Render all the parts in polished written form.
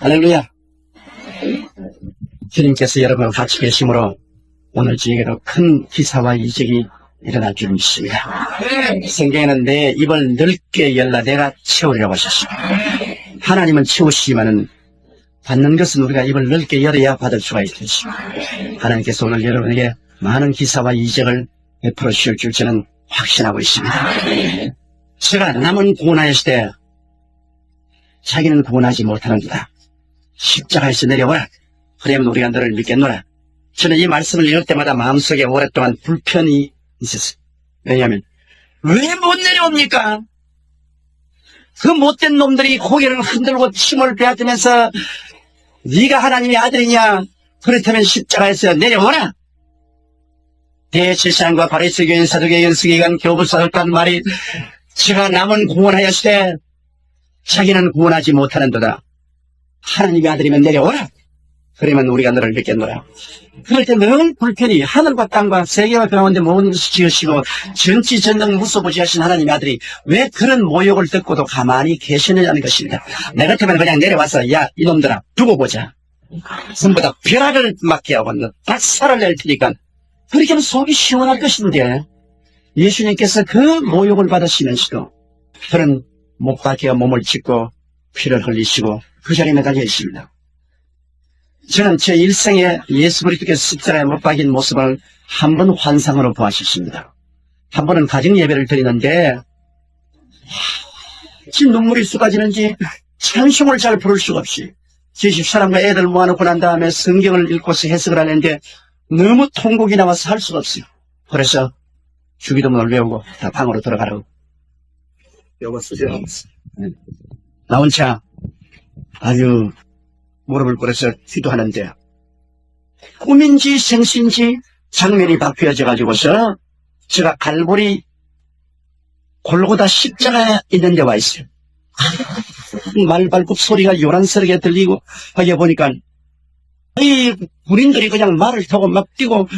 할렐루야. 주님께서 여러분과 같이 계심으로 오늘 저에게도 큰 기사와 이적이 일어날 줄 믿습니다. 성경에는 내 입을 넓게 열라 내가 채우리라고 하셨습니다. 하나님은 채우시지만은 받는 것은 우리가 입을 넓게 열어야 받을 수가 있듯이 하나님께서 오늘 여러분에게 많은 기사와 이적을 베풀어 주실 줄 저는 확신하고 있습니다. 제가 남은 구원하였을 때 자기는 구원하지 못하는도다. 십자가에서 내려오라. 그러면 우리가 너를 믿겠노라. 저는 이 말씀을 읽을 때마다 마음속에 오랫동안 불편이 있었어요. 왜냐하면 왜 못 내려옵니까? 그 못된 놈들이 고개를 흔들고 침을 빼앗으면서 네가 하나님의 아들이냐? 그렇다면 십자가에서 내려오라. 대제사장과 바리새교인 사두개인 서기관 교부사였다는 말이 제가 남은 구원하였을 때 자기는 구원하지 못하는도다. 하나님의 아들이면 내려오라. 그러면 우리가 너를 믿겠노라. 그럴 때 늘 불편히 하늘과 땅과 세계와 가운데 모든 것을 지으시고 전지전능 무소부지하신 하나님의 아들이 왜 그런 모욕을 듣고도 가만히 계시느냐는 것입니다. 내 같으면 그냥 내려와서 야 이놈들아 두고 보자. 전부 다 벼락을 맞게 하고 박살을 낼 테니까 그렇게 하면 속이 시원할 것인데 예수님께서 그 모욕을 받으시면서도 그런 못 박혀 몸을 찢고 피를 흘리시고 그 자리에 매달려 있습니다. 저는 제 일생에 예수 그리스도께서 십자가에 못 박인 모습을 한 번 환상으로 보았습니다. 한 번은 가정 예배를 드리는데 지금 눈물이 쏟아지는지 찬송을 잘 부를 수가 없이 제 집사람과 애들 모아놓고 난 다음에 성경을 읽고서 해석을 하는데 너무 통곡이 나와서 할 수가 없어요. 그래서 주기도문을 외우고 다 방으로 들어가라고 외웠어요. 나온 차 아주 무릎을 꿇어서 기도하는데 꿈인지 생신지 장면이 바뀌어져 가지고서 제가 갈보리 골고다 십자가에 있는 데 와 있어요. 말발굽 소리가 요란스럽게 들리고 하게 보니까 이 군인들이 그냥 말을 타고 막 뛰고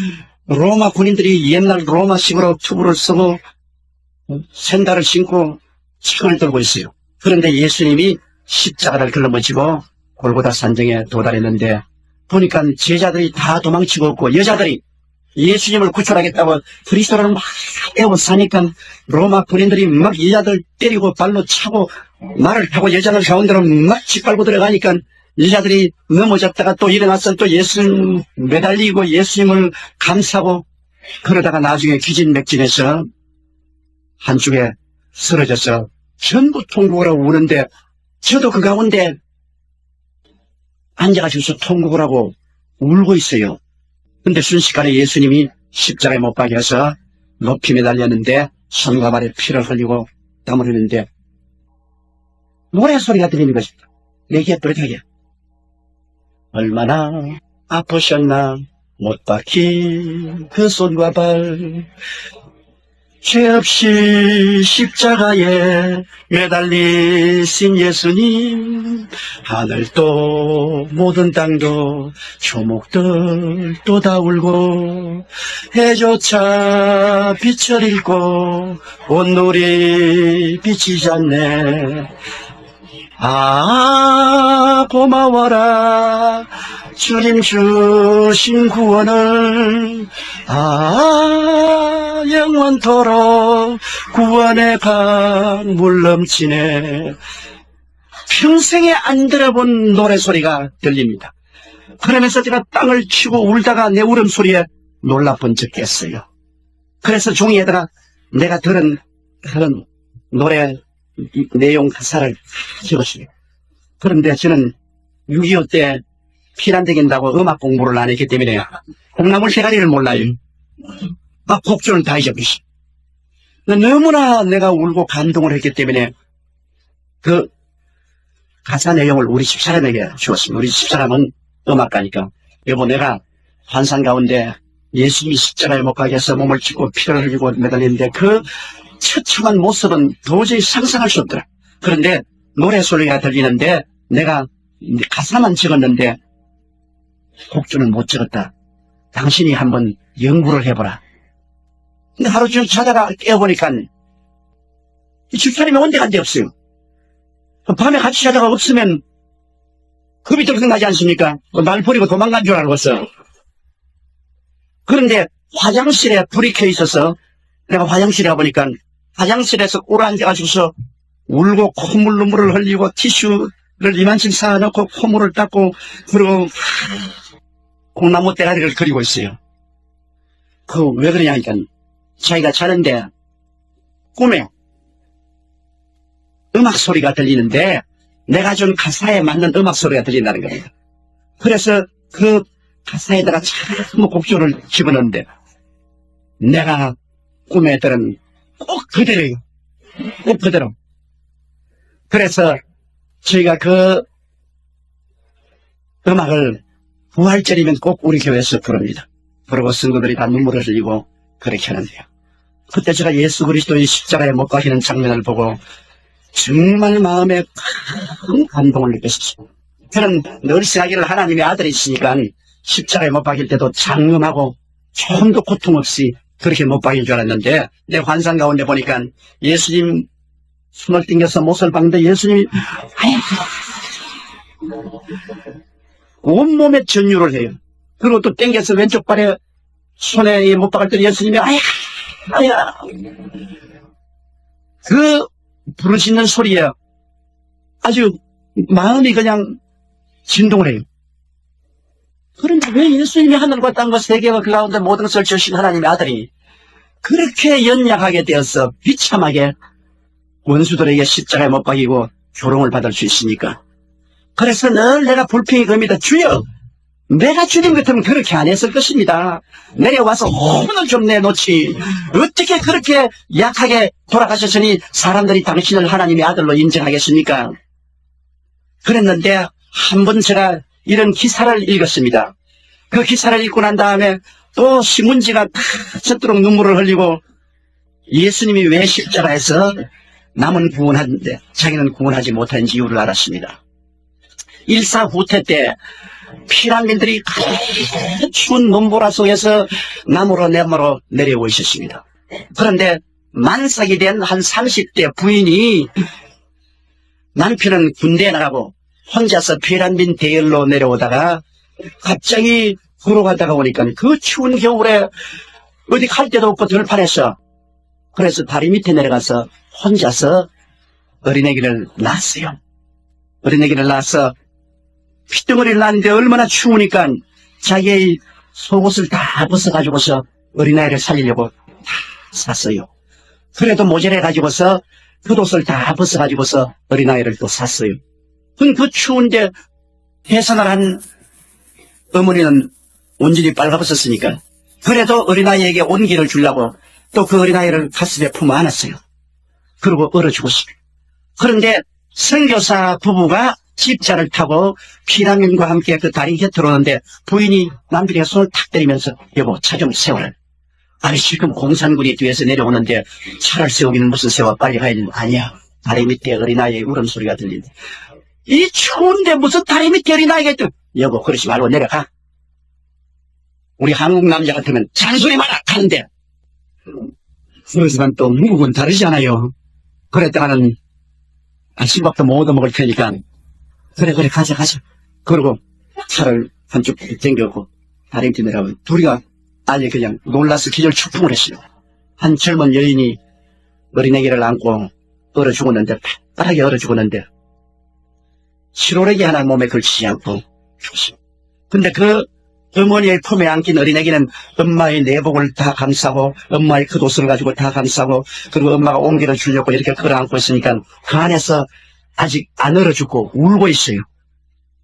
로마 군인들이 옛날 로마식으로 투구를 쓰고 샌달을 신고 창을 들고 있어요. 그런데 예수님이 십자가를 걸러붙이고 골고다 산정에 도달했는데 보니까 제자들이 다 도망치고 없고 여자들이 예수님을 구출하겠다고 그리스도를 막 애워 사니까 로마 군인들이 막 여자들 때리고 발로 차고 말을 타고 여자들 가운데로 막 짓밟고 들어가니까 여자들이 넘어졌다가 또 일어나서 또 예수님 매달리고 예수님을 감싸고 그러다가 나중에 기진맥진해서 한쪽에 쓰러져서 전부 통곡을 하고 우는데 저도 그 가운데 앉아가지고서 통곡을 하고 울고 있어요. 근데 순식간에 예수님이 십자가에 못 박혀서 높이 매달렸는데 손과 발에 피를 흘리고 땀을 흘리는데 노래 소리가 들리는 것입니다. 내 귀에 또렷하게 얼마나 아프셨나 못 박힌 그 손과 발 죄 없이 십자가에 매달리신 예수님 하늘도 모든 땅도 초목들도 다 울고 해조차 빛을 잃고 온누리 비치지 않네. 아 고마워라 주님 주신 구원을 아 영원토록 구원의 강물 넘치네. 평생에 안 들어본 노래소리가 들립니다. 그러면서 제가 땅을 치고 울다가 내 울음소리에 놀라 번쩍 깼어요. 그래서 종이에다가 내가 들은 그런 노래 내용 가사를 적었어요. 그런데 저는 6.25 때 피난되긴다고 음악 공부를 안 했기 때문에 콩나물 세가리를 몰라요. 곡조는 다 잊어버렸어. 너무나 내가 울고 감동을 했기 때문에 그 가사 내용을 우리 집사람에게 주었습니다. 우리 집사람은 음악가니까 여보 내가 환상 가운데 예수님이 십자가에 못 가게 해서 몸을 찢고 피를 흘리고 매달리는데 그 처참한 모습은 도저히 상상할 수 없더라. 그런데 노래 소리가 들리는데 내가 가사만 적었는데 곡조는 못 적었다. 당신이 한번 연구를 해보라. 근데 하루 종일 자다가 깨어보니까 이 집사람이 온데 간데 없어요. 밤에 같이 자다가 없으면 겁이 들썩나지 않습니까? 날 버리고 도망간 줄 알았어. 그런데 화장실에 불이 켜 있어서 내가 화장실에 가보니까 화장실에서 꿇어앉아가지고서 울고 콧물 눈물을 흘리고 티슈를 이만큼 쌓아놓고 콧물을 닦고 그리고 콩나무 대가리를 그리고 있어요. 그 왜 그러냐니까 자기가 자는데 꿈에 음악 소리가 들리는데 내가 준 가사에 맞는 음악 소리가 들린다는 겁니다. 그래서 그 가사에다가 참 곡조를 집어넣는데 내가 꿈에 들은 꼭 그대로예요. 꼭 그대로. 그래서 저희가 그 음악을 부활절이면 꼭 우리 교회에서 부릅니다. 그리고 성도들이 다 눈물을 흘리고 그렇게 하는데요. 그때 제가 예수 그리스도의 십자가에 못 박히는 장면을 보고 정말 마음에 큰 감동을 느꼈어요. 저는 늘 생각하기를 하나님의 아들이시니까 십자가에 못 박힐 때도 장엄하고 조금도 고통 없이 그렇게 못 박일 줄 알았는데 내 환상 가운데 보니까 예수님 손을 띵겨서 못을 박는데 예수님이 온몸에 전율을 해요. 그리고 또 땡겨서 왼쪽 발에 손에 못 박을 때 예수님이 아야 그 부르짖는 소리에 아주 마음이 그냥 진동을 해요. 그런데 왜 예수님이 하늘과 땅과 세계와 그 가운데 모든 것을 주신 하나님의 아들이 그렇게 연약하게 되어서 비참하게 원수들에게 십자가에 못 박이고 조롱을 받을 수 있으니까. 그래서 늘 내가 불평이 겁니다. 주여, 내가 주님 같으면 그렇게 안 했을 것입니다. 내려와서 혼을 좀 내놓지. 어떻게 그렇게 약하게 돌아가셨으니 사람들이 당신을 하나님의 아들로 인정하겠습니까? 그랬는데 한 번 제가 이런 기사를 읽었습니다. 그 기사를 읽고 난 다음에 또 신문지가 다 젖도록 눈물을 흘리고 예수님이 왜 십자가에서 남은 구원하는데 자기는 구원하지 못한 이유를 알았습니다. 일사 후퇴 때 피난민들이 추운 눈보라 속에서 나무로 내려오고 있었습니다. 그런데 만삭이 된 한 30대 부인이 남편은 군대에 나가고 혼자서 피난민 대열로 내려오다가 갑자기 걸어가다가 오니까 그 추운 겨울에 어디 갈 데도 없고 들판에서 그래서 다리 밑에 내려가서 혼자서 어린애기를 낳았어요. 어린애기를 낳아서 핏덩어리를 낳았는데 얼마나 추우니까 자기의 속옷을 다 벗어가지고서 어린아이를 살리려고 다 샀어요. 그래도 모자라가지고서 겉옷을 다 벗어가지고서 어린아이를 또 샀어요. 그 추운데 해산을 한 어머니는 온전히 빨가벗었으니까 그래도 어린아이에게 온기를 주려고 또 그 어린아이를 가슴에 품어 안았어요. 그리고 얼어 죽었습니다. 그런데 선교사 부부가 집차를 타고 피난민과 함께 그 다리 곁으로 오는데 부인이 남편에게 손을 탁 때리면서 여보 차 좀 세워라. 아니 지금 공산군이 뒤에서 내려오는데 차를 세우기는 무슨 세워 빨리 가야 되는 아니야. 다리 밑에 어린아이의 울음소리가 들린다. 이 추운데 무슨 다리 밑에 어린아이가 있다. 여보 그러지 말고 내려가. 우리 한국 남자 같으면 잔소리 마라 하는데 그렇지만 또 미국은 다르잖아요. 그랬다가는 아침밥도 못 얻어먹을 테니까 그래 가자. 그리고 차를 한쪽 당겨고 다리 밑에 내려가면 둘이가 아니 그냥 놀라서 기절 축풍을 했어요. 한 젊은 여인이 어린애기를 안고 얼어 죽었는데 빠르게 얼어 죽었는데 실오래기 하나 몸에 걸치지 않고 죽었습니다. 근데 그 어머니의 품에 안긴 어린애기는 엄마의 내복을 다 감싸고 엄마의 겉옷을 가지고 다 감싸고 그리고 엄마가 온기를 주려고 이렇게 끌어안고 있으니까 그 안에서 아직 안 얼어 죽고 울고 있어요.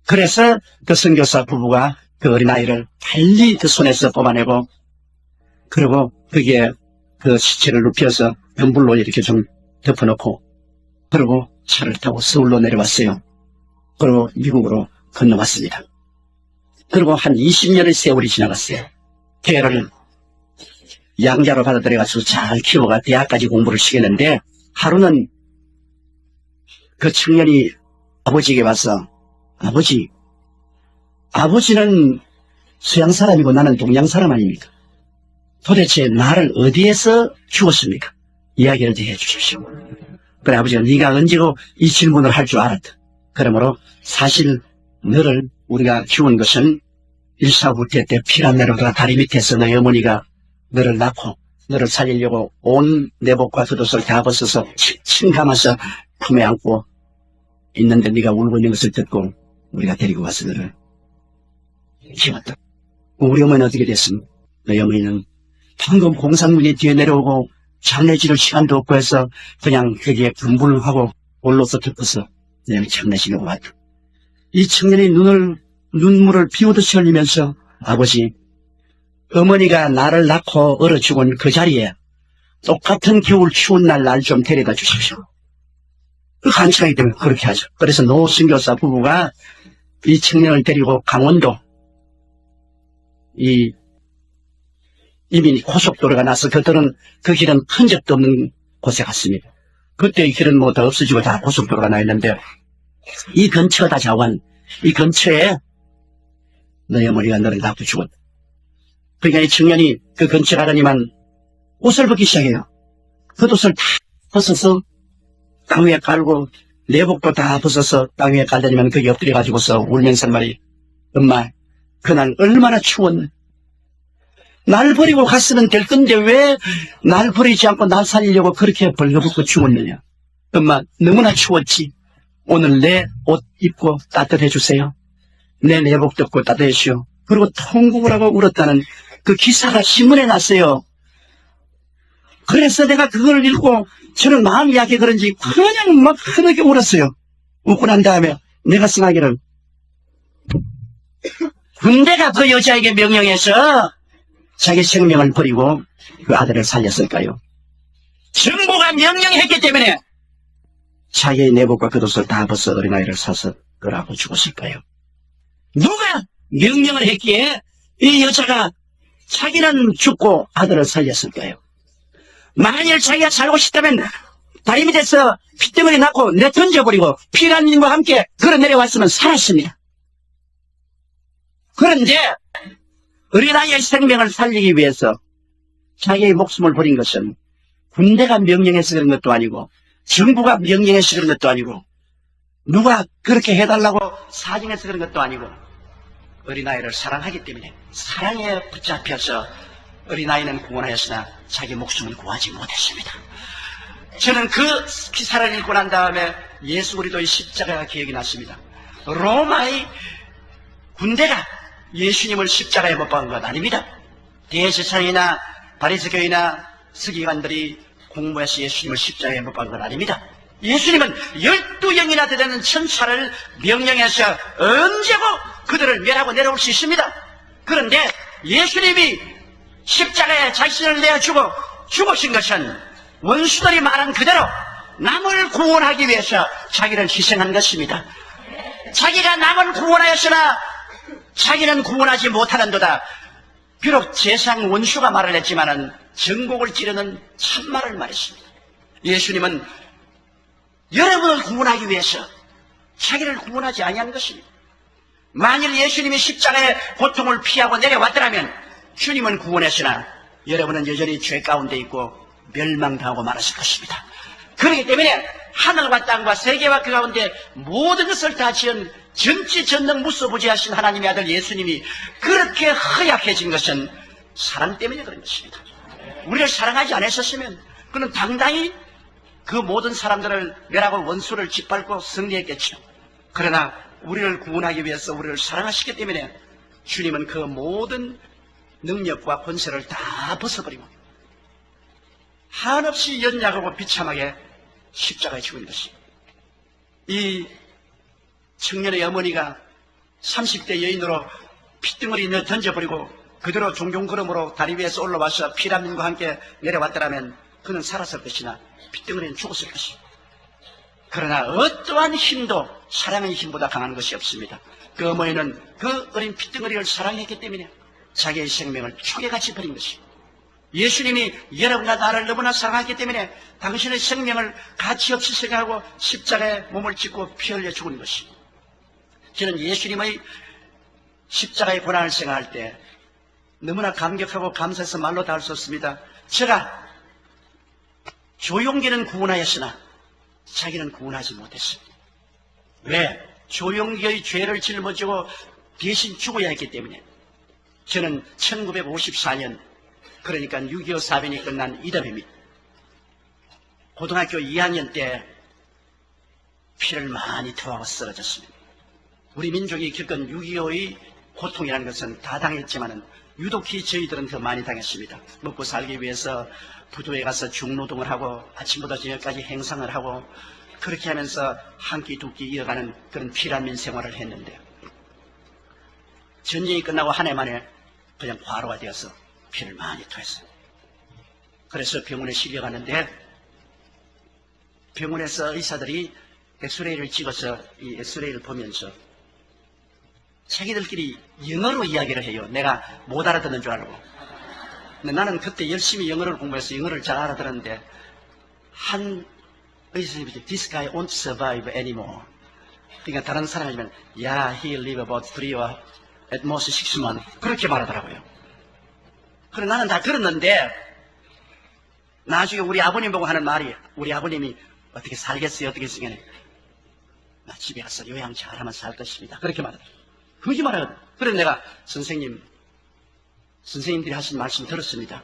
그래서 그 선교사 부부가 그 어린아이를 빨리 그 손에서 뽑아내고 그리고 거기에 그 시체를 눕혀서 연불로 이렇게 좀 덮어놓고 그리고 차를 타고 서울로 내려왔어요. 그리고 미국으로 건너왔습니다. 그리고 한 20년의 세월이 지나갔어요. 걔를 양자로 받아들여가지고 잘 키워가 대학까지 공부를 시켰는데 하루는 그 청년이 아버지에게 와서 아버지는 서양 사람이고 나는 동양 사람 아닙니까? 도대체 나를 어디에서 키웠습니까? 이야기를 해 주십시오. 그래 아버지가 네가 언제고 이 질문을 할 줄 알았다. 그러므로 사실 너를 우리가 키운 것은 일사후퇴 때 피난 내려가 다리 밑에서 너희 어머니가 너를 낳고 너를 살리려고 온 내복과 겉옷을 다 벗어서 칭 감아서 품에 안고 있는데 네가 울고 있는 것을 듣고 우리가 데리고 가서 너를 키웠다. 우리 어머니는 어떻게 됐습니까? 너희 어머니는 방금 공산군이 뒤에 내려오고 장례 지를 시간도 없고 해서 그냥 거기에 분분을 하고 올로서 덮어서 그냥 장례 지려고 왔다. 이 청년이 눈물을 비오듯이 흘리면서 아버지, 어머니가 나를 낳고 얼어 죽은 그 자리에 똑같은 겨울 추운 날 좀 데려다 주십시오. 그 간절하기 때문에 그렇게 하죠. 그래서 노 선교사 부부가 이 청년을 데리고 강원도 이미 고속도로가 나서 그들은 그 길은 흔적도 없는 곳에 갔습니다. 그때의 길은 뭐 다 없어지고 다 고속도로가 나 있는데 이 근처다 자원, 이 근처에 너희 어머니가 너를 낳고 죽었다. 그러니까 이 청년이 그 근처 가더니만 옷을 벗기 시작해요. 겉옷을 다 벗어서 땅 위에 깔고 내복도 다 벗어서 땅 위에 깔더니만 거기 엎드려가지고서 울면서 한 말이 엄마 그날 얼마나 추웠네. 날 버리고 갔으면 될 건데 왜 날 버리지 않고 날 살리려고 그렇게 벌거벗고 죽었느냐. 엄마 너무나 추웠지. 오늘 내 옷 입고 따뜻해 주세요. 내 내복 덮고 따뜻해 주시오. 그리고 통곡을 하고 울었다는 그 기사가 신문에 났어요. 그래서 내가 그걸 읽고 저는 마음이 약해 그런지 그냥 막 크게 울었어요. 웃고 난 다음에 내가 생각하기를 군대가 그 여자에게 명령해서 자기 생명을 버리고 그 아들을 살렸을까요? 정부가 명령했기 때문에 자기의 내복과 겉옷을 다 벗어 어린아이를 사서 끌어안고 죽었을까요? 누가 명령을 했기에 이 여자가 자기는 죽고 아들을 살렸을까요? 만일 자기가 살고 싶다면 다리 밑에서 핏덩어리 낳고 내 던져버리고 피난민과 함께 걸어 내려왔으면 살았습니다. 그런데 어린아이의 생명을 살리기 위해서 자기의 목숨을 버린 것은 군대가 명령해서 그런 것도 아니고 정부가 명령해서 그런 것도 아니고 누가 그렇게 해달라고 사정해서 그런 것도 아니고 어린아이를 사랑하기 때문에 사랑에 붙잡혀서 어린아이는 구원하였으나 자기 목숨을 구하지 못했습니다. 저는 그 기사를 읽고 난 다음에 예수 그리스도의 십자가가 기억이 났습니다. 로마의 군대가 예수님을 십자가에 못 박은 것 아닙니다. 대제사장이나 바리새교이나 서기관들이 공모해서 예수님을 십자가에 못 박은 것 아닙니다. 예수님은 12영이나 되는 천사를 명령해서 언제고 그들을 멸하고 내려올 수 있습니다. 그런데 예수님이 십자가에 자신을 내어주고 죽으신 것은 원수들이 말한 그대로 남을 구원하기 위해서 자기를 희생한 것입니다. 자기가 남을 구원하였으나 자기는 구원하지 못하는도다. 비록 세상 원수가 말을 했지만은 전곡을 찌르는 참말을 말했습니다. 예수님은 여러분을 구원하기 위해서 자기를 구원하지 아니한 것입니다. 만일 예수님이 십자가의 고통을 피하고 내려왔더라면 주님은 구원했으나 여러분은 여전히 죄 가운데 있고 멸망당하고 말았을 것입니다. 그렇기 때문에 하늘과 땅과 세계와 그 가운데 모든 것을 다 지은 전지전능 무소부지하신 하나님의 아들 예수님이 그렇게 허약해진 것은 사랑 때문에 그런 것입니다. 우리를 사랑하지 않았었으면 그는 당당히 그 모든 사람들을 멸하고 원수를 짓밟고 승리했겠죠. 그러나 우리를 구원하기 위해서 우리를 사랑하시기 때문에 주님은 그 모든 능력과 권세를 다 벗어버리고 한없이 연약하고 비참하게 십자가에 죽은 것입니다. 이 청년의 어머니가 30대 여인으로 핏덩어리 던져버리고 그대로 종종 걸음으로 다리 위에서 올라와서 피라민과 함께 내려왔더라면 그는 살았을 것이나 핏덩어리는 죽었을 것입니다. 그러나 어떠한 힘도 사랑의 힘보다 강한 것이 없습니다. 그 어머니는 그 어린 핏덩어리를 사랑했기 때문에 자기의 생명을 초계같이 버린 것입니다. 예수님이 여러분과 나를 너무나 사랑하기 때문에 당신의 생명을 가치없이 생각하고 십자가에 몸을 찢고 피 흘려 죽은 것입니다. 저는 예수님의 십자가의 고난을 생각할 때 너무나 감격하고 감사해서 말로 다 할 수 없습니다. 제가 조용기는 구원하였으나 자기는 구원하지 못했습니다. 왜? 조용기의 죄를 짊어지고 대신 죽어야 했기 때문에 저는 1954년 그러니까 6.25 사변이 끝난 이듬해입니다. 고등학교 2학년 때 피를 많이 토하고 쓰러졌습니다. 우리 민족이 겪은 6.25의 고통이라는 것은 다 당했지만 유독히 저희들은 더 많이 당했습니다. 먹고 살기 위해서 부두에 가서 중노동을 하고 아침부터 저녁까지 행상을 하고 그렇게 하면서 한 끼 두 끼 이어가는 그런 피란민 생활을 했는데 전쟁이 끝나고 한 해 만에 그냥 과로가 되어서 피를 많이 토했어요. 그래서 병원에 실려가는데 병원에서 의사들이 엑스레이를 찍어서 이 엑스레이를 보면서 자기들끼리 영어로 이야기를 해요. 내가 못 알아듣는 줄 알고. 근데 나는 그때 열심히 영어를 공부해서 영어를 잘 알아들었는데 한 의사님이 This guy won't survive anymore. 그러니까 다른 사람이면 Yeah, he'll live about 3 or at most 6 months. 그렇게 말하더라고요. 그래 나는 다 들었는데 나중에 우리 아버님 보고 하는 말이 우리 아버님이 어떻게 살겠어요? 어떻게 쓰겠네. 나 집에 가서 요양 잘하면 살 것입니다. 그렇게 말하더라고요. 거짓말하거든. 그래서 내가 선생님들이 하신 말씀 들었습니다.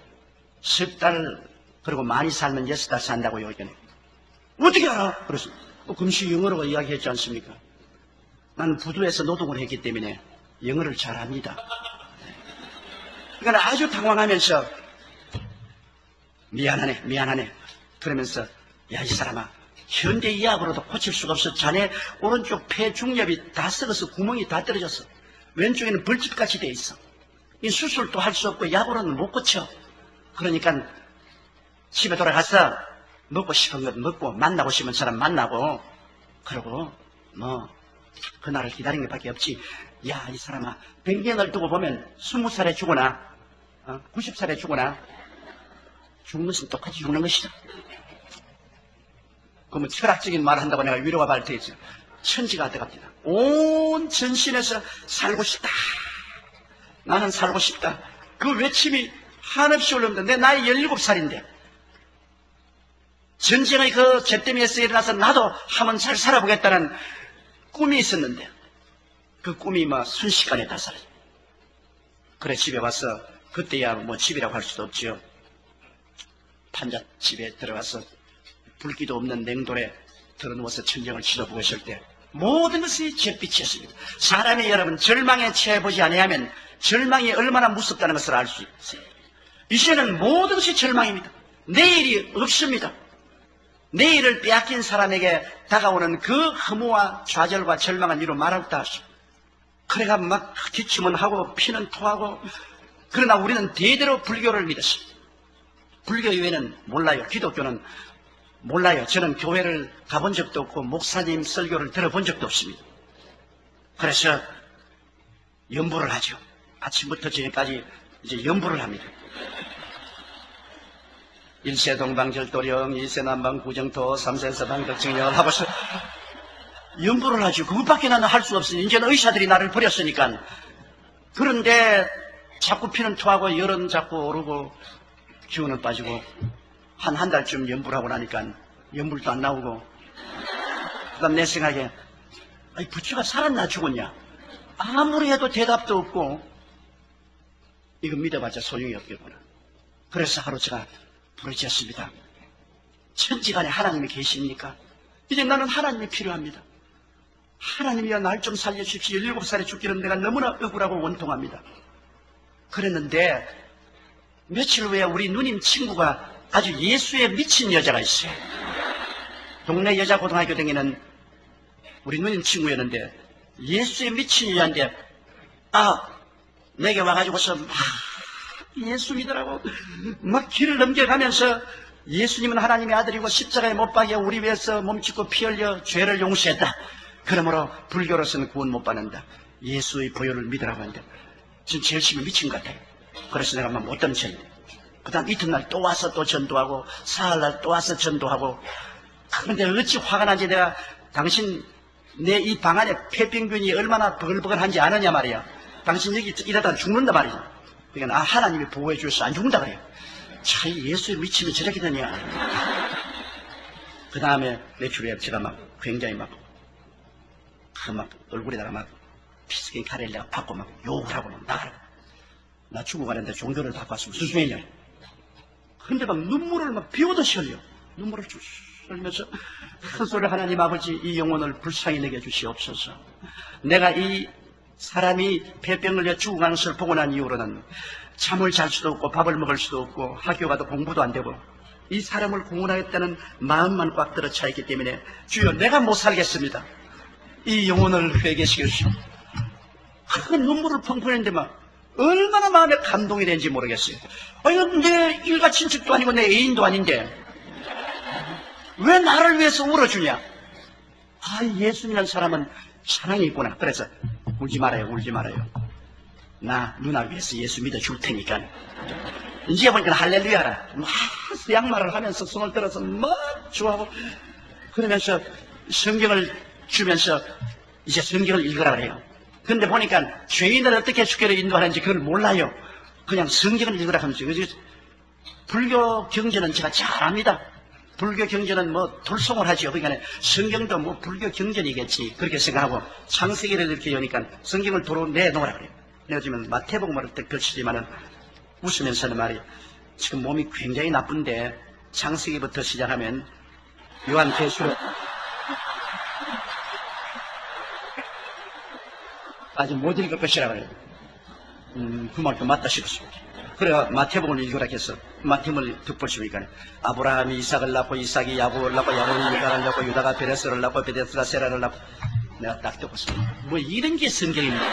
10달 그리고 많이 살면 6달 산다고요. 이거는. 어떻게 알아? 그래서 금시 영어로 이야기했지 않습니까? 나는 부두에서 노동을 했기 때문에 영어를 잘합니다. 그러니까 아주 당황하면서 미안하네 그러면서 야 이 사람아 현대 의학으로도 고칠 수가 없어. 자네 오른쪽 폐 중엽이 다 썩어서 구멍이 다 떨어졌어. 왼쪽에는 벌집같이 돼 있어. 이 수술도 할 수 없고 약으로는 못 고쳐. 그러니까 집에 돌아가서 먹고 싶은 것 먹고 만나고 싶은 사람 만나고 그러고 뭐 그날을 기다리는 것밖에 없지. 야 이 사람아 100년을 두고 보면 20살에 죽거나 90살에 죽거나 죽는 것은 똑같이 죽는 것이다. 그러면 철학적인 말을 한다고 내가 위로가 발표했죠. 천지가 되갑니다. 온 전신에서 살고 싶다. 나는 살고 싶다. 그 외침이 한없이 올라옵니다. 내 나이 17살인데 전쟁의 그 잿더미에서 일어나서 나도 한번 잘 살아보겠다는 꿈이 있었는데 그 꿈이 뭐 순식간에 다 사라져. 그래 집에 와서 그때야 뭐 집이라고 할 수도 없지요. 판잣집에 들어가서 불기도 없는 냉돌에 들어누워서 천정을 치러보고 있을 때 모든 것이 잿빛이었습니다. 사람이 여러분 절망에 처해보지 아니하면 절망이 얼마나 무섭다는 것을 알 수 있어요. 이제는 모든 것이 절망입니다. 내일이 없습니다. 내일을 빼앗긴 사람에게 다가오는 그 허무와 좌절과 절망은 이루 말할 수 없이 그래가 막 기침은 하고 피는 토하고 그러나 우리는 대대로 불교를 믿었습니다. 불교 이외에는 몰라요. 기독교는 몰라요. 저는 교회를 가본 적도 없고 목사님 설교를 들어본 적도 없습니다. 그래서 연부를 하죠. 아침부터 저녁까지 이제 연부를 합니다. 일세 동방절도령, 이세 남방구정토, 삼세 서방덕정열 하고서 연부를 하죠. 그것밖에 나는 할 수 없으니 이제는 의사들이 나를 버렸으니까. 그런데 자꾸 피는 토하고 열은 자꾸 오르고 기운은 빠지고 한 달쯤 연부를 하고 나니까 연불도 안 나오고 그 다음 내 생각에 아니 부처가 살았나 죽었냐 아무리 해도 대답도 없고 이거 믿어봤자 소용이 없겠구나. 그래서 하루 제가 부르짖었습니다. 천지간에 하나님이 계십니까? 이제 나는 하나님이 필요합니다. 하나님이여 날 좀 살려주십시오. 17살에 죽기는 내가 너무나 억울하고 원통합니다. 그랬는데 며칠 후에 우리 누님 친구가 아주 예수에 미친 여자가 있어요. 동네 여자 고등학교 다니는 우리 누님 친구였는데 예수에 미친 여자인데 내게 와가지고서 막 예수 믿으라고 막 길을 넘겨가면서 예수님은 하나님의 아들이고 십자가에 못 박여 우리 위해서 몸짓고 피 흘려 죄를 용서했다. 그러므로 불교로서는 구원 못 받는다. 예수의 보혈을 믿으라고 하는데 진짜 열심히 미친 것 같아요. 그래서 내가 막 못 던졌는데 그 다음 이튿날 또 와서 또 전도하고 사흘날 또 와서 전도하고 그런데 어찌 화가 나지. 내가 당신 내 이 방 안에 폐병균이 얼마나 버글버글한지 아느냐 말이야. 당신 여기 이러다 죽는다 말이야. 그러니까 하나님이 보호해 주셔서 안 죽는다 그래요. 참 예수에 미치면 저렇게 되냐. 그 다음에 며칠 후에 제가 막 굉장히 막 막 얼굴에다가 막 피스케 가래를 받고 막 욕을 하고 막 나가라고. 나 죽고 가는데 종교를 받고 왔으면 무슨 소리냐. 근데 막 눈물을 막 비오듯이 흘려. 눈물을 쭉 흘리면서 큰 소리를 하나님 아버지 이 영혼을 불쌍히 내게 주시옵소서. 내가 이 사람이 폐병을 내 죽어가는 것을 보고 난 이후로는 잠을 잘 수도 없고 밥을 먹을 수도 없고 학교 가도 공부도 안 되고 이 사람을 구원하겠다는 마음만 꽉 들어 차 있기 때문에 주여 내가 못 살겠습니다. 이 영혼을 회개시켜주시오. 큰 눈물을 펑펑 했는데 막 얼마나 마음에 감동이 되는지 모르겠어요. 이건 내 일가 친척도 아니고 내 애인도 아닌데 왜 나를 위해서 울어주냐. 예수님이라는 사람은 사랑이 있구나. 그래서 울지 말아요, 울지 말아요. 나 누나 위해서 예수 믿어줄 테니까. 이제 보니까 할렐루야라. 막 양말을 하면서 손을 들어서 막 좋아하고 그러면서 성경을 주면서 이제 성경을 읽으라 그래요. 근데 보니까 죄인을 어떻게 주께로 인도하는지 그걸 몰라요. 그냥 성경을 읽으라 하면서. 불교 경전은 제가 잘 압니다. 불교 경전은 뭐 돌송을 하죠. 그러니까 성경도 뭐 불교 경전이겠지 그렇게 생각하고 창세기를 이렇게 여니까 성경을 도로 내놓으라 그래요. 내어주면 마태복음을 딱 걸치지만은 웃으면서는 말이 지금 몸이 굉장히 나쁜데 창세기부터 시작하면 요한계시록 아직 못 읽을 것이라 그래요. 그 말도 맞다 싶었습니다. 그래가 마태복음을 읽으라 해서 마태복음을 득보시니까 아브라함이 이삭을 낳고 이삭이 야곱을 낳고 야곱이 유다를 낳고 유다가 베레스를 낳고 베레스가 세라를 낳고 내가 딱 듣고있습니다. 뭐 이런 게 성경입니다.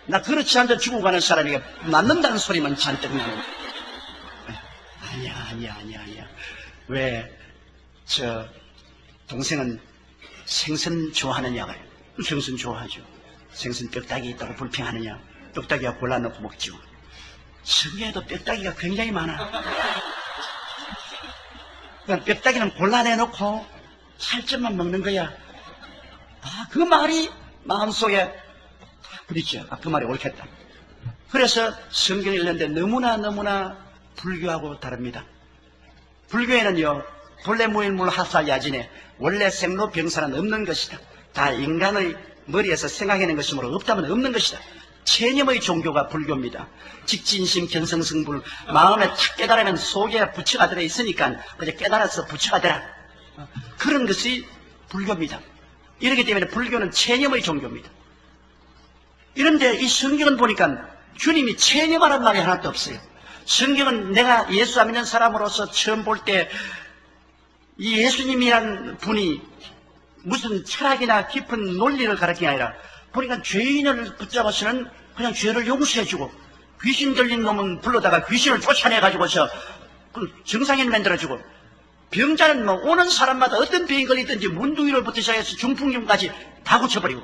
나 그렇지 않아 죽어가는 사람이 낳는다는 소리만 잔뜩 나요. 아니야. 왜 저 동생은 생선 좋아하느냐 그래요. 생선 좋아하죠. 생선 뼈다귀 있다고 불평하느냐. 뼈다귀가 골라놓고 먹죠. 성경에도 뼈다귀가 굉장히 많아. 그냥 뼈다귀는 골라내놓고 살점만 먹는 거야. 그 말이 마음속에 부딪혀. 그 말이 옳겠다. 그래서 성경을 읽는데 너무나 불교하고 다릅니다. 불교에는요, 본래 무일물 하사 야진에 원래 생로병사는 없는 것이다. 다 인간의 머리에서 생각해낸 것이므로 없다면 없는 것이다. 체념의 종교가 불교입니다. 직진심, 견성승불, 마음에 탁 깨달으면 속에 부처가 들어있으니까 그저 깨달아서 부처가 되라. 그런 것이 불교입니다. 이렇기 때문에 불교는 체념의 종교입니다. 이런데 이 성경은 보니까 주님이 체념하라는 말이 하나도 없어요. 성경은 내가 예수 안 믿는 사람으로서 처음 볼 때 이 예수님이란 분이 무슨 철학이나 깊은 논리를 가르치는 게 아니라 보니까 죄인을 붙잡아서는 그냥 죄를 용서해주고 귀신 들린 놈은 불러다가 귀신을 쫓아내가지고서 정상인 만들어주고 병자는 뭐 오는 사람마다 어떤 병이 걸리든지 문둥이로부터 시작해서 중풍염까지 다 고쳐버리고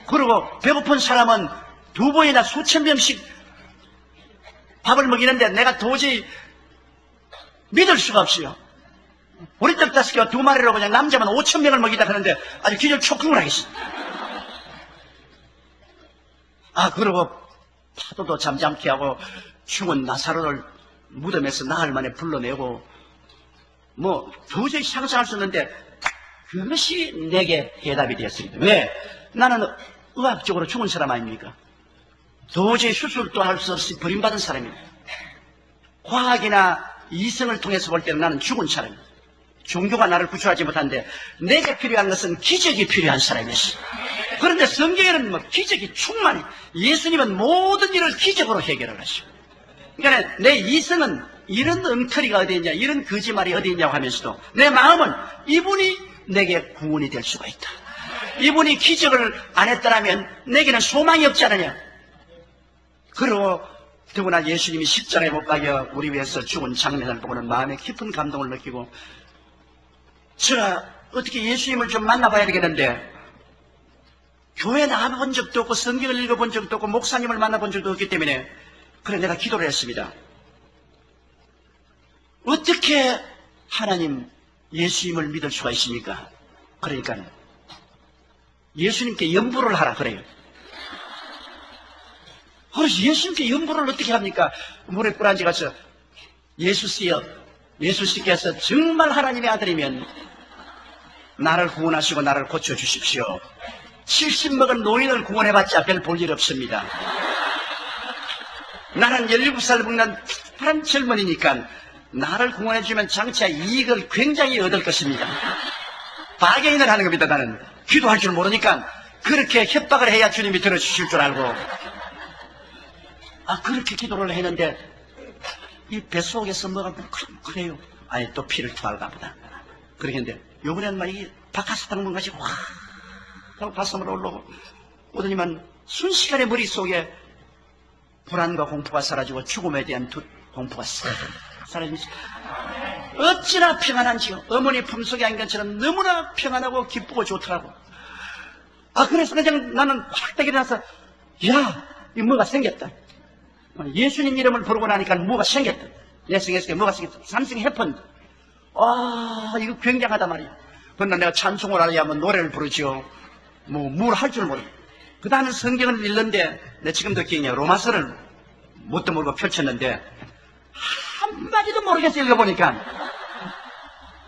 그리고 배고픈 사람은 두 번이나 수천 명씩 밥을 먹이는데 내가 도저히 믿을 수가 없어요. 우리 떡 5개와 2마리로 그냥 남자만 5,000명을 먹이다 하는데 아주 기절 촉궁을 하겠어. 그리고 파도도 잠잠케 하고 죽은 나사로를 무덤에서 나흘 만에 불러내고 뭐 도저히 상상할 수 없는데 그것이 내게 해답이 되었습니다. 왜? 나는 의학적으로 죽은 사람 아닙니까? 도저히 수술도 할 수 없이 버림받은 사람입니다. 과학이나 이성을 통해서 볼 때는 나는 죽은 사람입니다. 종교가 나를 구출하지 못하는데 내게 필요한 것은 기적이 필요한 사람이었어. 그런데 성경에는 뭐 기적이 충만히 예수님은 모든 일을 기적으로 해결을 하시고 그러니까 내 이성은 이런 엉터리가 어디 있냐 이런 거짓말이 어디 있냐고 하면서도 내 마음은 이분이 내게 구원이 될 수가 있다. 이분이 기적을 안 했더라면 내게는 소망이 없지 않느냐. 그리고 더구나 예수님이 십자가에 못 박여 우리 위해서 죽은 장면을 보고는 마음에 깊은 감동을 느끼고 제가 어떻게 예수님을 좀 만나봐야 되겠는데 교회 나가본 적도 없고 성경을 읽어본 적도 없고 목사님을 만나본 적도 없기 때문에 그래 내가 기도를 했습니다. 어떻게 하나님 예수님을 믿을 수가 있습니까? 그러니까 예수님께 연부를 하라 그래요. 그래서 예수님께 연부를 어떻게 합니까? 물에 꿀안지 가서 예수씨여 예수씨께서 정말 하나님의 아들이면 나를 구원하시고 나를 고쳐주십시오. 70 먹은 노인을 구원해봤자 별 볼 일 없습니다. 나는 17살 먹는 특별한 젊은이니까 나를 구원해주면 장차 이익을 굉장히 얻을 것입니다. 바게인을 하는 겁니다. 나는 기도할 줄 모르니까 그렇게 협박을 해야 주님이 들어주실 줄 알고 그렇게 기도를 했는데 이 뱃속에서 뭐가 뭉클뭉클해요. 아니 또 피를 토할까 보다. 그러겠는데 요번엔 막 이 박하사탕 가지고 와 하고 가슴으로 올라오고 오더니만 순식간에 머릿속에 불안과 공포가 사라지고 죽음에 대한 공포가 사라지면서 어찌나 평안한지요. 어머니 품속에 안긴 것처럼 너무나 평안하고 기쁘고 좋더라고. 그래서 그냥 나는 확 일어나서 야, 이 뭐가 생겼다. 예수님 이름을 부르고 나니까 뭐가 생겼다. 내 생에서 뭐가 생겼다. 삼성 해펀드. 이거 굉장하단 말이야. 그러나 내가 찬송을 하려면 노래를 부르죠. 뭘 할 줄 모르고. 그 다음에 성경을 읽는데, 내 지금도 기억이냐. 로마서를 뭣도 모르고 펼쳤는데, 한마디도 모르겠어 읽어보니까.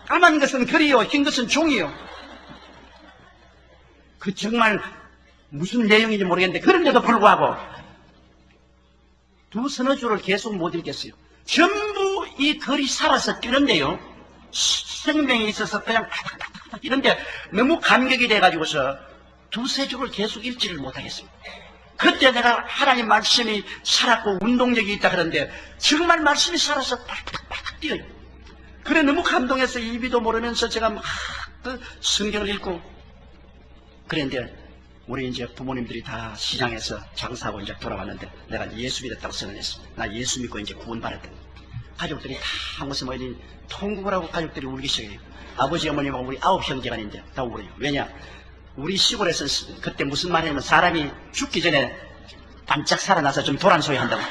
까만 것은 글이요, 흰 것은 종이요. 그 정말 무슨 내용인지 모르겠는데, 그런데도 불구하고, 두 서너 줄을 계속 못 읽겠어요. 전부 이 글이 살아서 뛰는데요. 생명이 있어서 그냥 탁탁탁탁 뛰는데 너무 감격이 돼가지고서 두세 줄을 계속 읽지를 못하겠습니다. 그때 내가 하나님 말씀이 살았고 운동력이 있다 그러는데 정말 말씀이 살아서 팍팍팍 뛰어요. 그래 너무 감동해서 이비도 모르면서 제가 막 성경을 읽고 그랬는데 우리 이제 부모님들이 다 시장에서 장사하고 이제 돌아왔는데 내가 예수 믿었다고 선언했어. 나 예수 믿고 이제 구원받았다. 가족들이 다 무슨 뭐니 통곡을 하고 가족들이 울기 시작해요. 아버지 어머님하고 우리 9 형제가 있는데 다 울어요. 왜냐? 우리 시골에서 그때 무슨 말 하냐면 사람이 죽기 전에 반짝 살아나서 좀 도란 소리 한다고.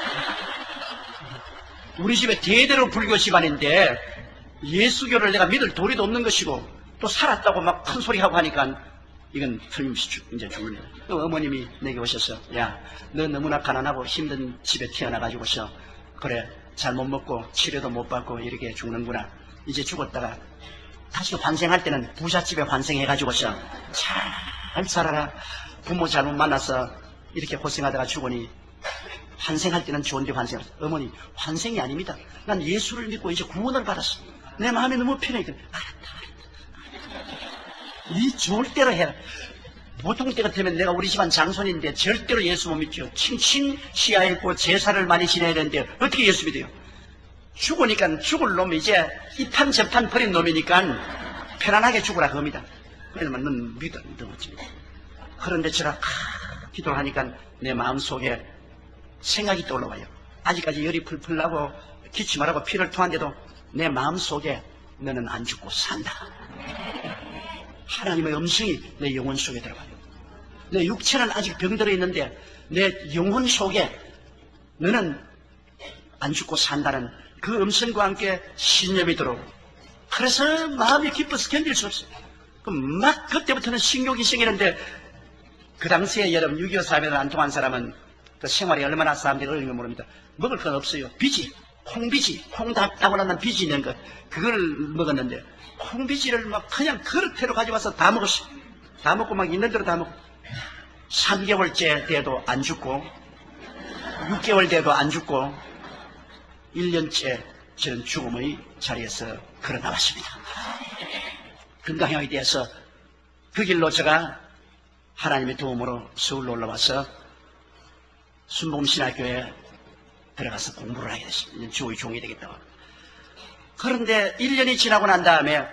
우리 집에 대대로 불교 집안인데 예수교를 내가 믿을 도리도 없는 것이고 또 살았다고 막 큰 소리 하고 하니까 이건 틀림없이 이제 죽는 거예요. 또 어머님이 내게 오셔서 야, 너 너무나 가난하고 힘든 집에 태어나가지고서 그래 잘못 먹고 치료도 못 받고 이렇게 죽는구나. 이제 죽었다가 다시 환생할 때는 부잣집에 환생해가지고서 잘 살아라. 부모 잘못 만나서 이렇게 고생하다가 죽으니 환생할 때는 좋은데 환생할 때 어머니 환생이 아닙니다. 난 예수를 믿고 이제 구원을 받았어. 내 마음이 너무 편해. 알았다. 이 좋을 대로 해라. 보통 때 같으면 내가 우리 집안 장손인데 절대로 예수 못 믿죠. 칭칭 시야했고 제사를 많이 지내야 되는데 어떻게 예수 믿어요? 죽으니까 죽을 놈이 이제 이판 저판 버린 놈이니까 편안하게 죽으라 그럽니다. 그러면 넌 믿어. 그런데 제가 기도를 하니까 내 마음속에 생각이 떠올라와요. 아직까지 열이 풀풀 나고 기침하라고 피를 토한데도 내 마음속에 너는 안 죽고 산다. 하나님의 음성이 내 영혼 속에 들어가요. 내 육체는 아직 병들어 있는데 내 영혼 속에 너는 안 죽고 산다는 그 음성과 함께 신념이 들어오고 그래서 마음이 기뻐서 견딜 수 없어요. 그럼 막 그때부터는 식욕이 생기는데 그 당시에 여러분 6.25 사회를 안 통한 사람은 그 생활이 얼마나 사람들이 어려운 걸 모릅니다. 먹을 건 없어요. 비지, 콩비지, 콩 따고 나면 비지 있는 것 그걸 먹었는데 콩비지를 막 그냥 그릇대로 가져와서 다 먹었어요. 다 먹고 막 있는 대로 다 먹고 3개월째 돼도 안 죽고 6개월 돼도 안 죽고 1년째 저는 죽음의 자리에서 걸어 나왔습니다. 건강형에 대해서 그 길로 제가 하나님의 도움으로 서울로 올라와서 순복음신학교에 들어가서 공부를 하게 됐습니다. 주의 종이 되겠다고. 그런데 1년이 지나고 난 다음에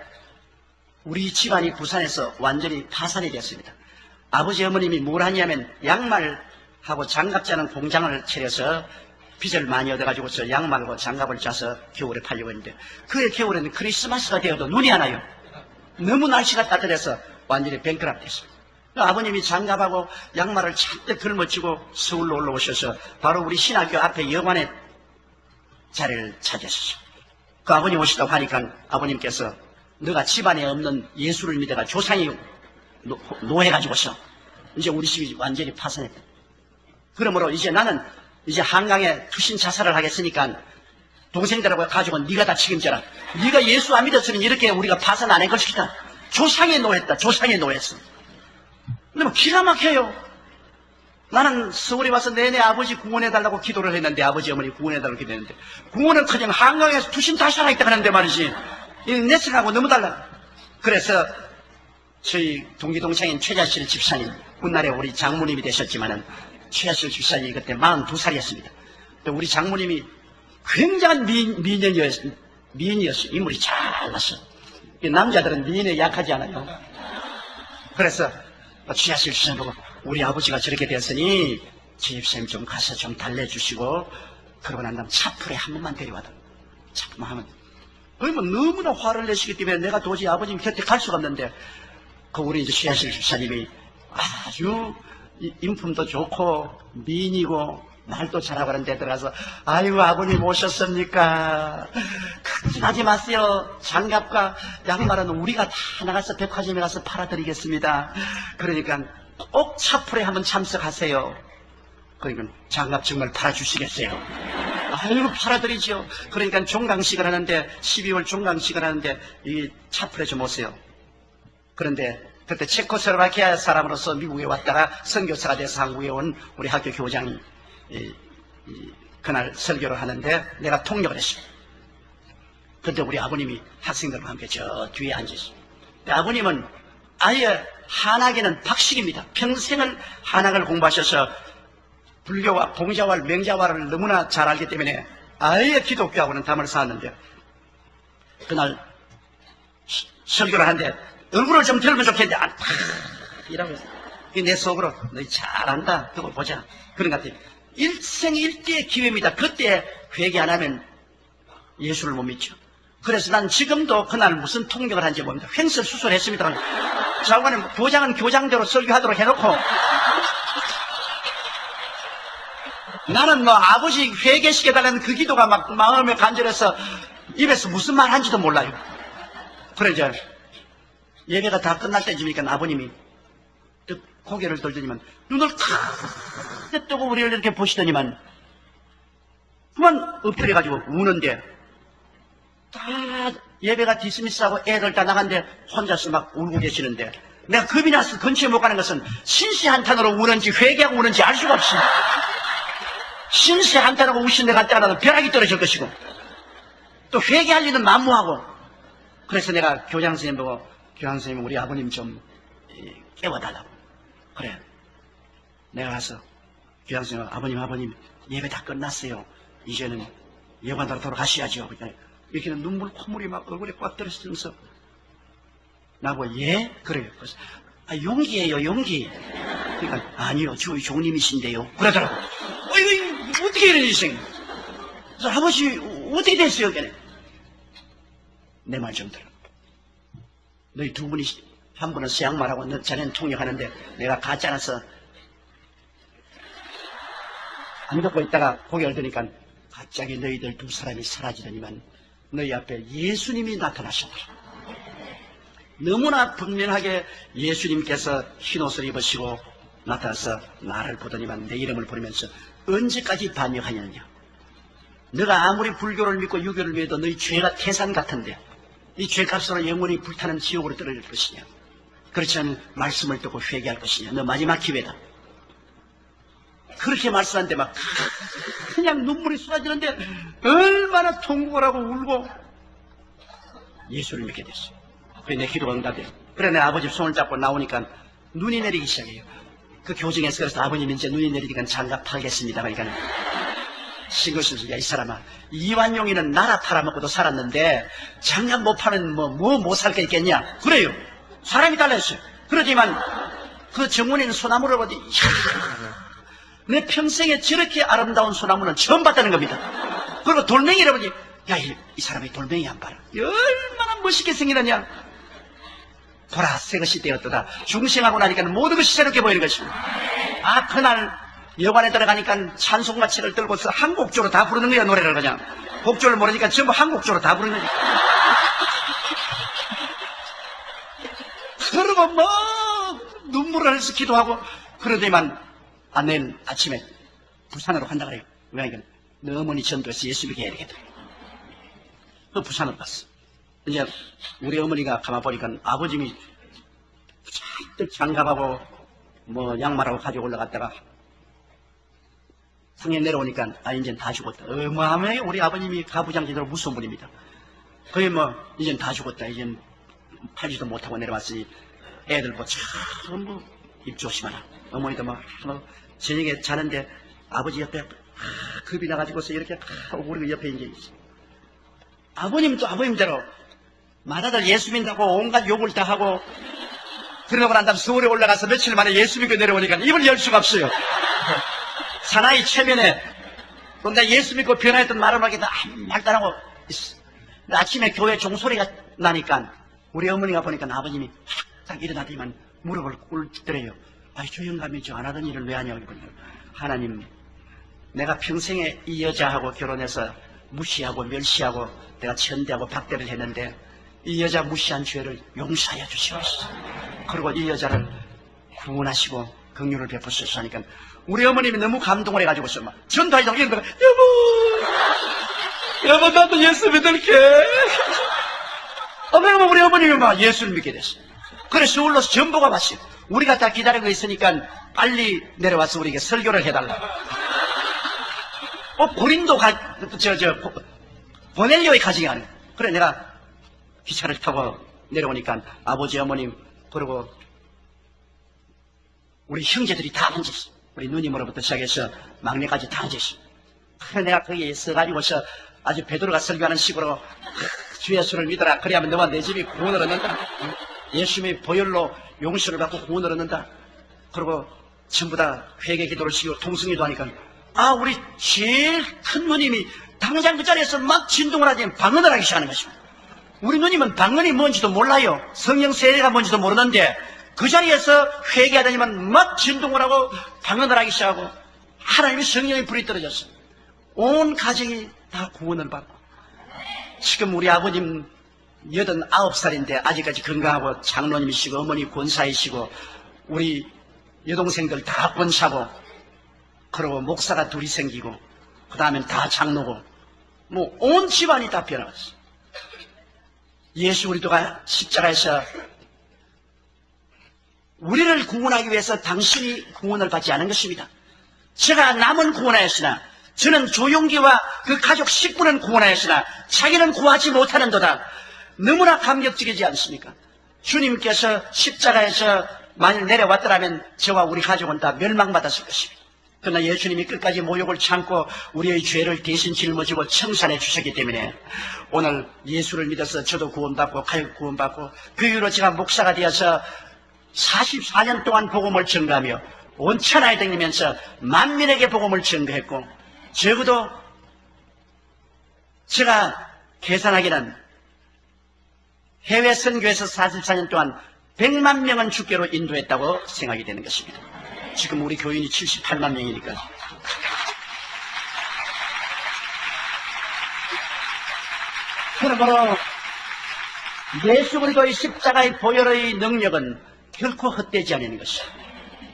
우리 집안이 부산에서 완전히 파산이 되었습니다. 아버지 어머님이 뭘 하냐면 양말하고 장갑자는 공장을 차려서 빚을 많이 얻어가지고서 양말과 장갑을 짜서 겨울에 팔려고 했는데 그 겨울에는 크리스마스가 되어도 눈이 안 와요. 너무 날씨가 따뜻해서 완전히 뱅크랍 됐어요. 아버님이 장갑하고 양말을 잔뜩 들머치고 서울로 올라오셔서 바로 우리 신학교 앞에 여관에 자리를 차지하셨어요. 그 아버님 오시다고 하니까 아버님께서 너가 집안에 없는 예수를 믿어가 조상이 노해가지고서 이제 우리 집이 완전히 파산했다. 그러므로 이제 나는 이제 한강에 투신 자살을 하겠으니까 동생들하고 가지고 네가 다 책임져라. 네가 예수 안 믿었으면 이렇게 우리가 파산 안 할 것이다. 조상의 노예다. 조상의 노예였어. 근데 뭐 기가 막혀요. 나는 서울에 와서 내내 아버지 구원해달라고 기도를 했는데, 아버지 어머니 구원해달라고 기도했는데, 구원은 그냥 한강에서 투신 다시 살아있다 하는데 말이지. 내 생각하고 너무 달라. 그래서 저희 동기동창인 최자실 집사님, 훗날에 우리 장모님이 되셨지만은 최자실 집사님이 그때 42살이었습니다. 우리 장모님이 굉장한 미인이었어요. 인물이 잘났어. 남자들은 미인에 약하지 않아요. 그래서 최자실 집사님 보고, 우리 아버지가 저렇게 되었으니 집사님 좀 가서 좀 달래주시고, 그러고 난 다음 차풀에 한 번만 데려와도, 차풀만 하면, 그러면 너무나 화를 내시기 때문에 내가 도저히 아버님 곁에 갈 수가 없는데, 그 우리 이제 최하실 집사님이 아주 인품도 좋고 미인이고 말도 잘하고 하는 데 들어가서, 아이고 아버님 오셨습니까? 걱정하지 마세요. 장갑과 양말은 우리가 다 나가서 백화점에 가서 팔아드리겠습니다. 그러니까 꼭 차풀에 한번 참석하세요. 그러니까 장갑 정말 팔아주시겠어요? 아이고 팔아드리죠. 그러니까 종강식을 하는데, 12월 종강식을 하는데 이 차풀에 좀 오세요. 그런데 그때 체코슬로바키아 사람으로서 미국에 왔다가 선교사가 돼서 한국에 온 우리 학교 교장이 그날 설교를 하는데 내가 통역을 했어요. 그때 우리 아버님이 학생들과 함께 저 뒤에 앉으셨어요. 아버님은 아예 한학에는 박식입니다. 평생을 한학을 공부하셔서 불교와 봉자와 맹자와를 너무나 잘 알기 때문에 아예 기독교하고는 담을 쌓았는데, 그날 설교를 하는데 얼굴을 좀 들면 좋겠는데 이라고 해서 내 속으로 너희 잘한다, 두고 보자, 그런 것 같아요. 일생일대의 기회입니다. 그때 회개 안 하면 예수를 못 믿죠. 그래서 난 지금도 그날 무슨 통역을 한지 모릅니다. 횡설수설했습니다. 자관은 교장은 교장대로 설교하도록 해놓고, 나는 뭐 아버지 회개시켜달라는 그 기도가 막 마음에 간절해서 입에서 무슨 말 한지도 몰라요. 그래 이제 예배가 다 끝날 때쯤이니까 아버님이 고개를 돌더니만 눈을 크게 뜨고 우리를 이렇게 보시더니만 그만 엎드려가지고 우는데, 다 예배가 디스미스하고 애들 다 나간데 혼자서 막 울고 계시는데, 내가 겁이 나서 근처에 못 가는 것은 신시한탄으로 우는지 회개하고 우는지 알 수가 없어. 신시한탄하고 우신 내가 때가 벼락이 떨어질 것이고, 또 회개할 일은 만무하고. 그래서 내가 교장 선생님 보고, 교장 선생님 우리 아버님 좀 깨워달라고. 그래, 내가 가서 교장 선생님, 아버님 예배 다 끝났어요. 이제는 여관으로 돌아가셔야죠. 이렇게는 눈물 콧물이 막 얼굴에 꽉 들어있으면서 나보고, 예? 그래요. 그래서 용기예요, 용기. 그러니까 아니요, 저희 종님이신데요. 그러더라고. 이거 어떻게 이런 일이 생겨? 그래서 아버지 어떻게 됐어요? 내 말 좀 들어. 너희 두 분이, 한 분은 서양말하고 자네는 통역하는데 내가 가짜라서 안 듣고 있다가 고개를 드니까 갑자기 너희들 두 사람이 사라지더니만 너희 앞에 예수님이 나타나셨더라. 너무나 분명하게 예수님께서 흰옷을 입으시고 나타나서 나를 보더니만 내 이름을 부르면서, 언제까지 반역하느냐? 너가 아무리 불교를 믿고 유교를 믿어도 너희 죄가 태산 같은데 이 죄값으로 영원히 불타는 지옥으로 떨어질 것이냐? 그렇지 않으면 말씀을 듣고 회개할 것이냐? 너 마지막 기회다. 그렇게 말씀하는데 막 그냥 눈물이 쏟아지는데 얼마나 통곡을 하고 울고 예수를 믿게 됐어요. 그래 내 기도가 응답돼요. 그래 내 아버지 손을 잡고 나오니까 눈이 내리기 시작해요. 그 교정에서 그래서 아버님 이제 눈이 내리니까 장갑 팔겠습니다. 그러니까 신고식이, 야 이 사람아, 이완용이는 나라 팔아먹고도 살았는데 장갑 못 파는 뭐 못 살 게 있겠냐? 그래요. 사람이 달라졌어요. 그러지만 그 정문에는 소나무를 보더니, 내 평생에 저렇게 아름다운 소나무는 처음 봤다는 겁니다. 그리고 돌멩이를 보니, 야 이 사람이 돌멩이 안 봐라. 얼마나 멋있게 생기느냐. 보라, 새 것이 되었도다. 중생하고 나니까 모든 것이 새롭게 보이는 것입니다. 아, 그날 여관에 들어가니까 찬송마치를 들고서 한 곡조로 다 부르는 거야, 노래를 그냥. 곡조를 모르니까 전부 한 곡조로 다 부르는 거야. 그러고 뭐 눈물을 흘려서 기도하고 그러더니만 내일 아침에 부산으로 간다 그래요. 왜냐면 너 어머니 전도해서 예수 믿게 해야 되겠다. 그 부산으로 갔어. 이제 우리 어머니가 가만 보니까 아버님이 잔뜩 장갑하고 뭐 양말하고 가지고 올라갔다가 상에 내려오니까 이젠 다 죽었다. 어마어마하게 우리 아버님이 가부장제대로 무서운 분입니다. 거의 뭐 이젠 다 죽었다. 이젠 팔지도 못하고 내려왔으니 애들 뭐 전부 입 조심하라. 어머니도 막 저녁에 자는데 아버지 옆에 겁이 나가지고서 이렇게 우리 옆에 이제 있어. 아버님도 아버님대로 마다들 예수 믿는다고 온갖 욕을 다 하고 그러고 난 다음 서울에 올라가서 며칠 만에 예수 믿고 내려오니까 입을 열 수가 없어요. 사나이 체면에 근데 예수 믿고 변화했던 말을 하기도 아무 말도 안 하고 있어. 아침에 교회 종소리가 나니까 우리 어머니가 보니까 아버님이 딱 일어나더니만 무릎을 꿇더래요. 저 영감이 저 안 하던 일을 왜 하냐고. 하나님, 내가 평생에 이 여자하고 결혼해서 무시하고 멸시하고 내가 천대하고 박대를 했는데 이 여자 무시한 죄를 용서하여 주시옵소서. 그리고 이 여자를 구원하시고 긍휼을 베푸소서 하니까 우리 어머님이 너무 감동을 해가지고서 막 전도하시다고 이런 거가 여보 나도 예수 믿을게. 우리 어머님이 막 예수를 믿게 됐어요. 그래서 서울로 전보가 왔어요. 우리가 다 기다리고 있으니까 빨리 내려와서 우리에게 설교를 해달라. 고린도 보넬료의 가정이 아니에요. 그래 내가 기차를 타고 내려오니까 아버지 어머님 그리고 우리 형제들이 다 앉아있어. 우리 누님으로부터 시작해서 막내까지 다 앉아있어. 그래 내가 거기에 서가지고서 아주 베드로가 설교하는 식으로 주 예수를 믿어라. 그래야만 너와 내 집이 구원을 얻는다. 예수님의 보혈로 용서를 받고 구원을 얻는다. 그리고 전부 다 회개 기도를 시키고 통성기도 하니까 우리 제일 큰 누님이 당장 그 자리에서 막 진동을 하지 방언을 하기 시작하는 것입니다. 우리 누님은 방언이 뭔지도 몰라요. 성령 세례가 뭔지도 모르는데 그 자리에서 회개하더니만 막 진동을 하고 방언을 하기 시작하고 하나님의 성령의 불이 떨어졌어. 온 가정이 다 구원을 받고 지금 우리 아버님 89살인데 아직까지 건강하고 장로님이시고 어머니 권사이시고 우리 여동생들 다 권사고 그리고 목사가 둘이 생기고 그 다음엔 다 장로고 뭐 온 집안이 다 변화갔어. 예수 그리스도가 십자가에서 우리를 구원하기 위해서 당신이 구원을 받지 않은 것입니다. 제가 남은 구원하였으나 저는 조용기와 그 가족 10분은 구원하였으나 자기는 구하지 못하는도다. 너무나 감격적이지 않습니까? 주님께서 십자가에서 만일 내려왔더라면 저와 우리 가족은 다 멸망받았을 것입니다. 그러나 예수님이 끝까지 모욕을 참고 우리의 죄를 대신 짊어지고 청산해 주셨기 때문에 오늘 예수를 믿어서 저도 구원받고 가족 구원받고 그 이후로 제가 목사가 되어서 44년 동안 복음을 전가하며 온 천하에 다니면서 만민에게 복음을 전가했고 적어도 제가 계산하기는 해외 선교에서 44년 동안 100만 명은 주께로 인도했다고 생각이 되는 것입니다. 지금 우리 교인이 78만 명이니까. 그러므로 예수 그리스도의 십자가의 보혈의 능력은 결코 헛되지 않는 것입니다.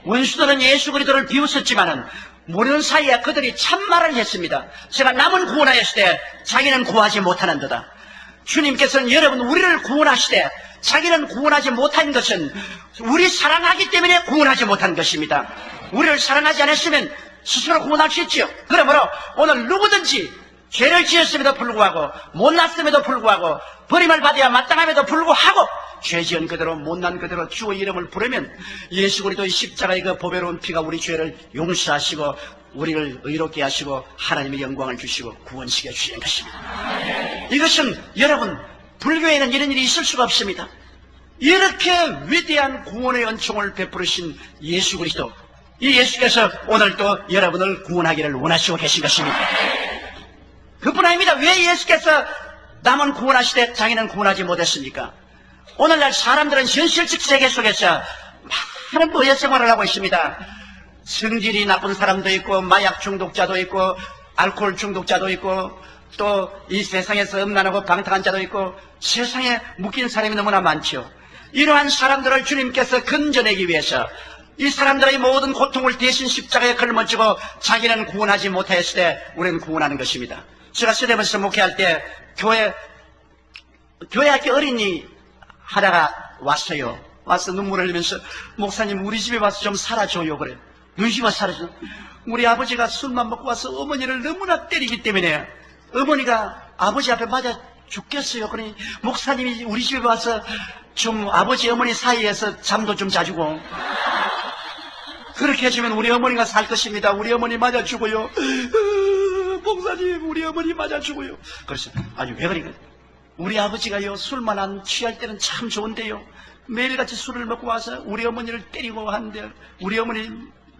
원수들은 예수 그리스도를 비웃었지만은 모르는 사이에 그들이 참말을 했습니다. 제가 남은 구원하였을 때 자기는 구하지 못하는도다. 주님께서는 여러분 우리를 구원하시되 자기는 구원하지 못한 것은 우리 사랑하기 때문에 구원하지 못한 것입니다. 우리를 사랑하지 않았으면 스스로 구원할 수 있지요. 그러므로 오늘 누구든지 죄를 지었음에도 불구하고 못났음에도 불구하고 버림을 받아야 마땅함에도 불구하고 죄 지은 그대로 못난 그대로 주의 이름을 부르면 예수 그리스도의 십자가의 그 보배로운 피가 우리 죄를 용서하시고 우리를 의롭게 하시고 하나님의 영광을 주시고 구원시켜 주시는 것입니다. 이것은 여러분 불교에는 이런 일이 있을 수가 없습니다. 이렇게 위대한 구원의 은총을 베푸신 예수 그리스도, 이 예수께서 오늘 또 여러분을 구원하기를 원하시고 계신 것입니다. 그뿐 아닙니다. 왜 예수께서 남은 구원하시되 자기는 구원하지 못했습니까? 오늘날 사람들은 현실적 세계 속에서 많은 노예 생활을 하고 있습니다. 성질이 나쁜 사람도 있고 마약 중독자도 있고 알코올 중독자도 있고 또 이 세상에서 음란하고 방탕한 자도 있고 세상에 묶인 사람이 너무나 많죠. 이러한 사람들을 주님께서 건져내기 위해서 이 사람들의 모든 고통을 대신 십자가에 걸머지고 자기는 구원하지 못했을 때 우리는 구원하는 것입니다. 제가 서대문에서 목회할 때 교회 교회 학교 어린이 하다가 왔어요. 와서 눈물을 흘리면서 목사님 우리 집에 와서 좀 살아줘요. 그래. 우리 집에 와서 살아줘. 우리 아버지가 술만 먹고 와서 어머니를 너무나 때리기 때문에 어머니가 아버지 앞에 맞아 죽겠어요. 그러니 목사님이 우리 집에 와서 좀 아버지 어머니 사이에서 잠도 좀 자주고 그렇게 해주면 우리 어머니가 살 것입니다. 우리 어머니 맞아 죽어요. 목사님 우리 어머니 맞아 죽어요. 그래서 아니 왜 그래? 우리 아버지가요 술만 안 취할 때는 참 좋은데요 매일같이 술을 먹고 와서 우리 어머니를 때리고 하는데 우리 어머니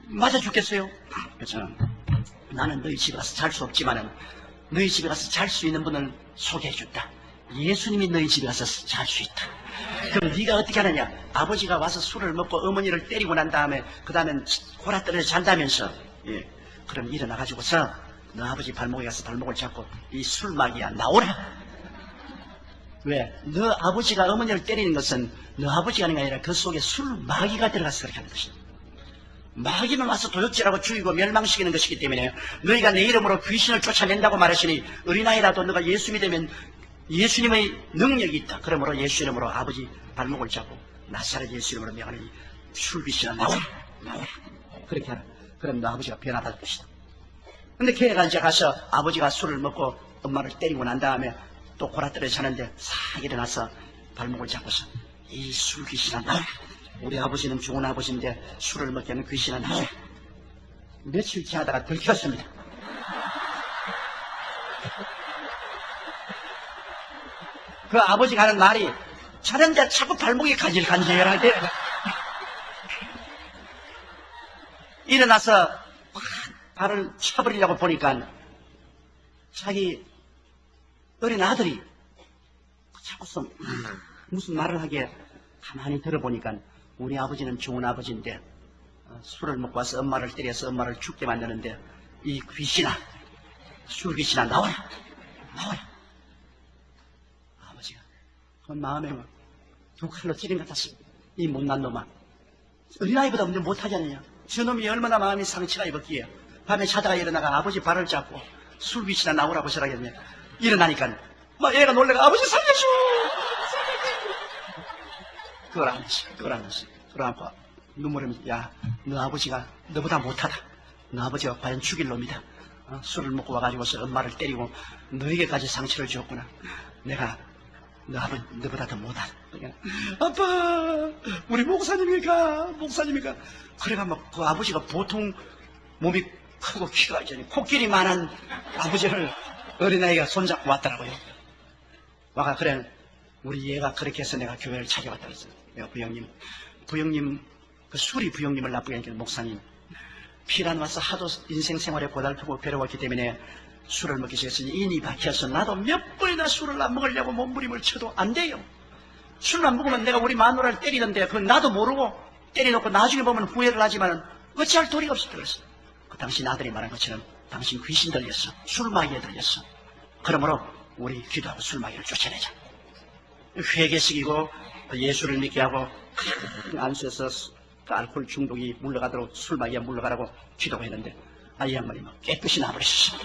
맞아 죽겠어요. 그래서 나는 너희 집에 가서 잘 수 없지만은 너희 집에 가서 잘 수 있는 분을 소개해준다. 예수님이 너희 집에 가서 잘 수 있다. 그럼 네가 어떻게 하느냐? 아버지가 와서 술을 먹고 어머니를 때리고 난 다음에 그 다음엔 골아떨어져 잔다면서 그럼 일어나가지고서 너 아버지 발목에 가서 발목을 잡고 이 술마귀야 나오라. 왜? 너 아버지가 어머니를 때리는 것은 너 아버지가 하는 게 아니라 그 속에 술마귀가 들어가서 그렇게 하는 것이다. 마귀는 와서 도둑질하고 죽이고 멸망시키는 것이기 때문에 너희가 내 이름으로 귀신을 쫓아낸다고 말하시니 어린아이라도 너가 예수 믿으면 예수님의 능력이 있다. 그러므로 예수 이름으로 아버지 발목을 잡고 나사렛 예수 이름으로 명하니 술귀신아 나오라. 그렇게 하라. 그럼 너 아버지가 변화받을 것이다. 근데 걔가 이제 가서 아버지가 술을 먹고 엄마를 때리고 난 다음에 또 골아떨어져 자는데 싹 일어나서 발목을 잡고서 이 술귀신아 나오라. 우리 아버지는 좋은 아버지인데 술을 먹게 하는 귀신아 나오라. 며칠째 하다가 들켰습니다. 그 아버지가 하는 말이 자는데 자꾸 발목이 간질간질하게 일어나서 발을 쳐버리려고 보니까 자기 어린 아들이 자꾸서 무슨 말을 하게 가만히 들어보니까 우리 아버지는 좋은 아버지인데 술을 먹고 와서 엄마를 때려서 엄마를 죽게 만드는데 이 귀신아 술귀신아 나와라. 아버지가 그 마음에 두 칼로 찌른 것 같았어. 이 못난 놈아 어린아이보다 운전 못하잖느냐. 저놈이 얼마나 마음이 상처가 입었기에 밤에 자다가 일어나가 아버지 발을 잡고 술귀신아 나오라고 저라겠네. 일어나니까 막 애가 놀래가 아버지 살려줘. 그걸 안 했어. 그러고 눈물을 흘리면서 야, 너 아버지가 너보다 못하다. 너 아버지가 과연 죽일 놈이다. 술을 먹고 와가지고서 엄마를 때리고 너에게까지 상처를 주었구나. 내가 너 아버지 너보다 더 못하다. 그러니까, 아빠 우리 목사님이가 그래가 막 그 아버지가 보통 몸이 크고 키가 있잖아요. 코끼리 만한 아버지를 어린아이가 손잡고 왔더라고요. 와가 그래 우리 얘가 그렇게 해서 내가 교회를 찾아왔다 그랬어요. 내가 부형님 그 술이 부형님을 나쁘게 하니까 목사님 피란 와서 하도 인생 생활에 고달프고 괴로웠기 때문에 술을 먹기 시작했으니 인이 박혀서 나도 몇 번이나 술을 안 먹으려고 몸부림을 쳐도 안 돼요. 술을 안 먹으면 내가 우리 마누라를 때리던데 그건 나도 모르고 때려놓고 나중에 보면 후회를 하지만 어찌할 도리가 없었다 그랬어. 그 당신 아들이 말한 것처럼 당신 귀신 들렸어. 술마귀에 들렸어. 그러므로 우리 기도하고 술마귀를 쫓아내자. 회개식이고 예수를 믿게 하고 안수해서 알코올 중독이 물러가도록 술마귀가 물러가라고 기도가 했는데 이 양반이 막 깨끗이 나버렸어.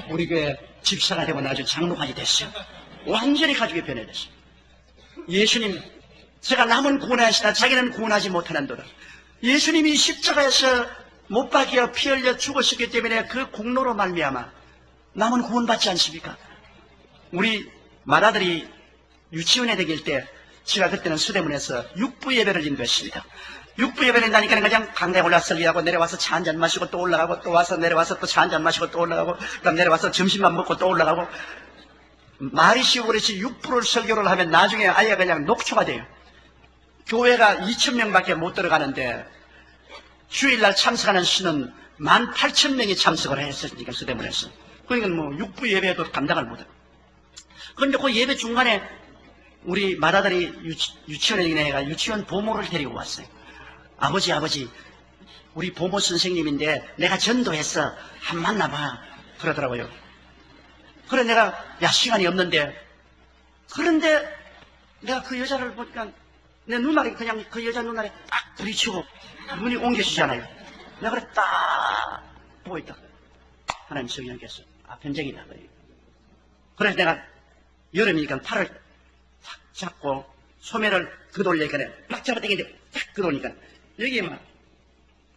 우리 교회 집사가 되고 나중에 장로까지 됐어요. 완전히 가족이 변해졌어. 예수님 제가 남은 구원하시나 자기는 구원하지 못하는도다. 예수님이 십자가에서 못 박여 피 흘려 죽으셨기 때문에 그 공로로 말미암아 남은 구원받지 않습니까? 우리 맏아들이 유치원에 다닐 때 제가 그때는 수대문에서 육부 예배를 인도했습니다. 육부 예배를 한다니까 그냥 강당에 올라서 설교하고 내려와서 차 한잔 마시고 또 올라가고 또 와서 내려와서 또 차 한잔 마시고 또 올라가고 그다음 내려와서 점심만 먹고 또 올라가고 말이 쉬우고 그렇지 육부를 설교를 하면 나중에 아예 그냥 녹초가 돼요. 교회가 2,000명밖에 못 들어가는데 주일날 참석하는 시는 18,000명이 참석을 했으니까 수대문에서 그러니까 뭐 육부 예배도 감당을 못해요. 그런데 그 예배 중간에 우리 맏아들이 유치원에 다니다가 유치원 보모를 데리고 왔어요. 아버지 우리 보모 선생님인데 내가 전도했어 한 만나봐 그러더라고요. 그래 내가 야 시간이 없는데 그런데 내가 그 여자를 보니까 내 눈알이 그냥 그 여자 눈알에 딱 부딪히고 눈이 옮겨지잖아요. 내가 그래 딱 보고 있다. 하나님 성령께서 변정이다. 그래서 내가 여름이니까 팔을 잡고 소매를 걷어올리니까 막 잡아당기는데 딱 걷어오니까 여기에 막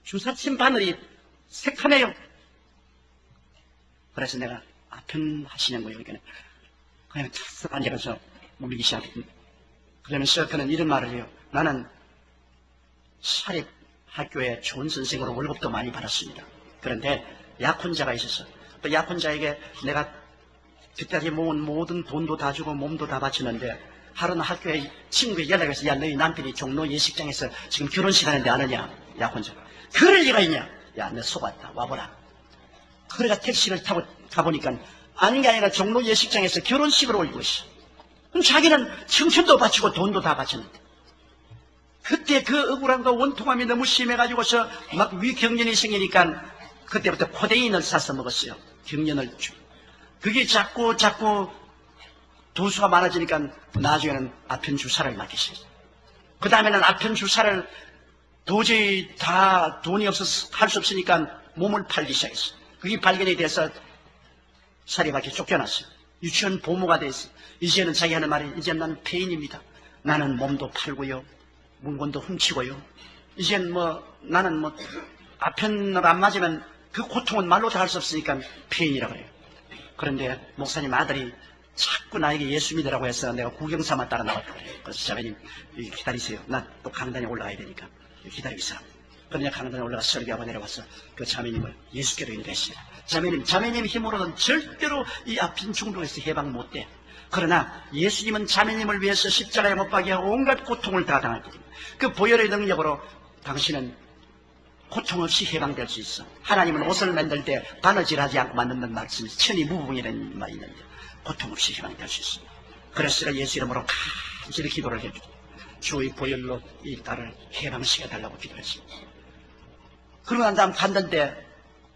주사침 바늘이 새카매요. 그래서 내가 아편하시는 거예요. 그러니까 그냥 탁 앉아서 물리기 시작했거든요. 그러면서 그는 이런 말을 해요. 나는 사립 학교에 좋은 선생으로 월급도 많이 받았습니다. 그런데 약혼자가 있었어. 또 약혼자에게 내가 그때까지 모은 모든 돈도 다 주고 몸도 다 바쳤는데 하루는 학교에 친구에 연락해서 야 너희 남편이 종로 예식장에서 지금 결혼식 하는데 안 오냐. 약혼자. 그럴 리가 있냐. 야 너 속았다 와보라. 그래가 택시를 타고 가보니까 아닌 게 아니라 종로 예식장에서 결혼식을 올리고 있어. 그럼 자기는 청춘도 바치고 돈도 다 바쳤는데 그때 그 억울함과 원통함이 너무 심해가지고서 막 위경련이 생기니까 그때부터 코데인을 사서 먹었어요. 경련을. 그게 자꾸 도수가 많아지니까 나중에는 아편 주사를 맞기 시작했어요. 그 다음에는 아편 주사를 도저히 다 돈이 없어서 할 수 없으니까 몸을 팔기 시작했어요. 그게 발견이 돼서 사립학교 쫓겨났어요. 유치원 보모가 됐어요. 이제는 자기 하는 말이 이제 난 폐인입니다. 나는 몸도 팔고요. 물건도 훔치고요. 이젠 나는 아편을 안 맞으면 그 고통은 말로 다 할 수 없으니까 폐인이라고 그래요. 그런데 목사님 아들이 자꾸 나에게 예수 믿으라고 해서 내가 구경삼아 따라 나왔다 그래요. 그래서 자매님 여기 기다리세요. 나 또 강단에 올라가야 되니까 기다리고 있어. 그러냐 강단에 올라가서 설교하고 내려와서 그 자매님을 예수께로 인도했어요. 자매님 힘으로는 절대로 이 아픈 중독에서 해방 못 돼. 그러나 예수님은 자매님을 위해서 십자가에 못 박게 하고 온갖 고통을 다 당했거든요. 그 보혈의 능력으로 당신은 고통 없이 해방될 수 있어. 하나님은 옷을 만들 때 바느질하지 않고 만든다는 말씀이 천이무궁이라는 말이 있는데 고통 없이 해방될 수 있습니다. 그래서 예수 이름으로 간절히 기도를 해주고 주의 보혈로 이 딸을 해방시켜달라고 기도했습니다. 그러고 난 다음 갔는데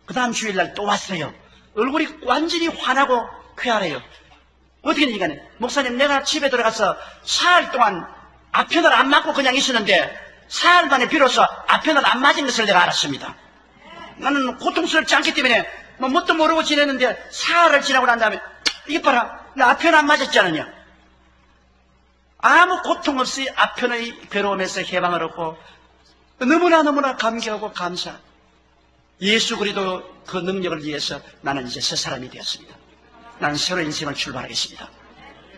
그 다음 주일날 또 왔어요. 얼굴이 완전히 환하고 쾌활해요. 어떻게 되니까 목사님 내가 집에 들어가서 사흘 동안 아편을 안 맞고 그냥 있었는데 사흘 만에 비로소 아편을 안 맞은 것을 내가 알았습니다. 나는 고통스럽지 않기 때문에 뭣도 모르고 지냈는데 사흘을 지나고 난 다음에 이게 봐라 나 아편 안 맞았지 않느냐. 아무 고통 없이 아편의 괴로움에서 해방을 얻고 너무나 감격하고 감사. 예수 그리스도 그 능력을 위해서 나는 이제 새 사람이 되었습니다. 나는 새로운 인생을 출발하겠습니다.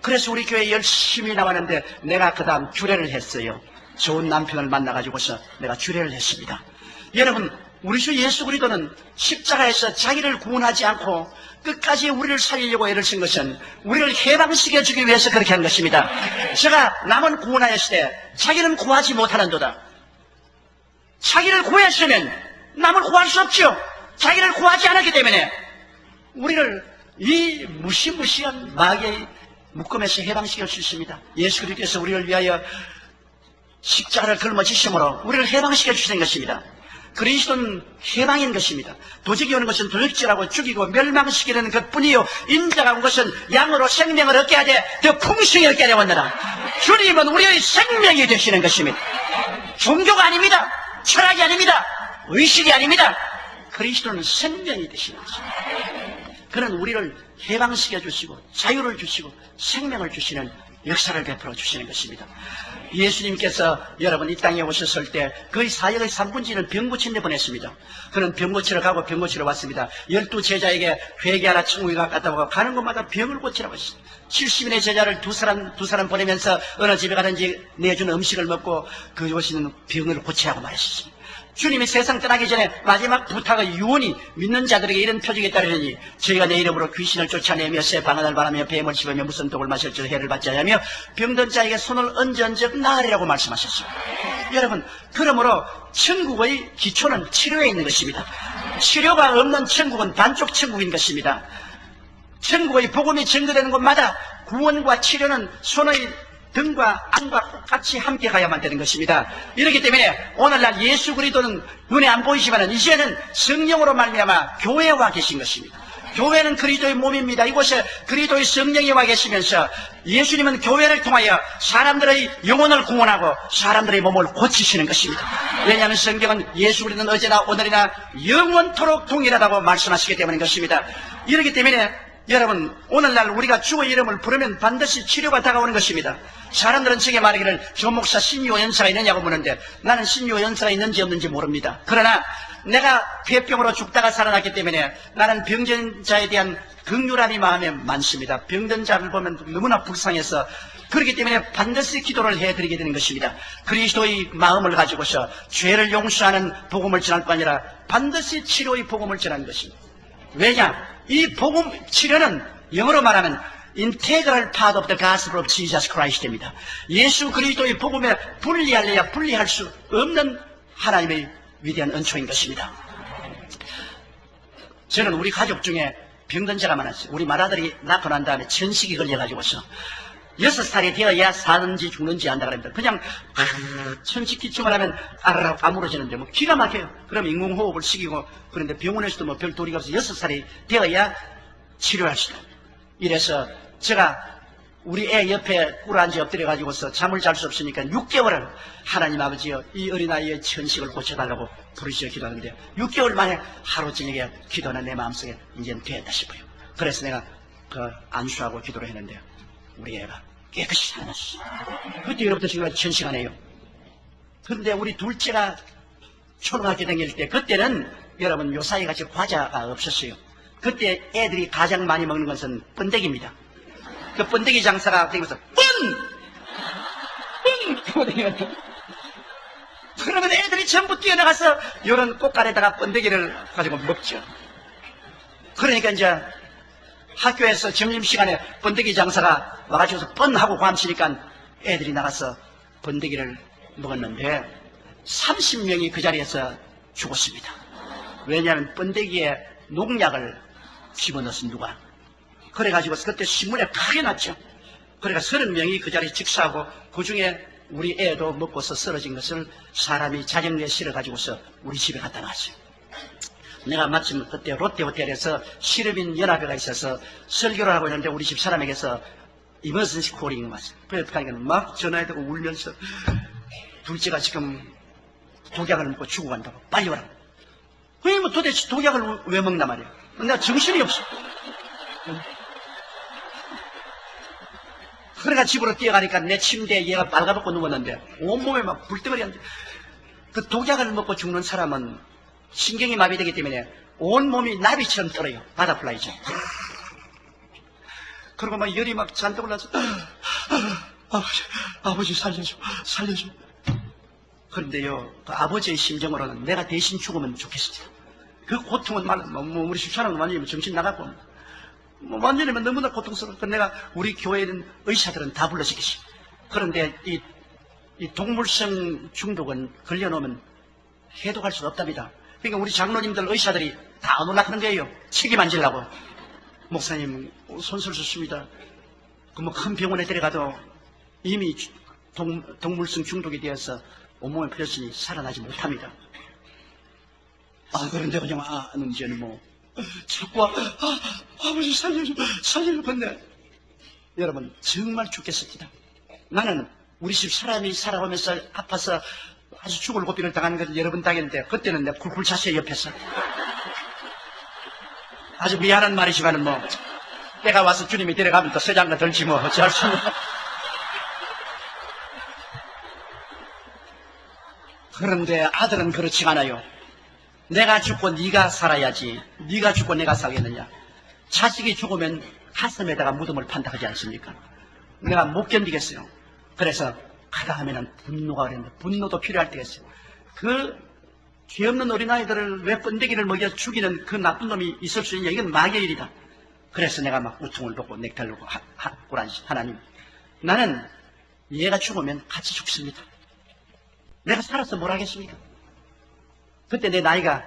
그래서 우리 교회에 열심히 나왔는데 내가 그 다음 주례를 했어요. 좋은 남편을 만나가지고서 내가 주례를 했습니다. 여러분 우리 주 예수 그리스도는 십자가에서 자기를 구원하지 않고 끝까지 우리를 살리려고 애를 쓴 것은 우리를 해방시켜주기 위해서 그렇게 한 것입니다. 제가 남은 구원하였을 때 자기는 구하지 못하는도다. 자기를 구했으면 남을 구할 수 없죠. 자기를 구하지 않았기 때문에 우리를 이 무시무시한 마귀의 묶음에서 해방시킬 수 있습니다. 예수 그리스도께서 우리를 위하여 십자가를 걸머지심으로 우리를 해방시켜 주시는 것입니다. 그리스도는 해방인 것입니다. 도적이 오는 것은 도적질하고 죽이고 멸망시키는 것뿐이요 인자가 온 것은 양으로 생명을 얻게 하되 더 풍성히 얻게 하려 왔느라. 주님은 우리의 생명이 되시는 것입니다. 종교가 아닙니다. 철학이 아닙니다. 의식이 아닙니다. 그리스도는 생명이 되시는 것입니다. 그는 우리를 해방시켜 주시고 자유를 주시고 생명을 주시는 역사를 베풀어 주시는 것입니다. 예수님께서 여러분 이 땅에 오셨을 때 거의 사역의 3분지는 병 고치는 데 보냈습니다. 그는 병 고치러 가고 병 고치러 왔습니다. 12 제자에게 회개하라 천국에 가깝다고 가는 곳마다 병을 고치라고 했습니다. 70인의 제자를 두 사람 보내면서 어느 집에 가든지 내주는 음식을 먹고 그곳에 있는 병을 고치라고 말했습니다. 주님이 세상 떠나기 전에 마지막 부탁의 유언이 믿는 자들에게 이런 표적이 따르니 저희가 내 이름으로 귀신을 쫓아내며 새 방언을 바라며 뱀을 씹으며 무슨 독을 마실 줄 해를 받지 않으며 병든 자에게 손을 얹은즉 나으리라고 말씀하셨습니다. 여러분 그러므로 천국의 기초는 치료에 있는 것입니다. 치료가 없는 천국은 반쪽 천국인 것입니다. 천국의 복음이 전거되는 곳마다 구원과 치료는 손의 등과 안과 똑같이 함께 가야만 되는 것입니다. 이렇기 때문에 오늘날 예수 그리스도는 눈에 안 보이지만 이제는 성령으로 말미암아 교회에 와 계신 것입니다. 교회는 그리스도의 몸입니다. 이곳에 그리스도의 성령이 와 계시면서 예수님은 교회를 통하여 사람들의 영혼을 구원하고 사람들의 몸을 고치시는 것입니다. 왜냐하면 성경은 예수 그리스도는 어제나 오늘이나 영원토록 동일하다고 말씀하시기 때문인 것입니다. 이렇기 때문에 여러분, 오늘날 우리가 주의 이름을 부르면 반드시 치료가 다가오는 것입니다. 사람들은 제게 말하기를 조 목사 신유호 연사가 있느냐고 묻는데 나는 신유호 연사가 있는지 없는지 모릅니다. 그러나 내가 폐병으로 죽다가 살아났기 때문에 나는 병든 자에 대한 긍휼함이 마음에 많습니다. 병든 자를 보면 너무나 불쌍해서 그렇기 때문에 반드시 기도를 해드리게 되는 것입니다. 그리스도의 마음을 가지고서 죄를 용서하는 복음을 전할 뿐 아니라 반드시 치료의 복음을 전하는 것입니다. 왜냐? 이 복음 치료는 영어로 말하면 integral part of the gospel of Jesus Christ입니다. 예수 그리스도의 복음에 분리할래야 분리할 수 없는 하나님의 위대한恩초인 것입니다. 저는 우리 가족 중에 병든 자가 많았어요. 우리 맏아들이 낳고 난 다음에 천식이 걸려가지고서 6살이 되어야 사는지 죽는지 안다 그럽니다. 그냥 천식 기침을 하면 아르르 아물어지는데 뭐 기가 막혀요. 그럼 인공호흡을 시키고 그런데 병원에서도 뭐 별 도리가 없어 6살이 되어야 치료할 수 있어요. 이래서 제가 우리 애 옆에 꿇어앉아 엎드려가지고서 잠을 잘 수 없으니까 6개월을 하나님 아버지여 이 어린아이의 천식을 고쳐달라고 부르시어 기도하는데 6개월 만에 하루 저녁에 기도는 내 마음속에 이제는 되었다 싶어요. 그래서 내가 안수하고 기도를 했는데요. 우리 애가 깨끗이 살았어. 그때로부터 지금 천시간이에요. 그런데 우리 둘째가 초등학교 다닐 때 그때는 여러분 요사이 같이 과자가 없었어요. 그때 애들이 가장 많이 먹는 것은 번데기입니다. 그 번데기 장사가 되면서 그러면 애들이 전부 뛰어나가서 이런 꽃갈에다가 번데기를 가지고 먹죠. 그러니까 이제 학교에서 점심시간에 번데기 장사가 와가지고서 뻔하고 감치니까 애들이 나가서 번데기를 먹었는데 30명이 그 자리에서 죽었습니다. 왜냐하면 번데기에 농약을 집어넣었어 누가. 그래가지고 그때 신문에 크게 났죠. 그러니까 30명이 그 자리에 직사하고 그 중에 우리 애도 먹고서 쓰러진 것을 사람이 자전거에 실어가지고서 우리 집에 갖다 놨어요. 내가 마침 그때 롯데호텔에서 실업인 연합회가 있어서 설교를 하고 있는데 우리 집 사람에게서 이머전시 콜링이 왔어요. 그래서 막 전화해대고 울면서 둘째가 지금 독약을 먹고 죽어간다고 빨리 오라고. 왜 뭐 도대체 독약을 왜 먹나 말이야. 내가 정신이 없어. 그래가 집으로 뛰어가니까 내 침대에 얘가 빨가벗고 누웠는데 온몸에 막 불덩어리 한데 그 독약을 먹고 죽는 사람은 신경이 마비되기 때문에 온몸이 나비처럼 떨어요. 바다플라이죠. 그리고 막 열이 막 잔뜩 올라서 아버지 살려줘. 그런데요 그 아버지의 심정으로는 내가 대신 죽으면 좋겠습니다. 그 고통은 우리 집사람은 완전히 정신 나갔고 완전히 너무나 고통스러워. 내가 우리 교회에 있는 의사들은 다 불러시겠지. 그런데 이 동물성 중독은 걸려놓으면 해독할 수가 없답니다. 그러니까 우리 장로님들 의사들이 다 놀라는 거예요. 책임 안 지려고. 목사님 손설수습니다. 그 뭐 큰 병원에 데려가도 이미 동물성 중독이 되어서 온몸에 풀렸으니 살아나지 못합니다. 그런데 그냥 문제는 뭐 자꾸 아버지 살려줘 건데 여러분 정말 죽겠습니다. 나는 우리 집 사람이 살아오면서 아파서 아주 죽을 고비를 당하는 것을 여러 번 당했는데 그때는 내가 굴굴 찼어요. 옆에서 아주 미안한 말이지만은 뭐 때가 와서 주님이 데려가면 또 서장가 들지 뭐 어찌할 수 없는. 그런데 아들은 그렇지 않아요. 내가 죽고 네가 살아야지. 네가 죽고 내가 살겠느냐. 자식이 죽으면 가슴에다가 무덤을 판다 하지 않습니까? 내가 못 견디겠어요. 그래서 가다 하면은 분노가 그랬는데 분노도 필요할 때가 있어요. 그 죄 없는 어린아이들을 왜 번데기를 먹여 죽이는 그 나쁜 놈이 있을 수 있냐. 이건 마귀의 일이다. 그래서 내가 막 우통을 놓고 넥타이를 놓고 하나님 나는 얘가 죽으면 같이 죽습니다. 내가 살아서 뭘 하겠습니까? 그때 내 나이가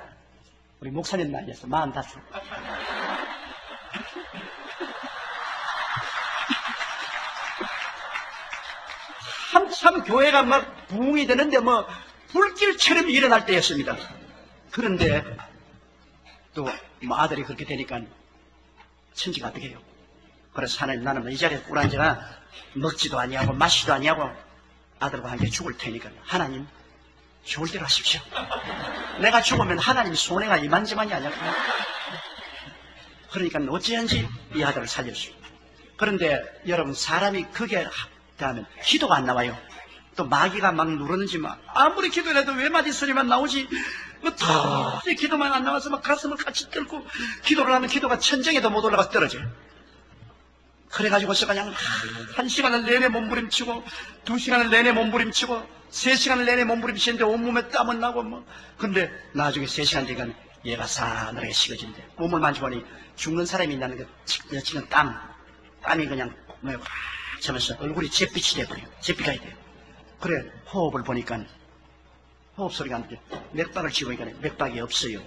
우리 목사님 나이였어. 45. 한참 교회가 막 부흥이 되는데 뭐 불길처럼 일어날 때였습니다. 그런데 또 뭐 아들이 그렇게 되니까 천지가 어떻게 해요? 그래서 하나님 나는 이 자리에 꿇어앉아가 먹지도 아니하고 마시지도 아니하고 아들과 함께 죽을 테니까 하나님 좋을 대로 하십시오. 내가 죽으면 하나님 손해가 이만저만이 아니야. 그러니까 어찌한지 이 아들을 살려주고. 그런데 여러분, 사람이 그게 하면 기도가 안 나와요. 또 마귀가 막 누르는지 막 아무리 기도해도 외마디 소리만 나오지 도저히 기도만 안 나와서 막 가슴을 같이 떨고 기도를 하면 기도가 천정에도 못 올라가서 떨어져요. 그래가지고서 그냥 1시간을 내내 몸부림치고 2시간을 내내 몸부림치고 3시간을 내내 몸부림치는데 온몸에 땀은 나고 뭐. 근데 나중에 3시간 뒤가 얘가 싸늘하게 식어진대. 몸을 만져보니 죽는 사람이 있다는 게 지금 땀이 그냥 뭐야 확 차면서 얼굴이 잿빛이 돼버려요. 잿빛이 돼요. 그래 호흡을 보니까 호흡 소리가 안 돼. 맥박을 쥐보니까 맥박이 없어요.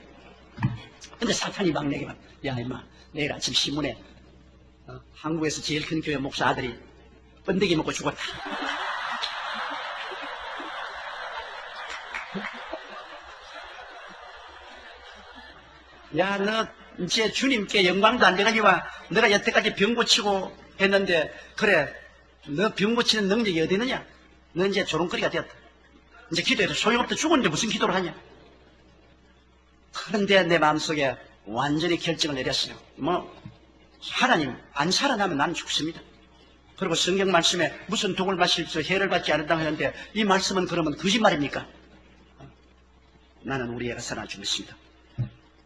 근데 사탄이 막 내게 막, 야 임마 내일 아침 신문에 한국에서 제일 큰 교회 목사 아들이 번데기 먹고 죽었다. 야, 너 이제 주님께 영광도 안 되가니와 너가 여태까지 병 고치고 했는데 그래 너 병 고치는 능력이 어디 있느냐? 너 이제 조롱거리가 되었다. 이제 기도해도 소용없다. 죽었는데 무슨 기도를 하냐? 그런데 내 마음속에 완전히 결정을 내렸어요. 하나님 안 살아나면 나는 죽습니다. 그리고 성경 말씀에 무슨 독을 마실지 해를 받지 않는다고 하는데 이 말씀은 그러면 거짓말입니까? 나는 우리 애가 살아 죽었습니다.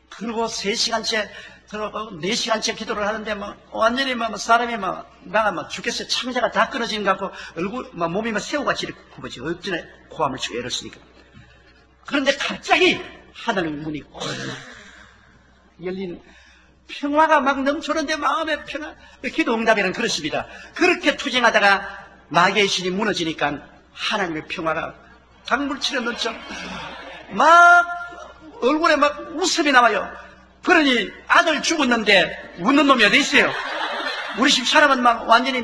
그리고 3시간째, 4시간째 기도를 하는데 완전히 사람이 나가 죽겠어요. 창자가 다 끊어지는 것 같고 얼굴, 몸이 새우같이 이렇게 굽어지. 어쩌네 고함을 치고 애를 쓰니까. 그런데 갑자기 하나님 문이 열린 평화가 막 넘쳐는데 마음의 평화. 기도 응답에는 그렇습니다. 그렇게 투쟁하다가 마귀의 신이 무너지니까 하나님의 평화가 강물처럼 넘쳐 막 얼굴에 막 웃음이 나와요. 그러니 아들 죽었는데 웃는 놈이 어디 있어요? 우리 집 사람은 완전히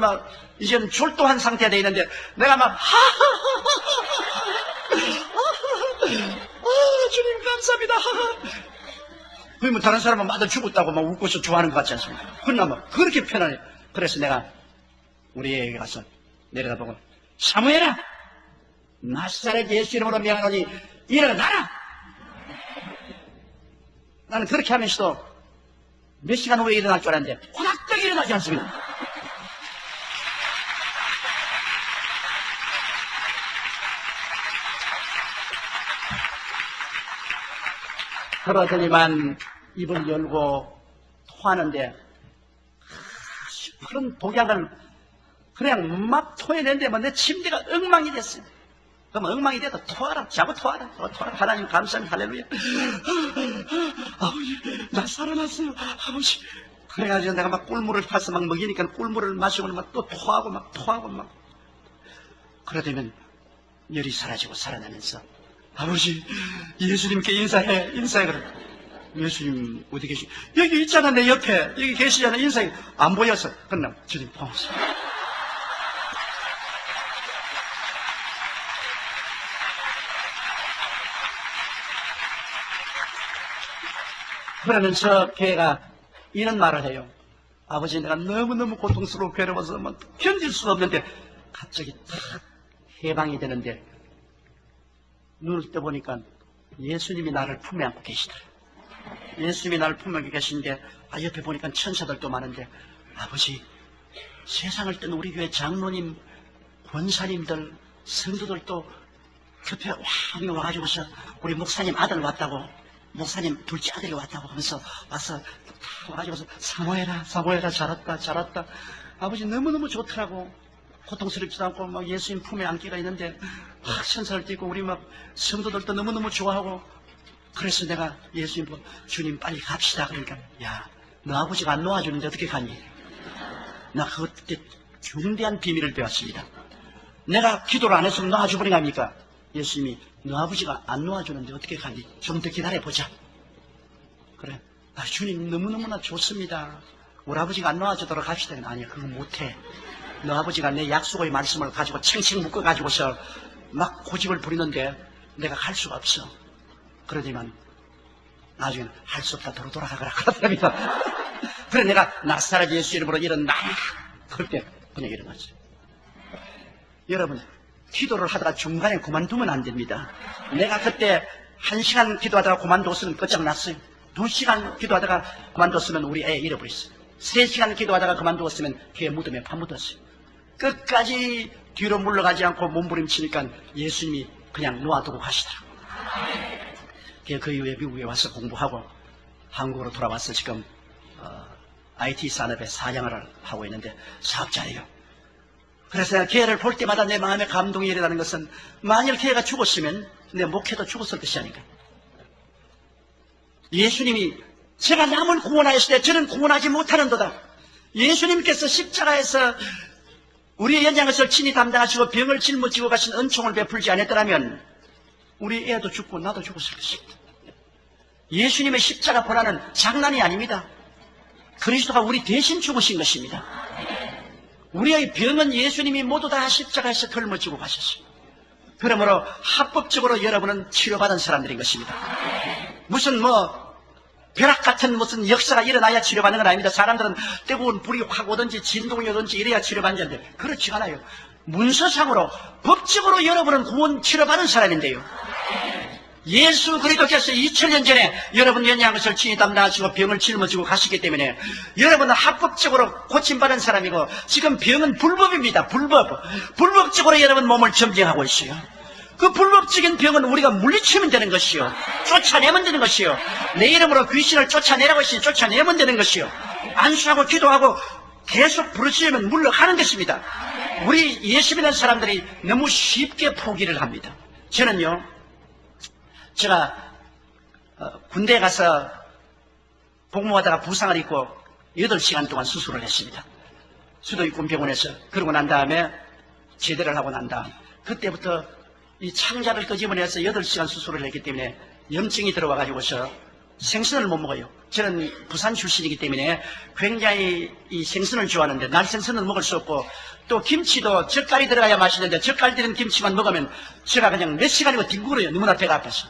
이제는 졸도한 상태가 돼 있는데 내가 주님 감사합니다. 그러면 다른 사람은 아들 죽었다고 웃고서 좋아하는 것 같지 않습니까? 그러나 그렇게 편안해요. 그래서 내가 우리 애에게 가서 내려다보고 사무엘아 나사렛 예수 이름으로 명하노니 일어나라. 나는 그렇게 하면서도 몇 시간 후에 일어날 줄 알았는데 호닥닥 일어나지 않습니다. 그러더니만 입을 열고 토하는데 그런 독약을 그냥 막 토해낸데 내 침대가 엉망이 됐어요. 그럼 엉망이 돼도 토하라. 자고 토하라. 토하라. 하나님 감사합니다. 할렐루야. 아버지 나 살아났어요. 아버지. 그래가지고 내가 꿀물을 타서 먹이니까 꿀물을 마시고 또 토하고 그러다면 열이 사라지고 살아나면서 아버지 예수님께 인사해 그래. 예수님 어디 계시? 여기 있잖아 내 옆에 여기 계시잖아. 인사해. 안 보여서 끝나 주님 고맙습니다. 그러면서 걔가 이런 말을 해요. 아버지 내가 너무너무 고통스러워 괴로워서 견딜 수 없는데 갑자기 탁 해방이 되는데 눈을 떠보니까 예수님이 나를 품에 안고 계시더라. 예수님이 나를 품에 안고 계신데 옆에 보니까 천사들도 많은데 아버지 세상을 뜬 우리 교회 장로님 권사님들 성도들도 곁에 와가지고서 우리 목사님 아들 왔다고 목사님 둘째 아들이 왔다고 하면서 와가지고서 사모해라 잘했다 아버지 너무너무 좋더라고. 고통스럽지도 않고 예수님 품에 안기가 있는데 천사를 띄고 우리 성도들도 너무너무 좋아하고 그래서 내가 예수님 보고 주님 빨리 갑시다. 그러니까 야 너 아버지가 안 놓아주는데 어떻게 가니? 나 그때 중대한 비밀을 배웠습니다. 내가 기도를 안 했으면 놓아주버린 겁니까? 예수님이 너 아버지가 안 놓아주는데 어떻게 가니? 좀 더 기다려보자. 그래 주님 너무너무나 좋습니다. 우리 아버지가 안 놓아주도록 합시다. 아니야 그거 못해. 너 아버지가 내 약속의 말씀을 가지고 챙챙 묶어가지고서 막 고집을 부리는데 내가 갈 수가 없어. 그러지만 나중에는 할 수 없다 돌아가거라 그러더랍니다. 그래 내가 나사렛 예수 이름으로 일어나. 그때 그냥 일어났어요. 여러분 기도를 하다가 중간에 그만두면 안 됩니다. 내가 그때 1시간 기도하다가 그만두고서는 끝장났어요. 2시간 기도하다가 그만뒀으면 우리 애 잃어버렸어요. 3시간 기도하다가 그만두었으면 걔 무덤에 파묻었어요. 끝까지 뒤로 물러가지 않고 몸부림치니까 예수님이 그냥 놓아두고 가시더라고요. 그 이후에 미국에 와서 공부하고 한국으로 돌아와서 지금 IT 산업에 사장을 하고 있는데 사업자예요. 그래서 걔를 볼 때마다 내 마음에 감동이 일어나는 것은 만일 걔가 죽었으면 내 목회도 죽었을 것이 아닌가. 예수님이 제가 남을 구원하였을 때 저는 구원하지 못하는도다. 예수님께서 십자가에서 우리의 연약을 친히 담당하시고 병을 짊어지고 가신 은총을 베풀지 않았더라면 우리 애도 죽고 나도 죽었을 것입니다. 예수님의 십자가 고난은 장난이 아닙니다. 그리스도가 우리 대신 죽으신 것입니다. 우리의 병은 예수님이 모두 다 십자가에서 걸머지고 가셨어요. 그러므로 합법적으로 여러분은 치료받은 사람들인 것입니다. 무슨 벼락 같은 무슨 역사가 일어나야 치료받는 건 아닙니다. 사람들은 대부분 불이 확 오든지 진동이 오든지 이래야 치료받는데 그렇지 않아요. 문서상으로 법적으로 여러분은 구원 치료받은 사람인데요. 예수 그리스도께서 2000년 전에 여러분 연약한 것을 친히 담당하시고 병을 짊어지고 가시기 때문에 여러분은 합법적으로 고침받은 사람이고 지금 병은 불법입니다. 불법적으로 여러분 몸을 점령하고 있어요. 그 불법적인 병은 우리가 물리치면 되는 것이요, 쫓아내면 되는 것이요, 내 이름으로 귀신을 쫓아내라고 했으니 쫓아내면 되는 것이요, 안수하고 기도하고 계속 부르짖으면 물러가는 것입니다. 우리 예수 믿는 사람들이 너무 쉽게 포기를 합니다. 저는요, 제가 군대에 가서 복무하다가 부상을 입고 8시간 동안 수술을 했습니다. 수도육군병원에서. 그러고 난 다음에 제대를 하고 난 다음 그때부터 이 창자를 끄집어내서 8시간 수술을 했기 때문에 염증이 들어와가지고서 생선을 못 먹어요. 저는 부산 출신이기 때문에 굉장히 이 생선을 좋아하는데 날생선은 먹을 수 없고 또 김치도 젓갈이 들어가야 맛있는데 젓갈 들은 김치만 먹으면 제가 그냥 몇 시간이고 뒹굴어요. 너무나 배가 아파서.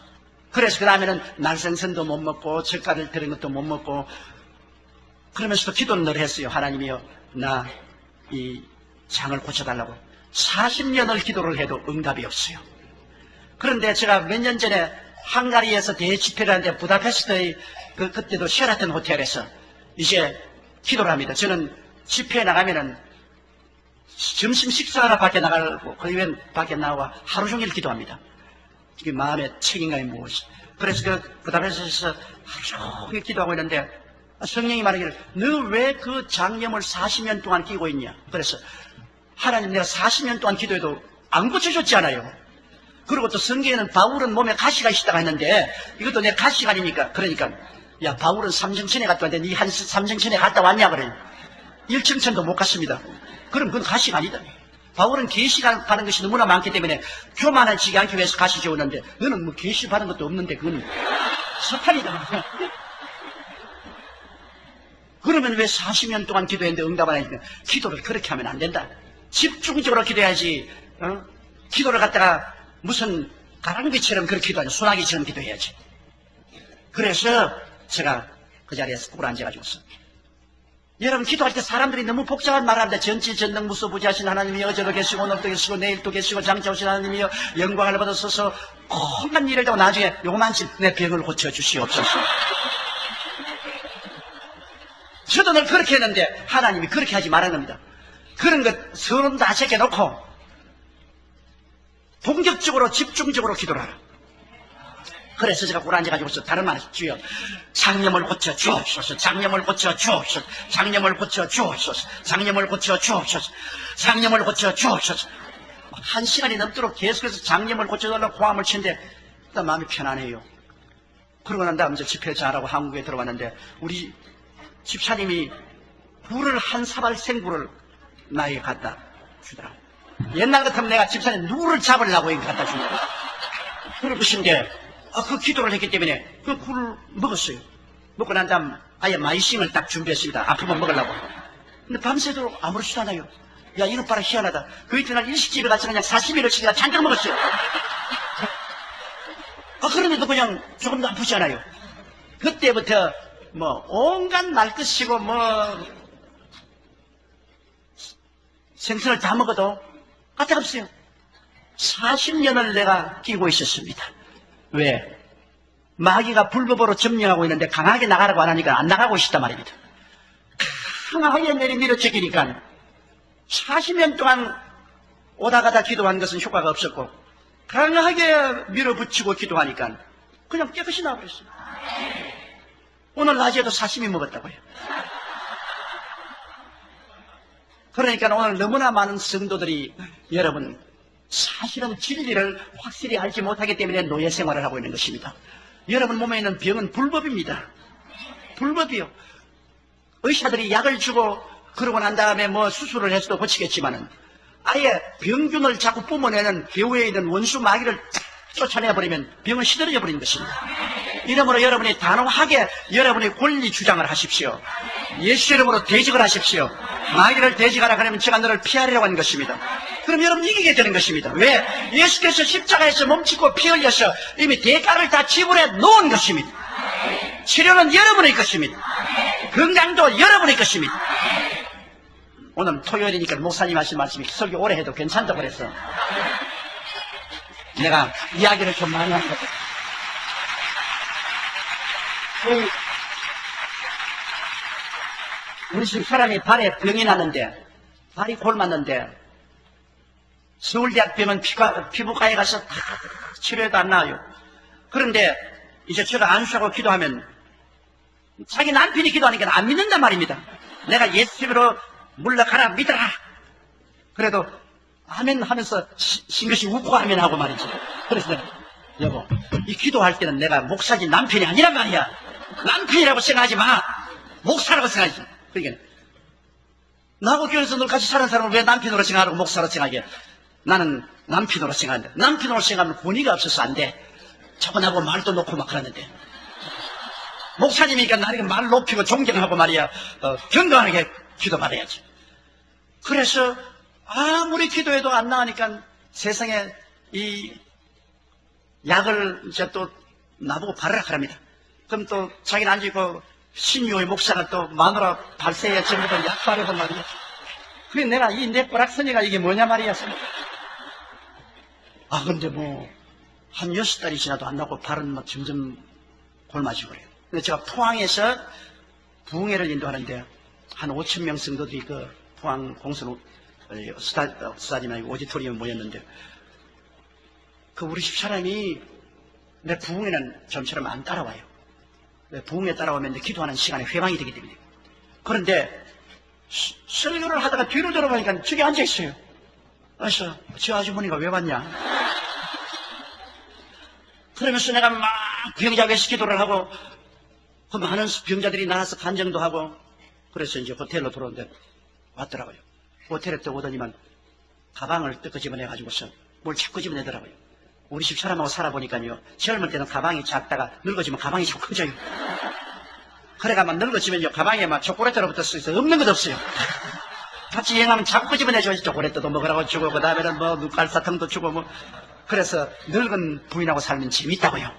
그래서 그 다음에는 날생선도 못 먹고 젓갈을 들은 것도 못 먹고 그러면서도 기도는 늘 했어요. 하나님이여, 나 이 장을 고쳐달라고. 40년을 기도를 해도 응답이 없어요. 그런데 제가 몇 년 전에 헝가리에서 대집회를 하는데 부다페스트의 그때도 쉐라튼 호텔에서 이제 기도를 합니다. 저는 집회에 나가면은 점심 식사하러 밖에 나가고 그 이후엔 밖에 나와 하루 종일 기도합니다. 이게 마음의 책임감이 무엇이. 그래서 그 부다페스트에서 하루 종일 기도하고 있는데 성령이 말하기를 너 왜 그 장염을 40년 동안 끼고 있냐. 그래서 하나님, 내가 40년 동안 기도해도 안 고쳐줬잖아요. 그리고 또 성경에는 바울은 몸에 가시가 있다고 했는데 이것도 내 가시가 아닙니까? 그러니까 야, 바울은 삼성천에 갔다 왔는데 니 한 삼성천에 갔다 왔냐 그래. 1층천도 못 갔습니다. 그럼 그건 가시가 아니다. 바울은 계시 받은 것이 너무나 많기 때문에 교만해지지 않기 위해서 가시 재웠는데 너는 뭐 계시 받은 것도 없는데 그건 서탄이다. 그러면 왜 40년 동안 기도했는데 응답 안 하니까 기도를 그렇게 하면 안 된다. 집중적으로 기도해야지. 기도를 갖다가 무슨 가랑비처럼 그렇게 기도하지, 소나기처럼 기도해야지. 그래서 제가 그 자리에서 꾹 앉아가지고서 여러분, 기도할 때 사람들이 너무 복잡한 말을 하는데 전지전능무소부지하신 하나님이 어제도 계시고 오늘도 계시고 내일도 계시고 장차오신 하나님이여 영광을 받으소서 온갖 일을 하고 나중에 요만치 내 병을 고쳐주시옵소서. 저도 늘 그렇게 했는데 하나님이 그렇게 하지 말한 겁니다. 그런 것 서론 다 제껴놓고 본격적으로 집중적으로 기도를 하라. 그래서 제가 ቁ 앉아가지고서 다른 말 하죠. 주여, 장염을 고쳐 주옵소서. 장염을 고쳐 주옵소서. 장염을 고쳐 주옵소서. 장염을 고쳐 주옵소서. 장염을 고쳐 주옵소서. 1시간이 넘도록 계속해서 장염을 고쳐달라고 고함을 치는데 일단 마음이 편안해요. 그러고 난 다음 이제 집회 잘하고 한국에 들어왔는데 우리 집사님이 굴을 한 사발 생굴을 나에게 갖다 주더라고. 옛날 같으면 내가 집사님 누구를 잡으려고 이렇게 갖다 주더라고. 그러신데 그 기도를 했기 때문에 그 굴을 먹었어요. 먹고 난 다음 아예 마이싱을 딱 준비했습니다. 아프면 먹으려고. 근데 밤새도록 아무렇지도 않아요. 야, 이거 봐라, 희한하다. 그 이튿날 일식집에 가서 그냥 사시미를 치기가 잔뜩 먹었어요. 그런데도 그냥 조금도 아프지 않아요. 그때부터 뭐 온갖 날것이고 뭐 생선을 다 먹어도 까딱없어요. 40년을 내가 끼고 있었습니다. 왜? 마귀가 불법으로 점령하고 있는데 강하게 나가라고 안 하니까 안 나가고 있단 말입니다. 강하게 밀어치기니까 40년 동안 오다 가다 기도한 것은 효과가 없었고 강하게 밀어붙이고 기도하니까 그냥 깨끗이 나와버렸어요. 오늘 낮에도 사시미 먹었다고요. 그러니까 오늘 너무나 많은 성도들이 여러분 사실은 진리를 확실히 알지 못하기 때문에 노예 생활을 하고 있는 것입니다. 여러분 몸에 있는 병은 불법입니다. 불법이요. 의사들이 약을 주고 그러고 난 다음에 뭐 수술을 해서도 고치겠지만은 아예 병균을 자꾸 뿜어내는 배후에 있는 원수 마귀를 쫓아내버리면 병은 시들어져 버리는 것입니다. 이러므로 여러분이 단호하게 여러분의 권리 주장을 하십시오. 예수 이름으로 대적을 하십시오. 마귀를 대적하라 그러면 제가 너를 피하려고 하는 것입니다. 그럼 여러분 이기게 되는 것입니다. 왜? 예수께서 십자가에서 몸짓고 피 흘려서 이미 대가를 다 지불해 놓은 것입니다. 치료는 여러분의 것입니다. 건강도 여러분의 것입니다. 오늘 토요일이니까 목사님 하신 말씀이 설교 오래 해도 괜찮다고 그랬어. 내가 이야기를 좀 많이 한 것. 우리 집 사람이 발에 병이 났는데, 발이 골맞는데, 서울대학병원 피부과에 가서 다 치료해도 안 나아요. 그런데 이제 제가 안수하고 기도하면 자기 남편이 기도하니까 안 믿는단 말입니다. 내가 예수님으로 물러가라 믿어라. 그래도 아멘 하면서 싱긋이 웃고 아멘 하고 말이지. 그래서 내가 여보 이 기도할 때는 내가 목사지 남편이 아니란 말이야. 남편이라고 생각하지 마. 목사라고 생각하지. 그러니까 나하고 교회에서 늘 같이 사는 사람을 왜 남편으로 생각하고 목사로 생각해. 나는 남편으로 생각한다. 남편으로 생각하면 권위가 없어서 안 돼. 자꾸 나보고 말도 놓고 막 그러는데 목사님이니까 나에게 말 높이고 존경하고 말이야 경건하게 기도 받아야지. 그래서 아무리 기도해도 안 나으니까 세상에 이 약을 이제 또 나보고 바르라 그럽니다. 그럼 또 자기는 앉아있고 신유의 목사가 또 마누라 발세에 전부 다 약 바르고 말이야. 그래 내가 이 내 꼬락서니가 이게 뭐냐 말이야. 근데 뭐 한 6달이 지나도 안 나고 발은 막 점점 골마지고 그래요. 근데 제가 포항에서 부흥회를 인도하는데 한 5,000명 성도들이 그 포항 공선 스타디움이 오디토리움에 모였는데 그 우리 집 사람이 내 부흥회는 좀처럼 안 따라와요. 부흥회 따라오면 기도하는 시간에 회방이 되기 때문에. 그런데 설교를 하다가 뒤로 돌아가니까 저기 앉아있어요. 그래서 저 아주머니가 왜 왔냐. 그러면서 내가 막 병자 외식 기도를 하고 그 많은 병자들이 나와서 간증도 하고 그래서 이제 호텔로 들어오는데 왔더라고요. 호텔에 또 오더니만 가방을 뜯고 집어내가지고서 뭘 자꾸 집어내더라고요. 우리 집 사람하고 살아보니까요. 젊을 때는 가방이 작다가 늙어지면 가방이 자꾸 커져요. 그래가 막 늙어지면요. 가방에 막 초콜릿으로 붙어서 없는 것 없어요. 같이 여행하면 자꾸 집어내줘. 초콜릿도 먹으라고 주고 그 다음에는 뭐 눈깔사탕도 주고 뭐 그래서 늙은 부인하고 살면 재밌다고요.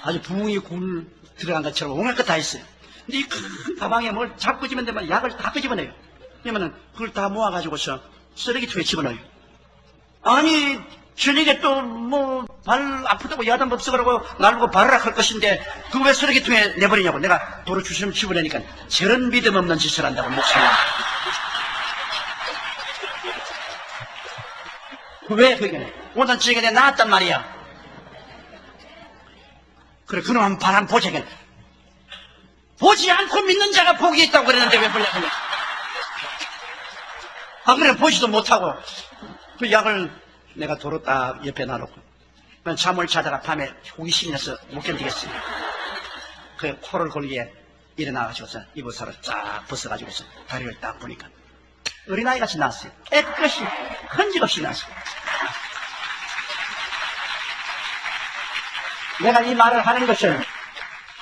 아주 부흥이 굴 들어간 것처럼 온갖 것 다 있어요. 근데 이 큰 가방에 뭘 자꾸 집어내면 약을 다 끄집어내요. 그러면은 그걸 다 모아가지고서 쓰레기통에 집어넣어요. 아니 저녁에 또 뭐 발 아프다고 야단 법석 그러고 날고 바르라 할 것인데 그거 왜 쓰레기통에 내버리냐고. 내가 도로 주시면 집어내니까 저런 믿음 없는 짓을 한다고 목사님. 왜 그게 오늘 저녁에 내가 나왔단 말이야. 그래 그놈 한번 발 한번 보자. 보지 않고 믿는 자가 복이 있다고 그랬는데 왜 보려고. 그래 보지도 못하고 그 약을 내가 도로 딱 옆에 놔놓고 잠을 자다가 밤에 호기심이 나서 못 견디겠어요. 그 코를 골기에 일어나가지고서 이불살을 쫙 벗어가지고서 다리를 딱 보니까 어린아이같이 나왔어요. 깨끗이 흔적 없이 나왔어요. 내가 이 말을 하는 것은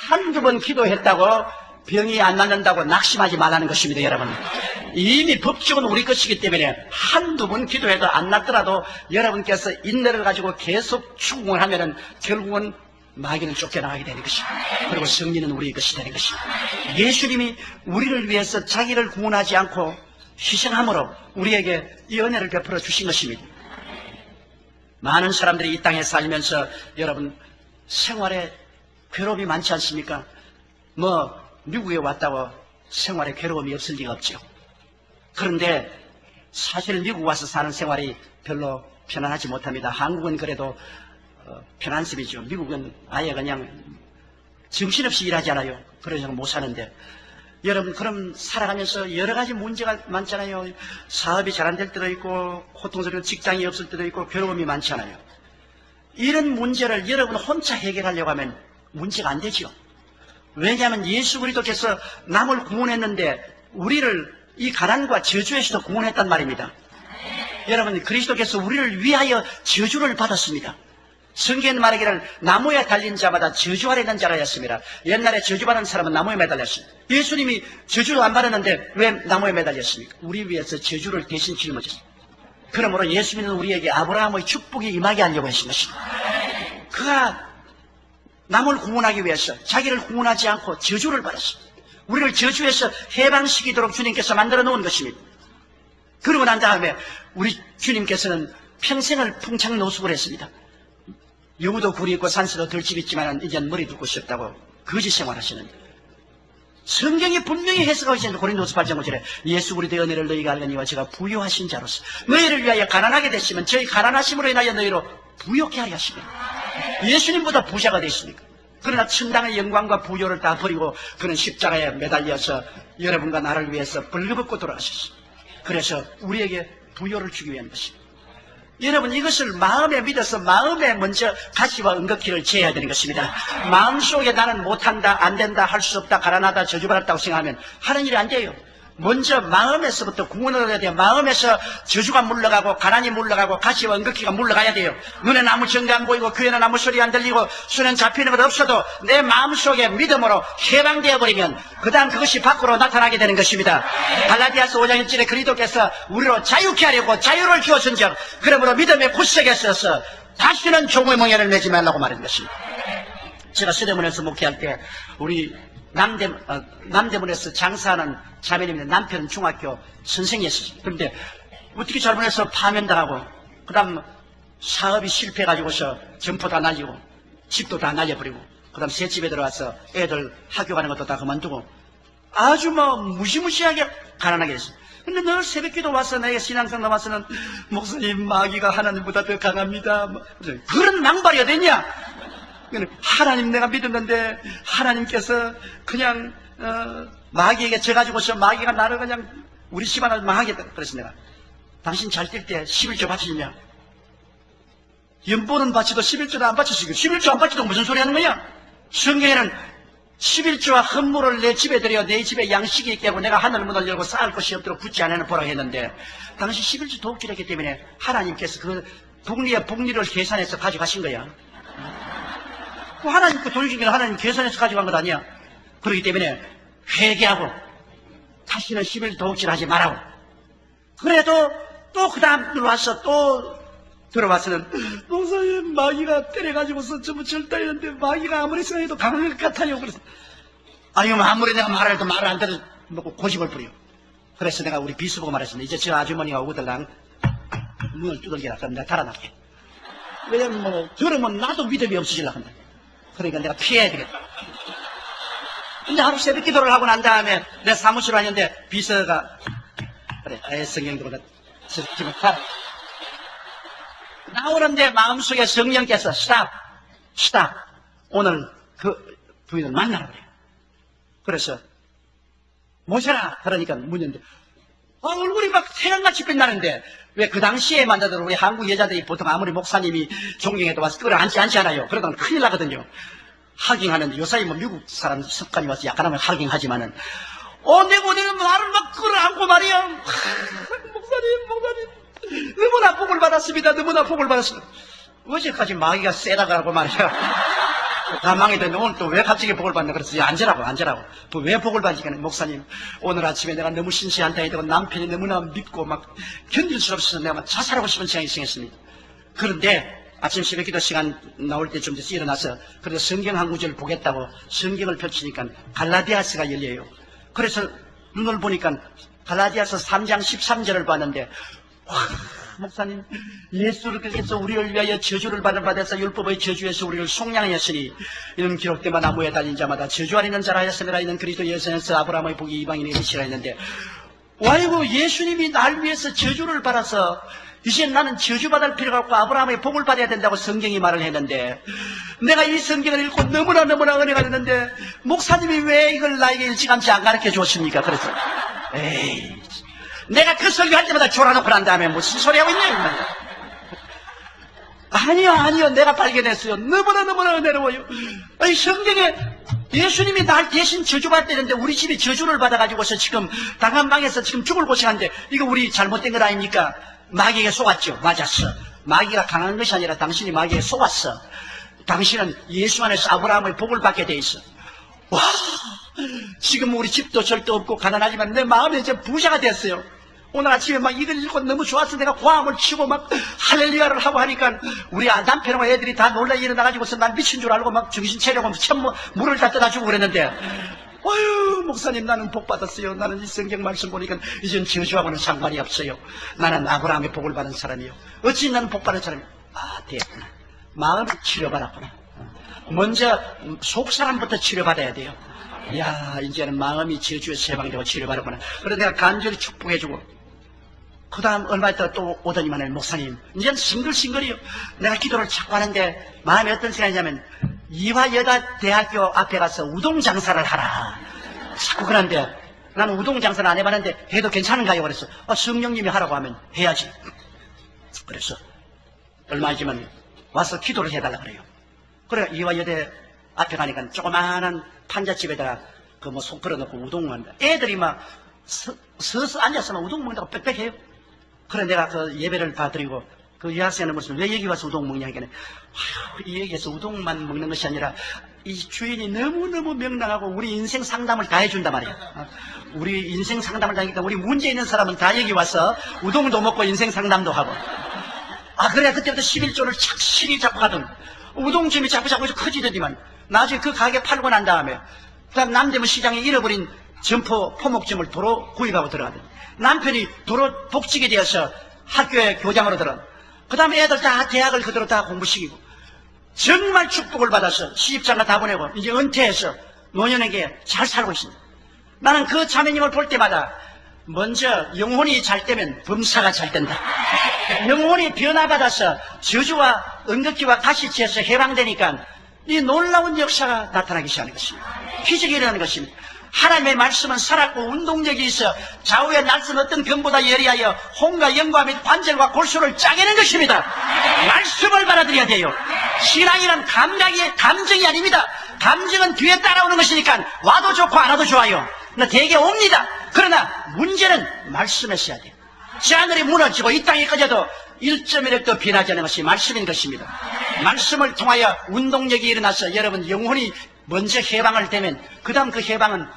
한두 번 기도했다고 병이 안 낫는다고 낙심하지 말라는 것입니다. 여러분 이미 법칙은 우리 것이기 때문에 한두 번 기도해도 안 낫더라도 여러분께서 인내를 가지고 계속 추궁을 하면은 결국은 마귀는 쫓겨나가게 되는 것입니다. 그리고 승리는 우리의 것이 되는 것입니다. 예수님이 우리를 위해서 자기를 구원하지 않고 희생함으로 우리에게 이 은혜를 베풀어 주신 것입니다. 많은 사람들이 이 땅에 살면서 여러분 생활에 괴로움이 많지 않습니까? 뭐 미국에 왔다고 생활에 괴로움이 없을 리가 없죠. 그런데 사실 미국 와서 사는 생활이 별로 편안하지 못합니다. 한국은 그래도 편안습이죠. 미국은 아예 그냥 정신없이 일하잖아요. 그래서 못 사는데, 여러분 그럼 살아가면서 여러 가지 문제가 많잖아요. 사업이 잘 안 될 때도 있고, 고통스러운 직장이 없을 때도 있고, 괴로움이 많잖아요. 이런 문제를 여러분 혼자 해결하려고 하면 문제가 안 되죠. 왜냐하면 예수 그리스도께서 남을 구원했는데 우리를 이 가난과 저주에서도 구원했단 말입니다. 여러분, 그리스도께서 우리를 위하여 저주를 받았습니다. 성경에 말하기를 나무에 달린 자마다 저주 아래 있는 자라 했습니다. 옛날에 저주받은 사람은 나무에 매달렸습니다. 예수님이 저주를 안 받았는데 왜 나무에 매달렸습니까? 우리 위해서 저주를 대신 짊어졌습니다. 그러므로 예수님은 우리에게 아브라함의 축복이 임하게 하려고 하신 것입니다. 그가 남을 구원하기 위해서 자기를 구원하지 않고 저주를 받았습니다. 우리를 저주에서 해방시키도록 주님께서 만들어 놓은 것입니다. 그러고 난 다음에 우리 주님께서는 평생을 풍창노숙을 했습니다. 여우도 굴이 있고 산새도 들집이 있지만 이젠 머리 둘 곳이 없다고 거짓 생활하시는데, 성경이 분명히 해석하고 있습니다. 고린도서 8장 5절에 예수 그리스도의 은혜를 너희가 알거니와 제가 부요하신 자로서 너희를 위하여 가난하게 되시면 저희 가난하심으로 인하여 너희로 부요케 하려 하십니다. 예수님보다 부자가 되십니까? 그러나 천당의 영광과 부요를 다 버리고 그는 십자가에 매달려서 여러분과 나를 위해서 벌거벗고 돌아가셨습니다. 그래서 우리에게 부요를 주기 위한 것입니다. 여러분, 이것을 마음에 믿어서 마음에 먼저 가시와 은극기를 재야 되는 것입니다. 마음속에 나는 못한다, 안 된다, 할 수 없다, 가난하다, 저주받았다고 생각하면 하는 일이 안 돼요. 먼저 마음에서부터 구원을 얻어야 돼요. 마음에서 저주가 물러가고 가난이 물러가고 가시와 은극기가 물러가야 돼요. 눈에는 아무 증거 안 보이고 귀에는 아무 소리 안 들리고 손엔 잡히는 것 없어도 내 마음속에 믿음으로 해방되어 버리면 그 다음 그것이 밖으로 나타나게 되는 것입니다. 갈라디아서 5장 1절에 그리스도께서 우리로 자유케 하려고 자유를 주었은즉 그러므로 믿음의 굳세게 서서 다시는 종의 멍에를 매지 말라고 말한 것입니다. 제가 서대문에서 목회할 때 우리 남대문에서 장사하는 자매님인데 남편은 중학교 선생이었어요. 그런데 어떻게 잘못해서 파면당하고 그 다음 사업이 실패해가지고서 점포 다 날리고 집도 다 날려버리고 그 다음 새 집에 들어와서 애들 학교 가는 것도 다 그만두고 아주 뭐 무시무시하게 가난하게 됐어요. 근데 늘 새벽기도 와서 내가 신앙생활 와서는 목사님 마귀가 하나님보다 더 강합니다. 그런 망발이 어딨냐? 하나님 내가 믿었는데 하나님께서 그냥 마귀에게 져가지고서 마귀가 나를 그냥 우리 집안을 망하겠다. 그래서 내가 당신 잘 뛸 때 11조 바치냐? 연보는 바치도 11조도 안 바치시고 11조 안 바치도 무슨 소리 하는 거야? 성경에는 11조와 헌물을 내 집에 들여 내 집에 양식이 있게 하고 내가 하늘 문을 열고 쌓을 것이 없도록 굳지 않으면 보라고 했는데 당시 11조 도둑질했기 때문에 하나님께서 그 복리의 복리를 계산해서 가져가신 거야. 하나님 그 돌리기는 하나님 계산해서 가져간 것 아니야. 그렇기 때문에 회개하고 다시는 11조 도둑질 하지 말라고. 그래도 또 그 다음 들어와서 또 들어와서는 목사님 마귀가 때려가지고서 전부 절단했는데 마귀가 아무리 생각해도 강한 것 같아요. 그래서 아니면 아무리 내가 말을 해도 말을 안 들어 놓고 고집을 부려. 그래서 내가 우리 비수 보고 말했습니다. 이제 저 아주머니가 오더랑 문을 두들기라. 그럼 내가 달아날게. 왜냐면 뭐 저러면 나도 믿음이 없어질라 한다. 그러니까 내가 피해야 되겠다. 근데 하루 새벽 기도를 하고 난 다음에 내 사무실 왔는데 비서가 그래 성령님보다 지금 가라. 나오는데 마음속에 성령께서 스탑 오늘 그 부인을 만나라 그래요. 그래서 모셔라 그러니까 묻는데 얼굴이 막 태양같이 빛나는데 왜 그 당시에 만나던 우리 한국 여자들이 보통 아무리 목사님이 존경해도 와서 끌어안지 않잖아요. 그러다가 큰일 나거든요. 하깅하는데 요사이 뭐 미국 사람 습관이 와서 약간 하면 하깅하지만은 내가 말을 막 끌어안고 말이야. 목사님 너무나 복을 받았습니다. 너무나 복을 받았습니다. 어제까지 마귀가 세다고 하고 말이야. 다 망했더니 오늘 또 왜 갑자기 복을 받나 그랬어요. 앉으라고. 또 왜 복을 받으니까 목사님 오늘 아침에 내가 너무 신세한다 해도 남편이 너무나 믿고 막 견딜 수 없어서 내가 막 자살하고 싶은 생각이 생겼습니다. 그런데 아침 새벽 기도 시간 나올 때쯤 돼서 일어나서 그래서 성경 한 구절 보겠다고 성경을 펼치니까 갈라디아서가 열려요. 그래서 눈을 보니까 갈라디아서 3장 13절을 봤는데 와, 목사님, 예수를 그래서 우리를 위하여 저주를 받아서 율법의 저주에서 우리를 속량하였으니 이는 기록되마 나무에 달린 자마다 저주 아니는 자라 하였으니라. 이는 그리스도 예수에서 아브라함의 복이 이방인에게 이르시라 했는데, 아이고 예수님이 날 위해서 저주를 받아서 이제 나는 저주받을 필요가 없고 아브라함의 복을 받아야 된다고 성경이 말을 했는데, 내가 이 성경을 읽고 너무나 은혜가 되는데 목사님이 왜 이걸 나에게 일찌감치 안 가르쳐 주었습니까? 그래서 에이, 내가 그 설교할 때마다 졸아놓고 난 다음에 무슨 소리 하고 있냐. 아니요 내가 발견했어요. 너무나 은혜로워요. 아니, 성경에 예수님이 날 대신 저주받았는데 우리 집이 저주를 받아가지고서 지금 당한 방에서 지금 죽을 고생하는데 이거 우리 잘못된 것 아닙니까? 마귀에게 속았죠. 맞았어. 마귀가 강한 것이 아니라 당신이 마귀에게 속았어. 당신은 예수 안에서 아브라함의 복을 받게 돼 있어. 와, 지금 우리 집도 절도 없고 가난하지만 내 마음에 이제 부자가 됐어요. 오늘 아침에 막 이걸 읽고 너무 좋아서 내가 고함을 치고 막 할렐루야를 하고 하니까 우리 남편하고 애들이 다 놀라 일어나가지고서 난 미친 줄 알고 막 정신 차려고 물을 다 떠다주고 그랬는데, 어휴, 목사님 나는 복 받았어요. 나는 이 성경 말씀 보니까 이젠 저주하고는 상관이 없어요. 나는 아브라함의 복을 받은 사람이요. 어찌 나는 복 받은 사람이요. 아, 됐구나. 마음이 치료받았구나. 먼저 속 사람부터 치료받아야 돼요. 야, 이제는 마음이 저주에서 해방되고 치료받았구나. 그래서 내가 간절히 축복해주고, 그 다음 얼마 있다가 또 오더니만 목사님, 이제는 싱글싱글이요. 내가 기도를 자꾸 하는데 마음에 어떤 생각이냐면 이화여자대학교 앞에 가서 우동 장사를 하라. 자꾸 그러는데 나는 우동 장사를 안 해봤는데 해도 괜찮은가요? 그래서 성령님이 하라고 하면 해야지. 그래서 얼마 있지만 와서 기도를 해달라 그래요. 그래 이화여대 앞에 가니까 조그마한 판잣집에다가 그 뭐 속 걸어놓고 우동을 한다. 애들이 막 서서 앉아서만 우동 먹는다고 빽빽해요. 그래 내가 그 예배를 다 드리고 그 여학생은 무슨 왜 여기 와서 우동 먹냐 하니까 이 얘기에서 우동만 먹는 것이 아니라 이 주인이 너무너무 명랑하고 우리 인생 상담을 다 해준단 말이야. 우리 인생 상담을 다 하니까 우리 문제 있는 사람은 다 여기 와서 우동도 먹고 인생 상담도 하고. 그래 그때부터 11조를 착실히 잡고 하던 우동점이 자꾸 커지더니만 나중에 그 가게 팔고 난 다음에 그다음 남대문 시장에 잃어버린 점포 포목점을 도로 구입하고 들어가더니 남편이 도로 복직이 되어서 학교에 교장으로 들어. 그 다음에 애들 다 대학을 그대로 다 공부시키고 정말 축복을 받아서 시집장가 다 보내고 이제 은퇴해서 노년에게 잘 살고 있습니다. 나는 그 자매님을 볼 때마다 먼저 영혼이 잘 되면 범사가 잘 된다. 영혼이 변화받아서 저주와 은극기와 가시치에서 해방되니까 이 놀라운 역사가 나타나기 시작하는 것입니다. 기적이 일어나는 것입니다. 하나님의 말씀은 살았고 운동력이 있어 좌우의 날선 어떤 검보다 예리하여 홍과 영과 및 관절과 골수를 짜게는 것입니다. 말씀을 받아들여야 돼요. 신앙이란 감정이 아닙니다. 감정은 뒤에 따라오는 것이니까 와도 좋고 안 와도 좋아요. 그러나 대개 옵니다. 그러나 문제는 말씀에 써야 돼요. 저 하늘이 무너지고 이 땅이 꺼져도 1.1도 변하지 않는 것이 말씀인 것입니다. 말씀을 통하여 운동력이 일어나서 여러분 영혼이 먼저 해방을 되면 그 다음 그 해방은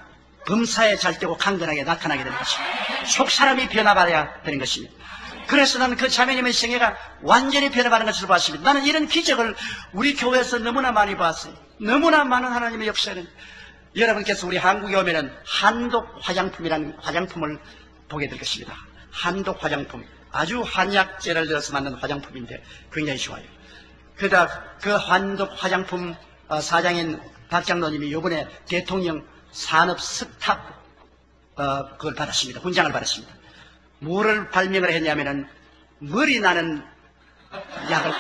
범사에 잘 되고 강건하게 나타나게 되는 것입니다. 속 사람이 변화받아야 되는 것입니다. 그래서 나는 그 자매님의 생애가 완전히 변화받는 것을 봤습니다. 나는 이런 기적을 우리 교회에서 너무나 많이 봤어요. 너무나 많은 하나님의 역사는 여러분께서 우리 한국에 오면은 한독 화장품이라는 화장품을 보게 될 것입니다. 한독 화장품, 아주 한약재를 들어서 만든 화장품인데 굉장히 좋아요. 그러다 그 한독 화장품 사장인 박장로님이 이번에 대통령 산업 스탑 그걸 받았습니다. 훈장을 받았습니다. 뭐를 발명을 했냐면은 머리 나는 약을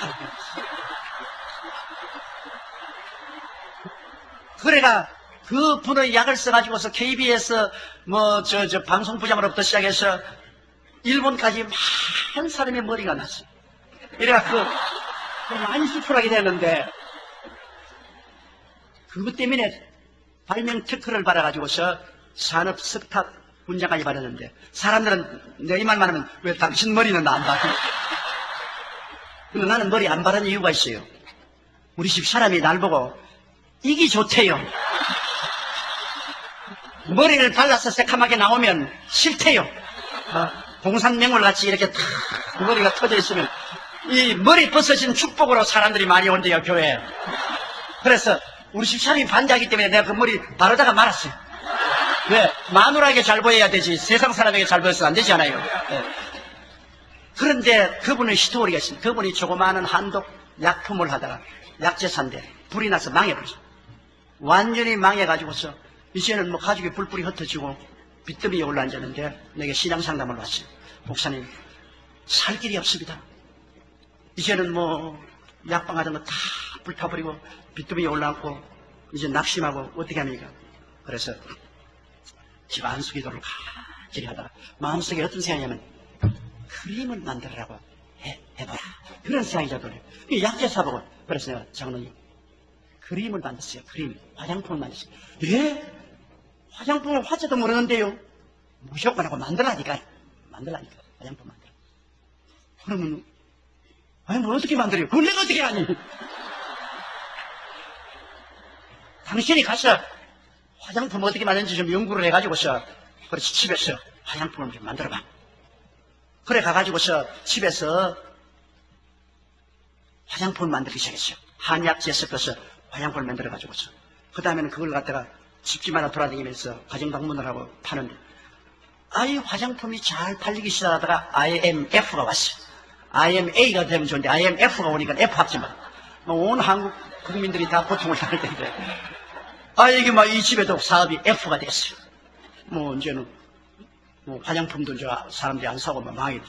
그래가 그 분의 약을 써가지고서 KBS 방송 부장으로부터 시작해서 일본까지 많은 사람의 머리가 났어요. 이래가 많이 수출하게 되는데 그것 때문에 발명 특허를 받아가지고서 산업 스탑 훈장까지 받았는데 사람들은 내가 이 말만 하면 왜 당신 머리는 안 받아? 근데 나는 머리 안 바른 이유가 있어요. 우리 집 사람이 날 보고 이게 좋대요. 머리를 발라서 새카맣게 나오면 싫대요. 동산맹물 같이 이렇게 탁 머리가 터져 있으면 이 머리 벗어진 축복으로 사람들이 많이 온대요, 교회에. 그래서 우리 집 사람이 반대하기 때문에 내가 그 머리 바르다가 말았어요. 왜? 마누라에게 잘 보여야 되지 세상 사람에게 잘 보여서는 안 되지 않아요. 네. 그런데 그분의 스토리가 있습니다. 그분이 조그마한 한독 약품을 하다가 약재사인데 불이 나서 망해버렸어요. 완전히 망해가지고서 이제는 뭐 가족이 뿔뿔이 흩어지고 빚더미에 올라앉았는데 내게 신앙상담을 왔어요. 목사님, 살 길이 없습니다. 이제는 뭐 약방 하던 거 다 불타버리고 빚더미에 올라앉고 이제 낙심하고 어떻게 합니까? 그래서 집 안수기도를 간절히 하다가 마음속에 어떤 생각이냐면 그림을 만들으라고 해봐라. 그런 생각이 저돌려요. 약재사 보고 그래서 내가 장로님 그림을 만들었어요. 그림, 화장품을 만들었어요. 예? 화장품을 화제도 모르는데요. 무조건 하고 만들라니까. 화장품 만들어. 그러면 아니 뭘 어떻게 만들어요? 그걸 내가 어떻게 하니? 당신이 가서 화장품 어떻게 만드는지 좀 연구를 해가지고서 그래서 집에서 화장품을 좀 만들어봐. 그래 가가지고서 집에서 화장품을 만들기 시작했어요. 한약재 섞어서 화장품을 만들어가지고서 그 다음에는 그걸 갖다가 집집마다 돌아다니면서 가정방문을 하고 파는데 아이 화장품이 잘 팔리기 시작하다가 IMF가 왔어요. IMA가 되면 좋은데 IMF가 오니까 F 합치면 온 한국 국민들이 다 고통을 당할 텐데 이게 막 이 집에도 사업이 F가 됐어요. 뭐 이제는 뭐 화장품도 이제 사람들이 안 사고 막 망해.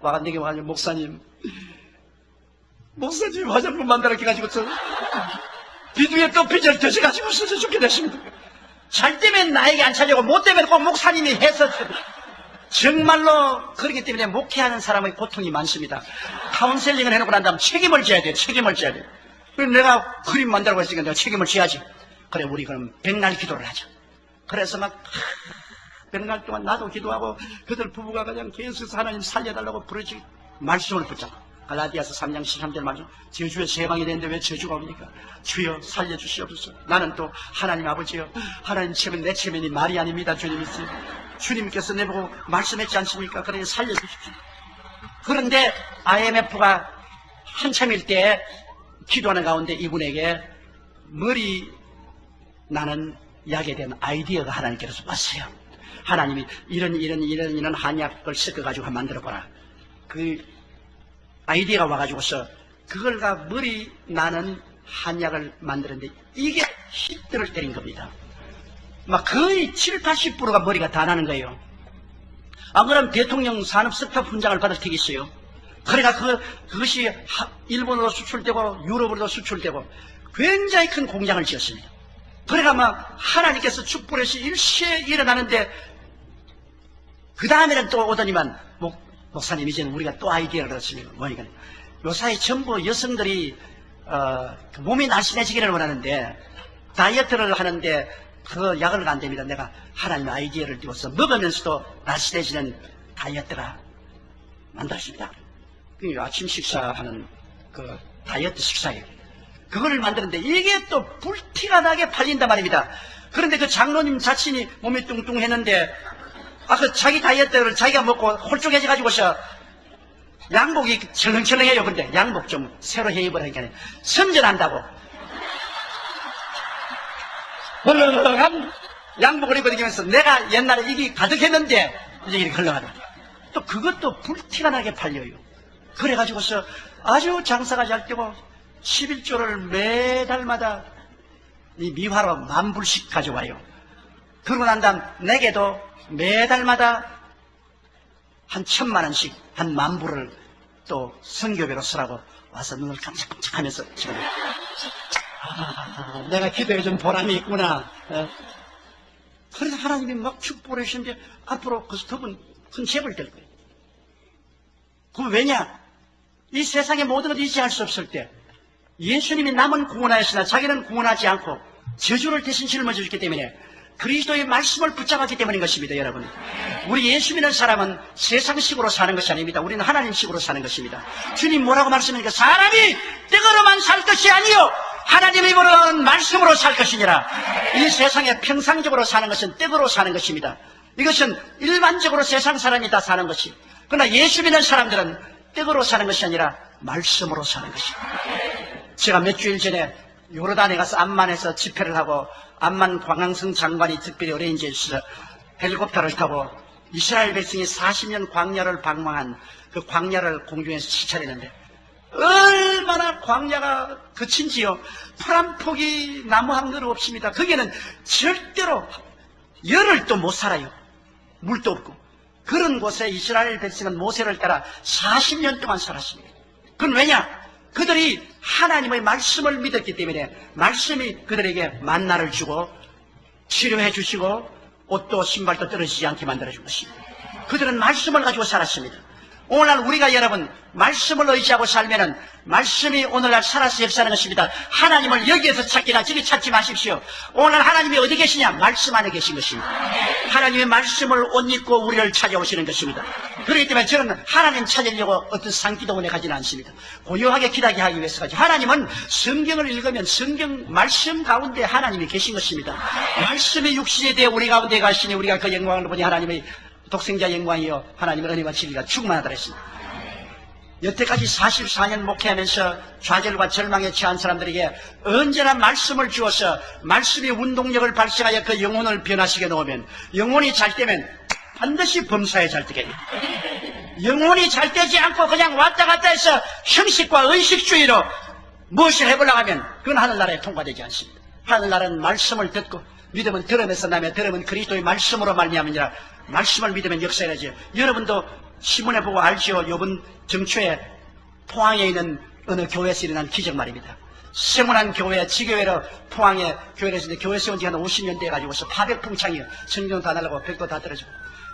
와가 내게 와가지고 목사님 화장품 만들었게 가지고서 비두에 또 빚을 드셔가지고 써서 죽게 됐습니다. 잘 되면 나에게 안 차려고 못 되면 꼭 목사님이 해서 정말로 그렇기 때문에 목회하는 사람의 고통이 많습니다. 카운셀링을 해놓고 난 다음 책임을 져야 돼요. 그래서 내가 그림 만들라고 했으니까 내가 책임을 져야지. 그래 우리 그럼 백날 기도를 하자. 그래서 막 백날 동안 나도 기도하고 그들 부부가 그냥 계속해서 하나님 살려달라고 부르지 말씀을 붙잡고 갈라디아서 3장 13절 말씀 저주에 세방이 되는데 왜 저주가 옵니까? 주여 살려주시옵소서. 나는 또 하나님 아버지여 하나님 체면 내 체면이 말이 아닙니다. 주님이시 주님께서 내보고 말씀했지 않습니까? 그러니 살려주십시오. 그런데 IMF가 한참일 때 기도하는 가운데 이분에게 머리 나는 약에 대한 아이디어가 하나님께서 왔어요. 하나님이 이런 한약을 섞어가지고 만들어봐라. 그 아이디어가 와가지고서 그걸가 머리 나는 한약을 만드는데 이게 히트를 때린 겁니다. 막 거의 7, 80%가 머리가 다 나는 거예요. 안 그러면 대통령 산업 스타트 훈장을 받을 테겠어요. 그러니까 그것이 일본으로 수출되고 유럽으로도 수출되고 굉장히 큰 공장을 지었습니다. 그러니까 막 하나님께서 축복해서 일시에 일어나는데 그 다음에는 또 오더니만 목사님 이제는 우리가 또 아이디어를 얻었습니다. 뭐니까 요사이 전부 여성들이 몸이 날씬해지기를 원하는데 다이어트를 하는데 그 약을 안 됩니다. 내가 하나님 아이디어를 띄워서 먹으면서도 날씬해지는 다이어트가 만들었습니다. 아침 식사하는 그 다이어트 식사예요. 그거를 만드는데 이게 또 불티가 나게 팔린단 말입니다. 그런데 그 장로님 자신이 몸이 뚱뚱했는데 그 자기 다이어트를 자기가 먹고 홀쭉해져가지고서 양복이 철렁철렁해요. 근데 양복 좀 새로 해 입으라니까 선전한다고 헐렁한 양복을 입고 다니면서 내가 옛날에 이게 가득했는데 이제 이렇게 흘러가다. 또 그것도 불티가 나게 팔려요. 그래가지고서 아주 장사가 잘 되고 11조를 매달마다 이 미화로 10,000불씩 가져와요. 그러고 난 다음 내게도 매달마다 한 1,000,000원씩 한 10,000불을 또 선교비로 쓰라고 와서 눈을 깜짝깜짝하면서 지금 내가 기도해 준 보람이 있구나. 그래서 하나님이 막 축복을 해주시는데 앞으로 그분 큰 재벌이 될 거예요. 그럼 왜냐? 이 세상의 모든 것을 의지할 수 없을 때 예수님이 남은 구원하였으나 자기는 구원하지 않고 저주를 대신 짊어져 줬기 때문에 그리스도의 말씀을 붙잡았기 때문인 것입니다. 여러분, 우리 예수 믿는 사람은 세상식으로 사는 것이 아닙니다. 우리는 하나님식으로 사는 것입니다. 주님 뭐라고 말씀하니까 사람이 떡으로만 살 것이 아니요 하나님의 입으로는 말씀으로 살 것이니라. 이 세상에 평상적으로 사는 것은 떡으로 사는 것입니다. 이것은 일반적으로 세상 사람이 다 사는 것이. 그러나 예수 믿는 사람들은 떡으로 사는 것이 아니라 말씀으로 사는 것입니다. 제가 몇 주일 전에 요르단에 가서 암만에서 집회를 하고 암만 관광성 장관이 특별히 어레인지해서 헬리콥터를 타고 이스라엘 백성이 40년 광야를 방황한 그 광야를 공중에서 시찰했는데 얼마나 광야가 거친지요. 풀 한 폭이 나무 한 그루 없습니다. 거기에는 절대로 열흘도 못 살아요. 물도 없고. 그런 곳에 이스라엘 백성은 모세를 따라 40년 동안 살았습니다. 그건 왜냐? 그들이 하나님의 말씀을 믿었기 때문에 말씀이 그들에게 만나를 주고 치료해 주시고 옷도 신발도 떨어지지 않게 만들어준 것입니다. 그들은 말씀을 가지고 살았습니다. 오늘날 우리가 여러분 말씀을 의지하고 살면은 말씀이 오늘날 살아서 역사하는 것입니다. 하나님을 여기에서 찾기나 저기 찾지 마십시오. 오늘 하나님이 어디 계시냐? 말씀 안에 계신 것입니다. 하나님의 말씀을 옷 입고 우리를 찾아오시는 것입니다. 그렇기 때문에 저는 하나님 찾으려고 어떤 산기도원에 가지는 않습니다. 고요하게 기다리게 하기 위해서 가지. 하나님은 성경을 읽으면 성경 말씀 가운데 하나님이 계신 것입니다. 말씀이 육신에 대해 우리 가운데 가시니 우리가 그 영광을 보니 하나님의 독생자 영광이요 하나님의 은혜와 진리가 충만하다 했습니다. 여태까지 44년 목회하면서 좌절과 절망에 처한 사람들에게 언제나 말씀을 주어서 말씀이 운동력을 발생하여 그 영혼을 변화시켜 놓으면 영혼이 잘 되면 반드시 범사에 잘 되게 됩니다. 영혼이 잘 되지 않고 그냥 왔다 갔다 해서 형식과 의식주의로 무엇을 해보려고 하면 그건 하늘나라에 통과되지 않습니다. 하늘나라는 말씀을 듣고 믿음은 들음에서 나며 들음은 그리스도의 말씀으로 말미암으니라. 말씀을 믿으면 역사해야죠. 여러분도 신문에 보고 알지요. 이번 정초에 포항에 있는 어느 교회에서 일어난 기적 말입니다. 세문안 교회, 지교회로 포항에 교회를 했는데 교회 세운 지 한 50년 돼가지고서 파백풍창이요. 성경 다 날라고 벽도 다 떨어지고.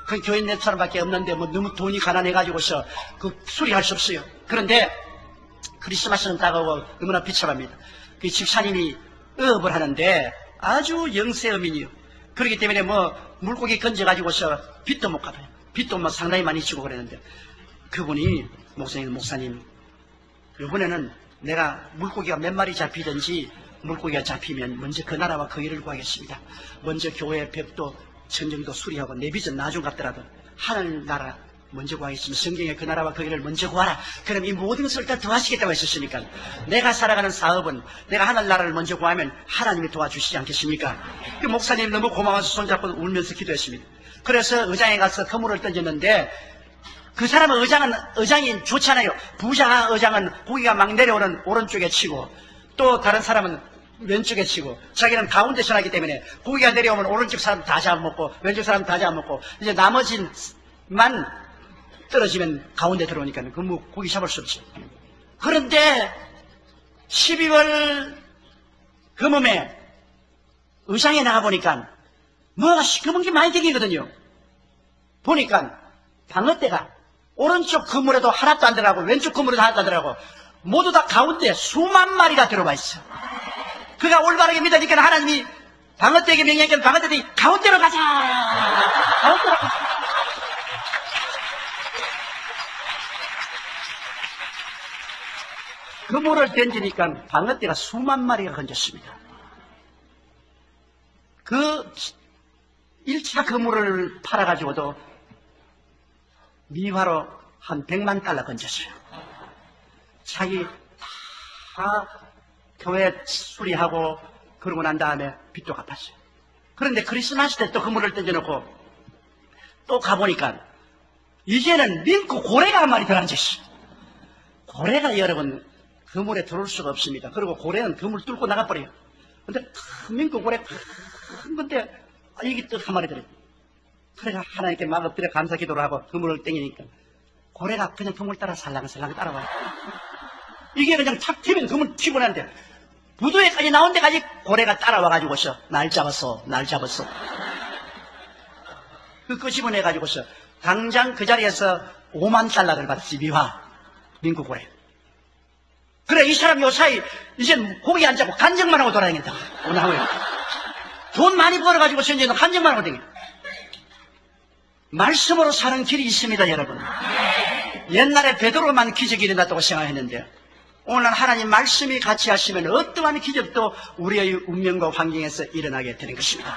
그 교인 몇 사람밖에 없는데 뭐 너무 돈이 가난해가지고서 그 수리할 수 없어요. 그런데 크리스마스는 다가오고 너무나 비참합니다. 그 집사님이 어업을 하는데 아주 영세어민이요. 그렇기 때문에 뭐 물고기 건져가지고서 빚도 못 갚아요. 빚도 뭐 상당히 많이 주고 그랬는데 그분이 목사님 이번에는 내가 물고기가 몇 마리 잡히든지 물고기가 잡히면 먼저 그 나라와 그 일을 구하겠습니다. 먼저 교회 벽도 천정도 수리하고 내 빚은 나중 갚더라도 하늘나라 먼저 구하겠습니다. 성경에 그 나라와 그 일을 먼저 구하라. 그럼 이 모든 것을 다 도와주시겠다고 했었으니까 내가 살아가는 사업은 내가 하늘나라를 먼저 구하면 하나님이 도와주시지 않겠습니까? 그 목사님 너무 고마워서 손잡고 울면서 기도했습니다. 그래서 의장에 가서 그물을 던졌는데 그 사람은 의장이 좋잖아요. 부자 의장은 고기가 막 내려오는 오른쪽에 치고 또 다른 사람은 왼쪽에 치고 자기는 가운데 서하기 때문에 고기가 내려오면 오른쪽 사람 다 잡아먹고 왼쪽 사람 다 잡아먹고 이제 나머지만 떨어지면 가운데 들어오니까 그 뭐 고기 잡을 수 없지. 그런데 12월 금음에 의상에 나가보니까 뭐가 시커먼 게 많이 되거든요. 보니까 방어대가 오른쪽 그물에도 하나도 안 들어가고 왼쪽 그물에도 하나도 안 들어가고 모두 다 가운데 수만 마리가 들어와 있어. 그가 올바르게 믿으니까 하나님이 방어대에게 명령하니까 방어대들이 가운데로 가자. 가운데로 가자. 그물을 던지니까 방어대가 수만 마리가 건졌습니다. 그 1차 그물을 팔아가지고도 미화로 한 100만 달러 건졌어요. 자기 다 교회 수리하고 그러고 난 다음에 빚도 갚았어요. 그런데 크리스마스 때 또 그물을 던져놓고 또 가보니까 이제는 민크 고래가 한 마리 더 앉았어요. 고래가 여러분 그물에 들어올 수가 없습니다. 그리고 고래는 그물 뚫고 나가버려요. 근데 큰 민크 고래 큰 건데 이게 또 한 마리 들어요. 그래가 하나님께 막 엎드려 감사 기도를 하고 그물을 땡기니까 고래가 그냥 그물 따라 살랑살랑 따라와요. 이게 그냥 탁 튀면 그물 튀고 나는데 부두에까지 나온 데까지 고래가 따라와가지고서 날 잡았어. 그 끄집어내가지고서 당장 그 자리에서 5만 달러를 받았지. 미화 민국 고래. 그래 이 사람 요사이 이젠 고기 안 잡고 간증만 하고 돌아다닌다. 오늘 하고요. 돈 많이 벌어가지고 이제는 간증만 하고 다닌다. 말씀으로 사는 길이 있습니다, 여러분. 옛날에 베드로만 기적이 일어났다고 생각했는데 오늘 하나님 말씀이 같이 하시면 어떠한 기적도 우리의 운명과 환경에서 일어나게 되는 것입니다.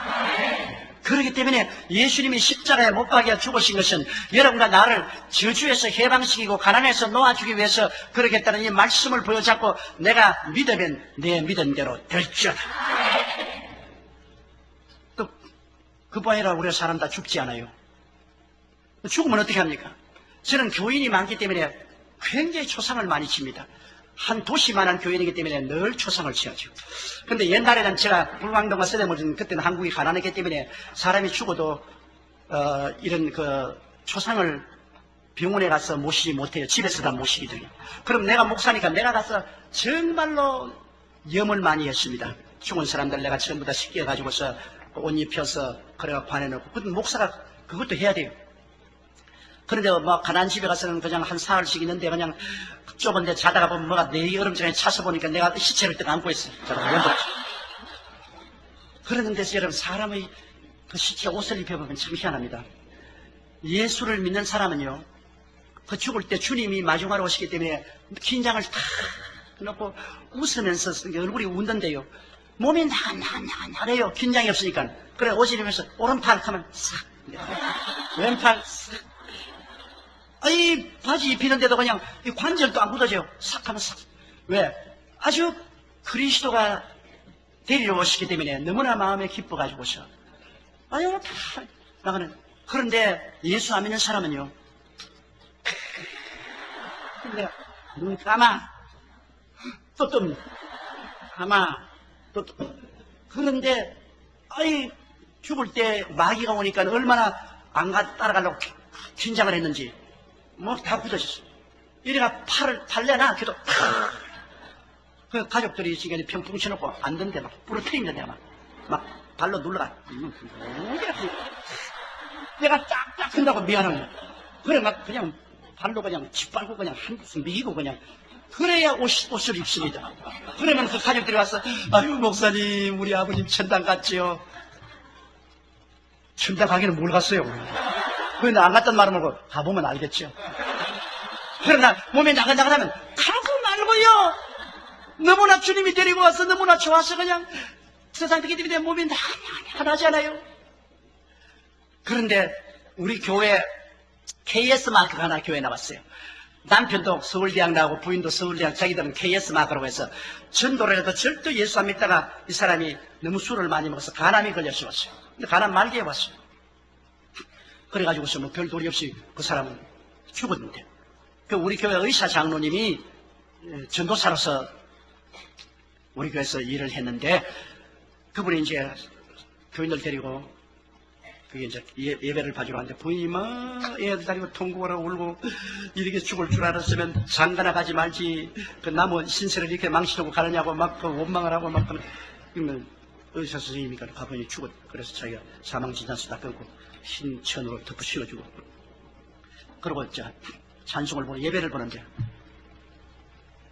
그렇기 때문에 예수님이 십자가에 못 박혀 죽으신 것은 여러분과 나를 저주에서 해방시키고 가난에서 놓아주기 위해서 그러겠다는 이 말씀을 보여잡고 내가 믿으면 내 믿은 대로 될지어다. 또 그뿐 아니라 우리 사람 다 죽지 않아요. 죽으면 어떻게 합니까? 저는 교인이 많기 때문에 굉장히 초상을 많이 칩니다. 한 도시만한 교인이기 때문에 늘 초상을 치야죠. 근데 옛날에는 제가 불광동과 서대문은 그때는 한국이 가난했기 때문에 사람이 죽어도 이런 그 초상을 병원에 가서 모시지 못해요. 집에서 다 모시거든요. 그럼 내가 목사니까 내가 가서 정말로 염을 많이 했습니다. 죽은 사람들 내가 전부 다 씻겨가지고서 옷 입혀서 그래가 관해놓고. 근데 목사가 그것도 해야 돼요. 그런데 뭐 가난 집에 가서는 그냥 한 사흘씩 있는데 그냥 좁은데 자다가 보면 뭐가 내 여름장에 차서 보니까 내가 시체를 딱 안고 있어. 그러는데 여러분 사람의 그 시체 옷을 입혀보면 참 희한합니다. 예수를 믿는 사람은요, 그 죽을 때 주님이 마지막으로 오시기 때문에 긴장을 탁 놓고 웃으면서 얼굴이 웃는데요. 몸이 나나나나래요. 긴장이 없으니까. 그래 옷을 입으면서 오른팔 하면 싹, 왼팔 싹. 이 바지 입히는데도 그냥 이 관절도 안 굳어져요. 싹 하면 싹. 왜? 아주 그리스도가 데리러 오시기 때문에 너무나 마음에 기뻐가지고 오셔. 아유, 다 나가는. 그런데 예수 안 믿는 사람은요, 근데 눈 감아, 또 뜹, 감아, 또 뜰. 그런데, 죽을 때 마귀가 오니까 얼마나 안 따라가려고 긴장을 했는지, 뭐 다 굳어졌어. 이래가 팔 내놔, 걔도 그 가족들이 지금 평풍 쳐놓고 안 된대, 막 부러뜨리는데 막 발로 눌러가. 내가 쫙쫙 큰다고 미안한 거야. 그래, 막 그냥 발로 그냥 짓밟고 그냥 한 곳을 미기고 그냥. 그래야 옷을 입습니다. 그러면 그 가족들이 와서, 아유, 목사님, 우리 아버님 천당 갔지요. 천당 가기는 뭘 갔어요? 그런데 안 갔단 말은 말고 가보면 알겠죠. 그러나 몸이 나가나가면 가고 말고요. 너무나 주님이 데리고 와서 너무나 좋아서 그냥 세상 되기 때문에 몸이 나나나하잖아요. 그런데 우리 교회 KS 마크가 하나 교회에 나왔어요. 남편도 서울대학 나오고 부인도 서울대학, 자기들은 KS 마크라고 해서 전도를 해도 절대 예수 안 믿다가 이 사람이 너무 술을 많이 먹어서 간암이 걸려서 왔어요. 근데 간암 말기에 왔어요. 그래가지고서 뭐 별 도리 없이 그 사람은 죽었는데, 그 우리 교회 의사 장로님이 전도사로서 우리 교회에서 일을 했는데, 그분이 이제 교인들 데리고 그게 이제 예배를 봐주러 왔는데, 부인이 막 애들 데리고 통곡을 하고 울고, 이렇게 죽을 줄 알았으면 장가나 가지 말지, 그 나무 신세를 이렇게 망치려고 가느냐고 막 그 원망을 하고 막 그러면 의사 선생님이 가보니 죽었. 그래서 자기가 사망 진단서 다 끊고 흰 천으로 덮어 씌워주고, 그러고 이제 찬송을 보고 예배를 보는데,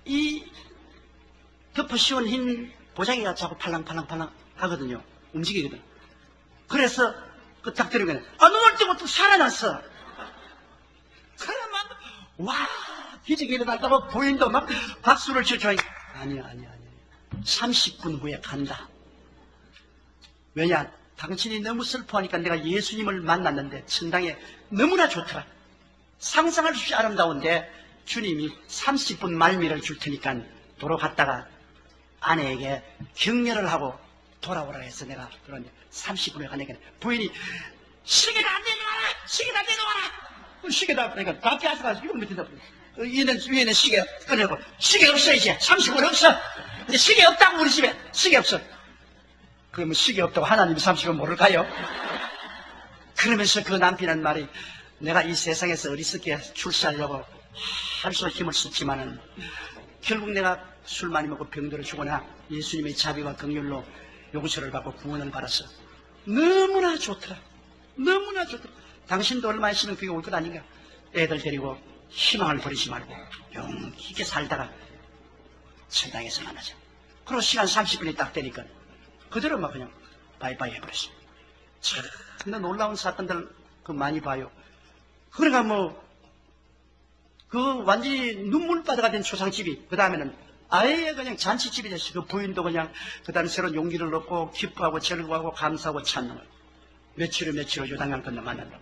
이 덮어 씌운 흰 보자기가 자꾸 팔랑팔랑 하거든요. 움직이거든. 그래서 그 딱 들으면 눈을 뜨고 또 살아났어. 그래 막 와 기적이 일어났다고 부인도 막 박수를 쳐줘. 아니야 30분 후에 간다. 왜냐? 당신이 너무 슬퍼하니까 내가 예수님을 만났는데 천당에 너무나 좋더라. 상상할 수 없이 아름다운데 주님이 30분 말미를 줄 테니까 도로 갔다가 아내에게 격려를 하고 돌아오라 해서 내가 그런데 30분에 가니까 부인이 시계를 안 내놓아라! 시계를 안 내놓아라! 시계다. 그러니까 밖에 와서 이거 못한다. 위에는 시계 꺼내고, 시계 없어 이제. 30분 없어. 이제 시계 없다고 우리 집에. 시계 없어. 그러면 시계 없다고 하나님이 30분 모를까요? 그러면서 그 남편은 말이, 내가 이 세상에서 어리석게 출세하려고 할 수 힘을 썼지만은 결국 내가 술 많이 먹고 병들어 죽거나 예수님의 자비와 긍휼로 용서를 받고 구원을 받았어. 너무나 좋더라. 너무나 좋더라. 당신도 얼마 있으면 그게 올 것 아닌가? 애들 데리고 희망을 버리지 말고 용기 있게 살다가 천당에서 만나자. 그리고 시간 30분이 딱 되니까 그대로 막 그냥 바이바이 해버렸어. 참 놀라운 사건들 그 많이 봐요. 그러니까 뭐 그 완전히 눈물바다가 된 초상집이 그 다음에는 아예 그냥 잔치집이 됐어요. 그 부인도 그냥 그 다음에 새로운 용기를 얻고 기뻐하고 즐거워하고 감사하고 찬양을 며칠 후 요단강 건너 만난다.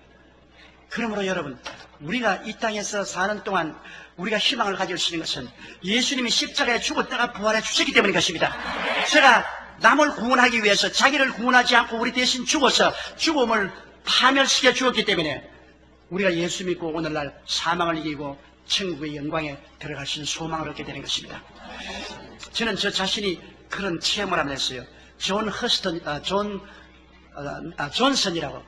그러므로 여러분, 우리가 이 땅에서 사는 동안 우리가 희망을 가질 수 있는 것은 예수님이 십자가에 죽었다가 부활해 주셨기 때문인 것입니다. 제가 남을 구원하기 위해서 자기를 구원하지 않고 우리 대신 죽어서 죽음을 파멸시켜 주었기 때문에 우리가 예수 믿고 오늘날 사망을 이기고 천국의 영광에 들어갈 수 있는 소망을 얻게 되는 것입니다. 저는 저 자신이 그런 체험을 한번 했어요. 존슨이라고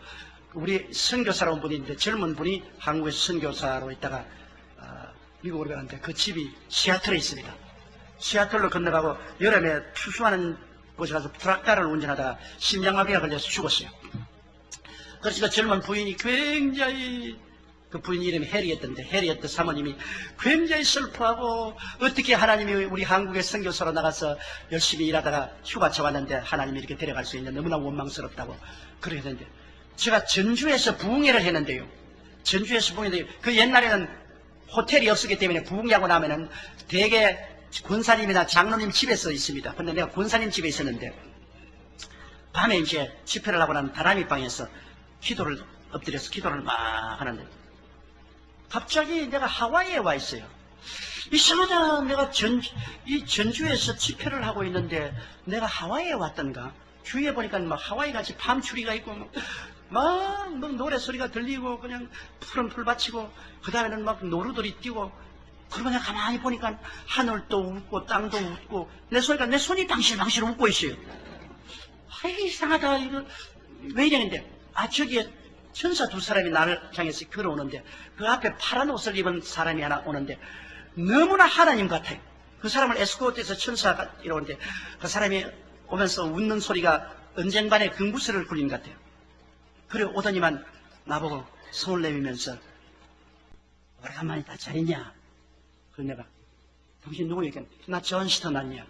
우리 선교사로 온 분이 있는데, 젊은 분이 한국에서 선교사로 있다가 미국으로 가는데 그 집이 시애틀에 있습니다. 시애틀로 건너가고 여름에 추수하는 곳에 가서 트럭터를 운전하다가 심장마비가 걸려서 죽었어요. 그래서 그 젊은 부인이 굉장히, 그 부인 이름이 해리였던데, 해리였던 사모님이 굉장히 슬퍼하고, 어떻게 하나님이 우리 한국의 선교사로 나가서 열심히 일하다가 휴가차 왔는데 하나님이 이렇게 데려갈 수 있냐, 너무나 원망스럽다고 그러게 했는데, 제가 전주에서 부흥회를 했는데요. 전주에서 부흥회인데, 그 옛날에는 호텔이 없었기 때문에 부흥회하고 나면은 대개 권사님이나 장로님 집에서 있습니다. 근데 내가 권사님 집에 있었는데, 밤에 이제 집회를 하고 난 다람이 방에서 기도를 엎드려서 기도를 막 하는데, 갑자기 내가 하와이에 와 있어요. 이상하다. 내가 전주에서 집회를 하고 있는데 내가 하와이에 왔던가. 주위에 보니까 막 하와이 같이 밤추리가 있고 막 노래 소리가 들리고 그냥 푸른 풀밭이고, 그 다음에는 막 노루들이 뛰고, 그러고 내가 가만히 보니까 하늘도 웃고 땅도 웃고 내 손이 방실방실 웃고 있어요. 아이, 이상하다. 이거 왜 이러는데, 저기에 천사 두 사람이 나를 향해서 걸어오는데, 그 앞에 파란 옷을 입은 사람이 하나 오는데 너무나 하나님 같아요. 그 사람을 에스코트해서 천사가 이러는데, 그 사람이 오면서 웃는 소리가 언쟁반의 금구슬을 굴린 것 같아요. 그래 오더니만 나보고 손을 내밀면서, 오래간만이다, 잘 있냐? 그래서 내가, 당신 누구니까? 나 존스턴 아니야.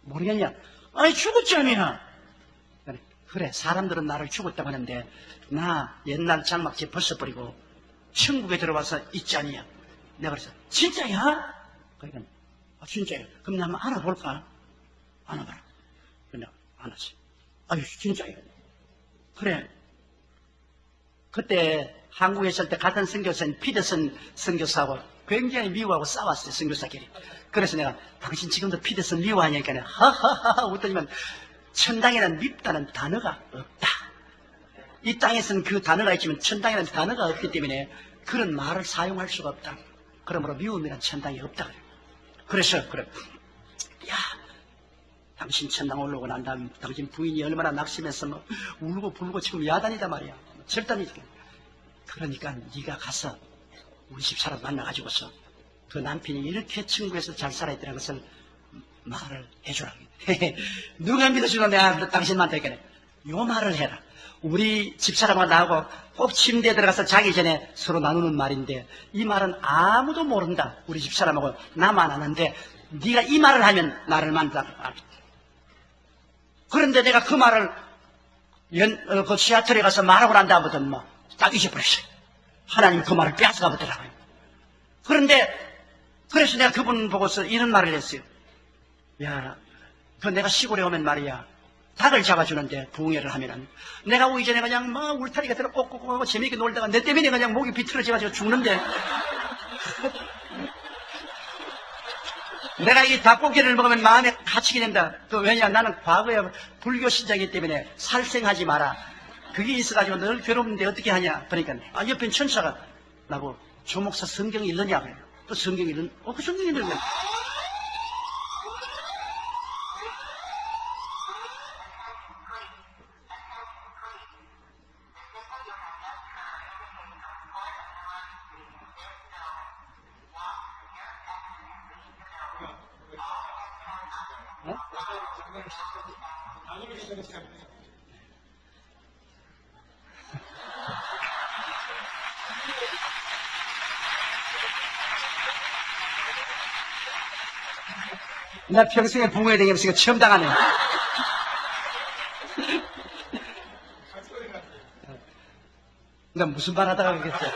모르겠냐? 아니, 죽었잖아. 그래, 사람들은 나를 죽었다고 하는데 나 옛날 장막지 벗어버리고 천국에 들어와서 있잖냐. 내가 그래서, 진짜야? 그러니까, 진짜야. 그럼 나 한번 알아볼까? 알아봐라. 그냥 알았지. 아유, 진짜야. 그래. 그때 한국에 있을 때 같은 선교사인 피더슨 선교사하고 굉장히 미워하고 싸웠어요, 선교사끼리. 그래서 내가, 당신 지금도 피더슨 미워하냐니까 하하하하 웃더니만, 천당에는 밉다는 단어가 없다. 이 땅에서는 그 단어가 있지만 천당에는 단어가 없기 때문에 그런 말을 사용할 수가 없다. 그러므로 미움이란 천당에 없다. 그래서 그래, 야, 당신 천당 올라오고 난 다음에 당신 부인이 얼마나 낙심해서 뭐 울고 불고 지금 야단이다 말이야. 절단이다. 그러니까 네가 가서 우리 집 사람 만나가지고서 그 남편이 이렇게 천국에서 잘 살아있다는 것을 말을 해주라. 누가 믿어주나 내가 당신한테 그래. 요 말을 해라. 우리 집사람과 나하고 꼭 침대에 들어가서 자기 전에 서로 나누는 말인데, 이 말은 아무도 모른다. 우리 집사람하고 나만 아는데 네가 이 말을 하면 나를 만나. 그런데 내가 그 말을 그 시애틀에 가서 말하고 난 다음부터 뭐 딱 잊어버렸어요. 하나님 그 말을 빼앗아가 보더라고요. 그런데 그래서 내가 그분 보고서 이런 말을 했어요. 야, 그 내가 시골에 오면 말이야, 닭을 잡아주는데 부흥회를 하면은 내가 오기 전에 그냥 막 울타리가 들어 꼭꼭하고 재미있게 놀다가 내 때문에 그냥 목이 비틀어져가지고 죽는데, 내가 이 닭고기를 먹으면 마음에 갇히게 된다. 그 왜냐, 나는 과거에 불교 신자이기 때문에 살생하지 마라. 그게 있어가지고 늘 괴롭는데 어떻게 하냐. 그러니까 옆에 천사가 나보고, 조 목사 성경 읽느냐 그래요. 또 성경 읽는, 그 성경 읽는 거야. 나 평생에 부흥회 다니면서 처음 당하네. 나 무슨 말 하다가 그랬겠어.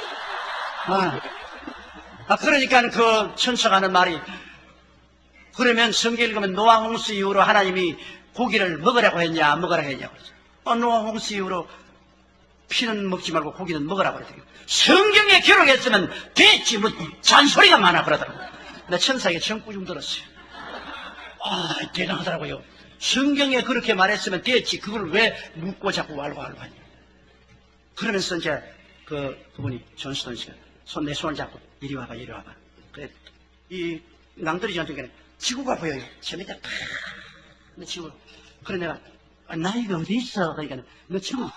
그러니까 그 천사가 하는 말이, 그러면 성경 읽으면 노아 홍수 이후로 하나님이 고기를 먹으라고 했냐 안 먹으라고 했냐. 노아 홍수 이후로 피는 먹지 말고 고기는 먹으라고 그랬더니, 성경에 기록했으면 됐지 뭐 잔소리가 많아 그러더라고. 나 천사에게 정꾸중 들었어요. 대단하더라고요. 성경에 그렇게 말했으면 됐지 그걸 왜 묻고 자꾸 알고 하냐. 그러면서 이제 그분이 존스턴 씨가 내 손을 잡고 이리 와봐, 이리 와봐. 그래, 이 낭떠러지 전투기는 지구가 보여요. 저 밑에 팍, 너 지구. 그래, 내가, 나이가 어디 있어? 그러니까, 너 지구.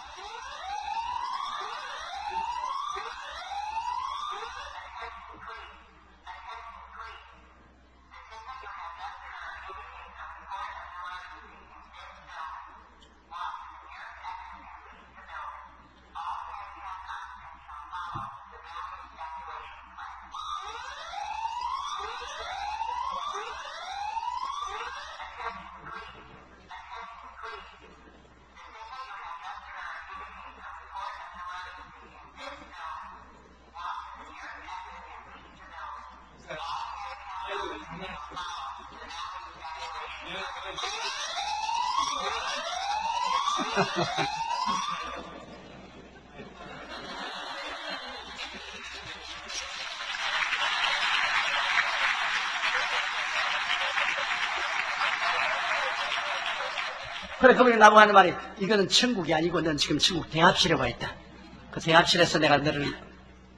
그래, 그분이 나보고 하는 말이, 이거는 천국이 아니고, 넌 지금 천국 대합실에 와 있다. 그 대합실에서 내가 너를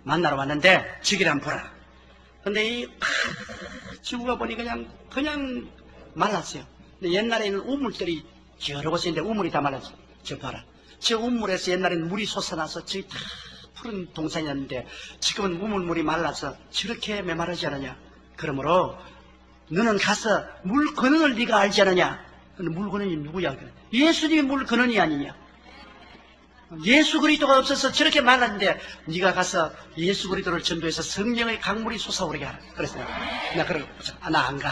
만나러 왔는데, 지기를 한번 보라. 근데 지구가 보니 그냥 말랐어요. 근데 옛날에는 우물들이 여러 곳에 있는데, 우물이 다 말랐어. 저 봐라. 저 우물에서 옛날에는 물이 솟아나서 저기 다 푸른 동산이었는데, 지금은 우물물이 말라서 저렇게 메마르지 않느냐. 그러므로, 너는 가서 물 근원을 네가 알지 않느냐. 근데 물 근원이 누구야? 예수님이 물 근원이 아니냐. 예수 그리스도가 없어서 저렇게 말랐는데 네가 가서 예수 그리스도를 전도해서 성령의 강물이 솟아오르게 하라. 그래서 나 안 가.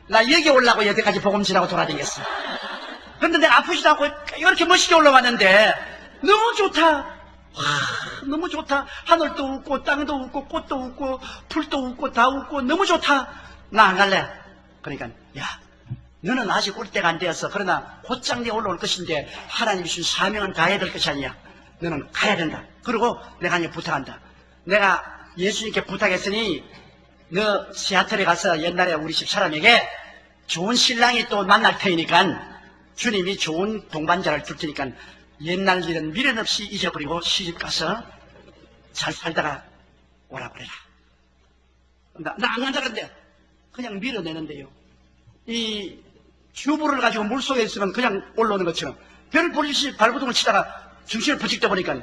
나 여기 오려고 여태까지 복음 전하고 돌아다녔어. 그런데 내가 아프지도 않고 이렇게 멋있게 올라왔는데 너무 좋다. 와, 너무 좋다. 하늘도 웃고 땅도 웃고 꽃도 웃고 풀도 웃고 다 웃고 너무 좋다. 나 안 갈래. 그러니까 야, 너는 아직 올 때가 안 되었어. 그러나 곧장 네 올라올 것인데 하나님이 주신 사명은 다해야 될 것이 아니야. 너는 가야 된다. 그리고 내가 이제 부탁한다. 내가 예수님께 부탁했으니 너 시애틀에 가서 옛날에 우리 집 사람에게 좋은 신랑이 또 만날 테니까 주님이 좋은 동반자를 줄 테니까 옛날 일은 미련 없이 잊어버리고 시집 가서 잘 살다가 오라 그래라. 나 안 간다는데 그냥 밀어내는데요. 이 튜브를 가지고 물속에 있으면 그냥 올라오는 것처럼 별 보듯이 발버둥을 치다가 중심을 부직 떠보니까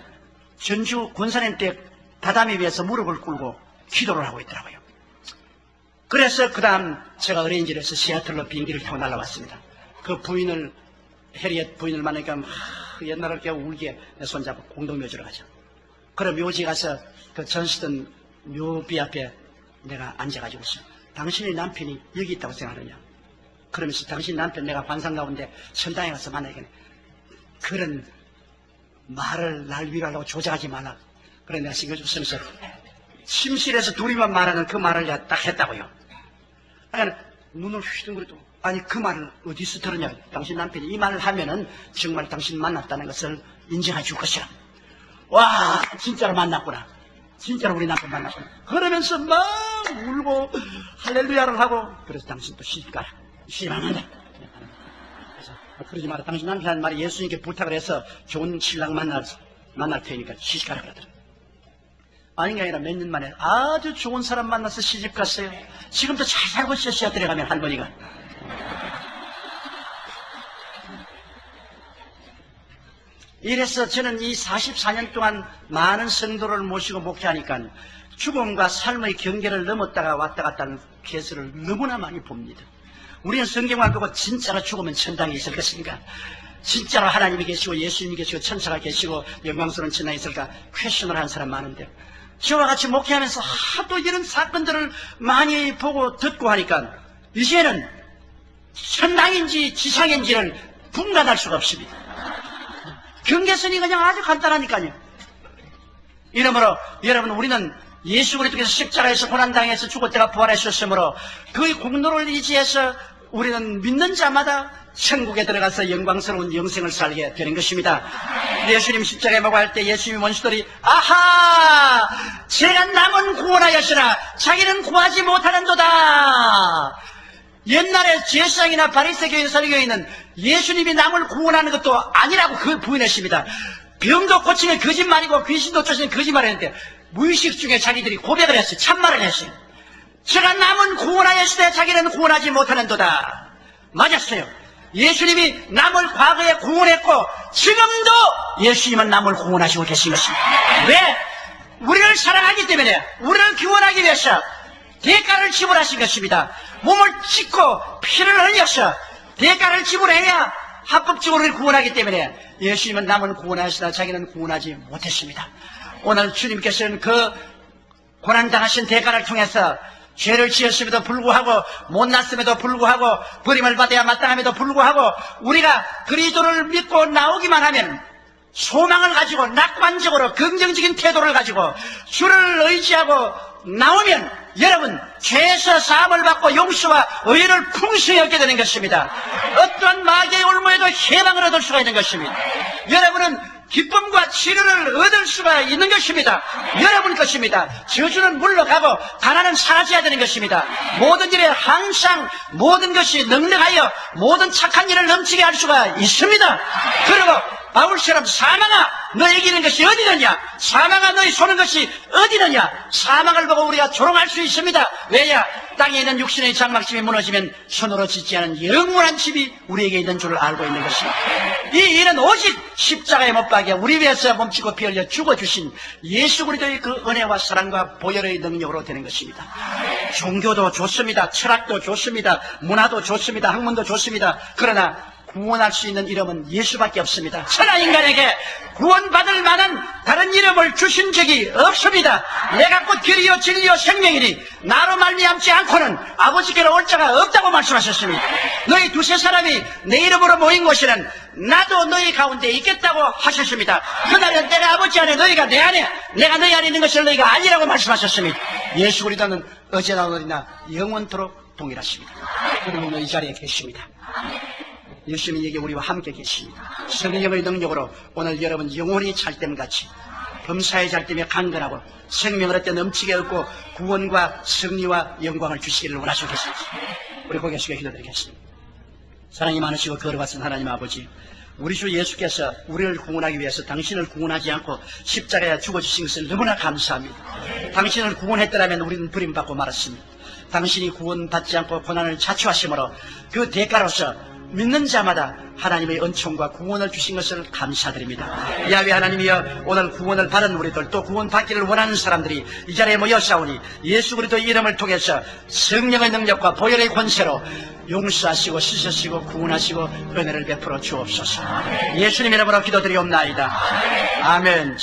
전주 권산행 때 바다미 위에서 무릎을 꿇고 기도를 하고 있더라고요. 그래서 그 다음 제가 어레인지를 해서 시애틀로 비행기를 타고 날아왔습니다. 그 부인을, 해리엇 부인을 만나니까 옛날에 겨우 울게 내 손잡고 공동묘지로 가자. 그럼 묘지 가서 그 전시던 묘비 앞에 내가 앉아가지고 있어. 당신의 남편이 여기 있다고 생각하느냐? 그러면서 당신 남편 내가 환상 가운데 천당에 가서 만나겠네. 그런 말을 날 위로하려고 조작하지 말라. 그래 내가 신경 좀 쓰면서 침실에서 둘이만 말하는 그 말을 내가 딱 했다고요. 아니, 눈을 휘둥그려도 아니 그 말을 어디서 들었냐. 당신 남편이 이 말을 하면은 정말 당신 만났다는 것을 인정해 줄 것이라. 와, 진짜로 만났구나. 진짜로 우리 남편 만났구나. 그러면서 막 울고 할렐루야를 하고 그래서 당신 또 시집 가라. 시집 안 한다. 그래서 그러지 마라. 당신 남편한 말이 예수님께 부탁을 해서 좋은 신랑 만날 테니까 시집 가라 그러더라. 아닌 게 아니라 몇 년 만에 아주 좋은 사람 만나서 시집 갔어요. 지금도 잘 살고 있어요. 시애틀에 가면 할머니가. 이래서 저는 이 44년 동안 많은 성도를 모시고 목회하니까 죽음과 삶의 경계를 넘었다가 왔다 갔다 하는 케이스를 너무나 많이 봅니다. 우리는 성경을 보고 진짜로 죽으면 천당에 있을 것인가? 진짜로 하나님이 계시고 예수님이 계시고 천사가 계시고 영광스러운 천당에 있을까? 퀘션을 하는 사람 많은데 저와 같이 목회하면서 하도 이런 사건들을 많이 보고 듣고 하니까 이제는 천당인지 지상인지를 분간할 수가 없습니다. 경계선이 그냥 아주 간단하니까요. 이러므로 여러분 우리는 예수 그리스도께서 십자가에서 고난당해서 죽었다가 부활하셨으므로 그의 공로를 의지해서 우리는 믿는 자마다 천국에 들어가서 영광스러운 영생을 살게 되는 것입니다. 예수님 십자가에 못 갈 때 예수님 원수들이 아하! 제가 남은 구원하였으나 자기는 구하지 못하는도다. 옛날에 제사장이나 바리새교인 서리교인은 예수님이 남을 구원하는 것도 아니라고 그 부인했습니다. 병도 고치는 거짓말이고 귀신도 쫓는 거짓말이었는데 무의식 중에 자기들이 고백을 했어요. 참말을 했어요. 제가 남은 구원하였으되 자기는 구원하지 못하는도다. 맞았어요. 예수님이 남을 과거에 구원했고 지금도 예수님은 남을 구원하시고 계신 것입니다. 왜? 우리를 사랑하기 때문에, 우리를 구원하기 위해서 대가를 지불하신 것입니다. 몸을 찢고 피를 흘려서 대가를 지불해야 합법적으로 우리를 구원하기 때문에 예수님은 남을 구원하시다 자기는 구원하지 못했습니다. 오늘 주님께서는 그 고난당하신 대가를 통해서 죄를 지었음에도 불구하고 못났음에도 불구하고 버림을 받아야 마땅함에도 불구하고 우리가 그리스도를 믿고 나오기만 하면 소망을 가지고 낙관적으로 긍정적인 태도를 가지고 주를 의지하고 나오면 여러분 죄에서 사함을 받고 용서와 의를 풍성히 얻게 되는 것입니다. 어떠한 마귀의 올무에도 해방을 얻을 수가 있는 것입니다. 여러분은 기쁨과 치료를 얻을 수가 있는 것입니다. 여러분 것입니다. 저주는 물러가고 가난은 사라져야 되는 것입니다. 모든 일에 항상 모든 것이 능력하여 모든 착한 일을 넘치게 할 수가 있습니다. 그리고 바울처럼 사망아 너에게 있는 것이 어디느냐, 사망아 너희 쏘는 것이 어디느냐, 사망을 보고 우리가 조롱할 수 있습니다. 왜냐? 땅에 있는 육신의 장막집이 무너지면 손으로 짓지 않은 영원한 집이 우리에게 있는 줄을 알고 있는 것입니다. 이 일은 오직 십자가에 못 박여 우리 위해서 몸치고 피 흘려 죽어주신 예수 그리스도의 그 은혜와 사랑과 보혈의 능력으로 되는 것입니다. 종교도 좋습니다. 철학도 좋습니다. 문화도 좋습니다. 학문도 좋습니다. 그러나 구원할 수 있는 이름은 예수밖에 없습니다. 천하 인간에게 구원받을 만한 다른 이름을 주신 적이 없습니다. 내가 곧 길이요 진리요 생명이니 나로 말미암지 않고는 아버지께로 올 자가 없다고 말씀하셨습니다. 너희 두세 사람이 내 이름으로 모인 곳에는 나도 너희 가운데 있겠다고 하셨습니다. 그날은 내가 아버지 안에 너희가 내 안에 내가 너희 안에 있는 것을 너희가 알리라고 말씀하셨습니다. 예수 그리스도는 어제나 오늘이나 영원토록 동일하십니다. 그는 이 자리에 계십니다. 예수님이 여기 우리와 함께 계십니다. 성령의 능력으로 오늘 여러분 영원히 찰댐같이 범사의 잘됨에 강건하고 생명을 얻되 넘치게 얻고 구원과 승리와 영광을 주시기를 원하시고 계십니다. 우리 고개 숙여 기도드리겠습니다. 사랑이 많으시고 거룩하신 하나님 아버지, 우리 주 예수께서 우리를 구원하기 위해서 당신을 구원하지 않고 십자가에 죽어주신 것을 너무나 감사합니다. 당신을 구원했더라면 우리는 버림받고 말았습니다. 당신이 구원받지 않고 고난을 자초하심으로 그 대가로서 믿는 자마다 하나님의 은총과 구원을 주신 것을 감사드립니다. 야훼 하나님이여, 오늘 구원을 받은 우리들 또 구원받기를 원하는 사람들이 이 자리에 모여싸우니 예수 그리스도의 이름을 통해서 성령의 능력과 보혈의 권세로 용서하시고 씻으시고 구원하시고 은혜를 베풀어 주옵소서. 예수님 이름으로 기도드리옵나이다. 아멘.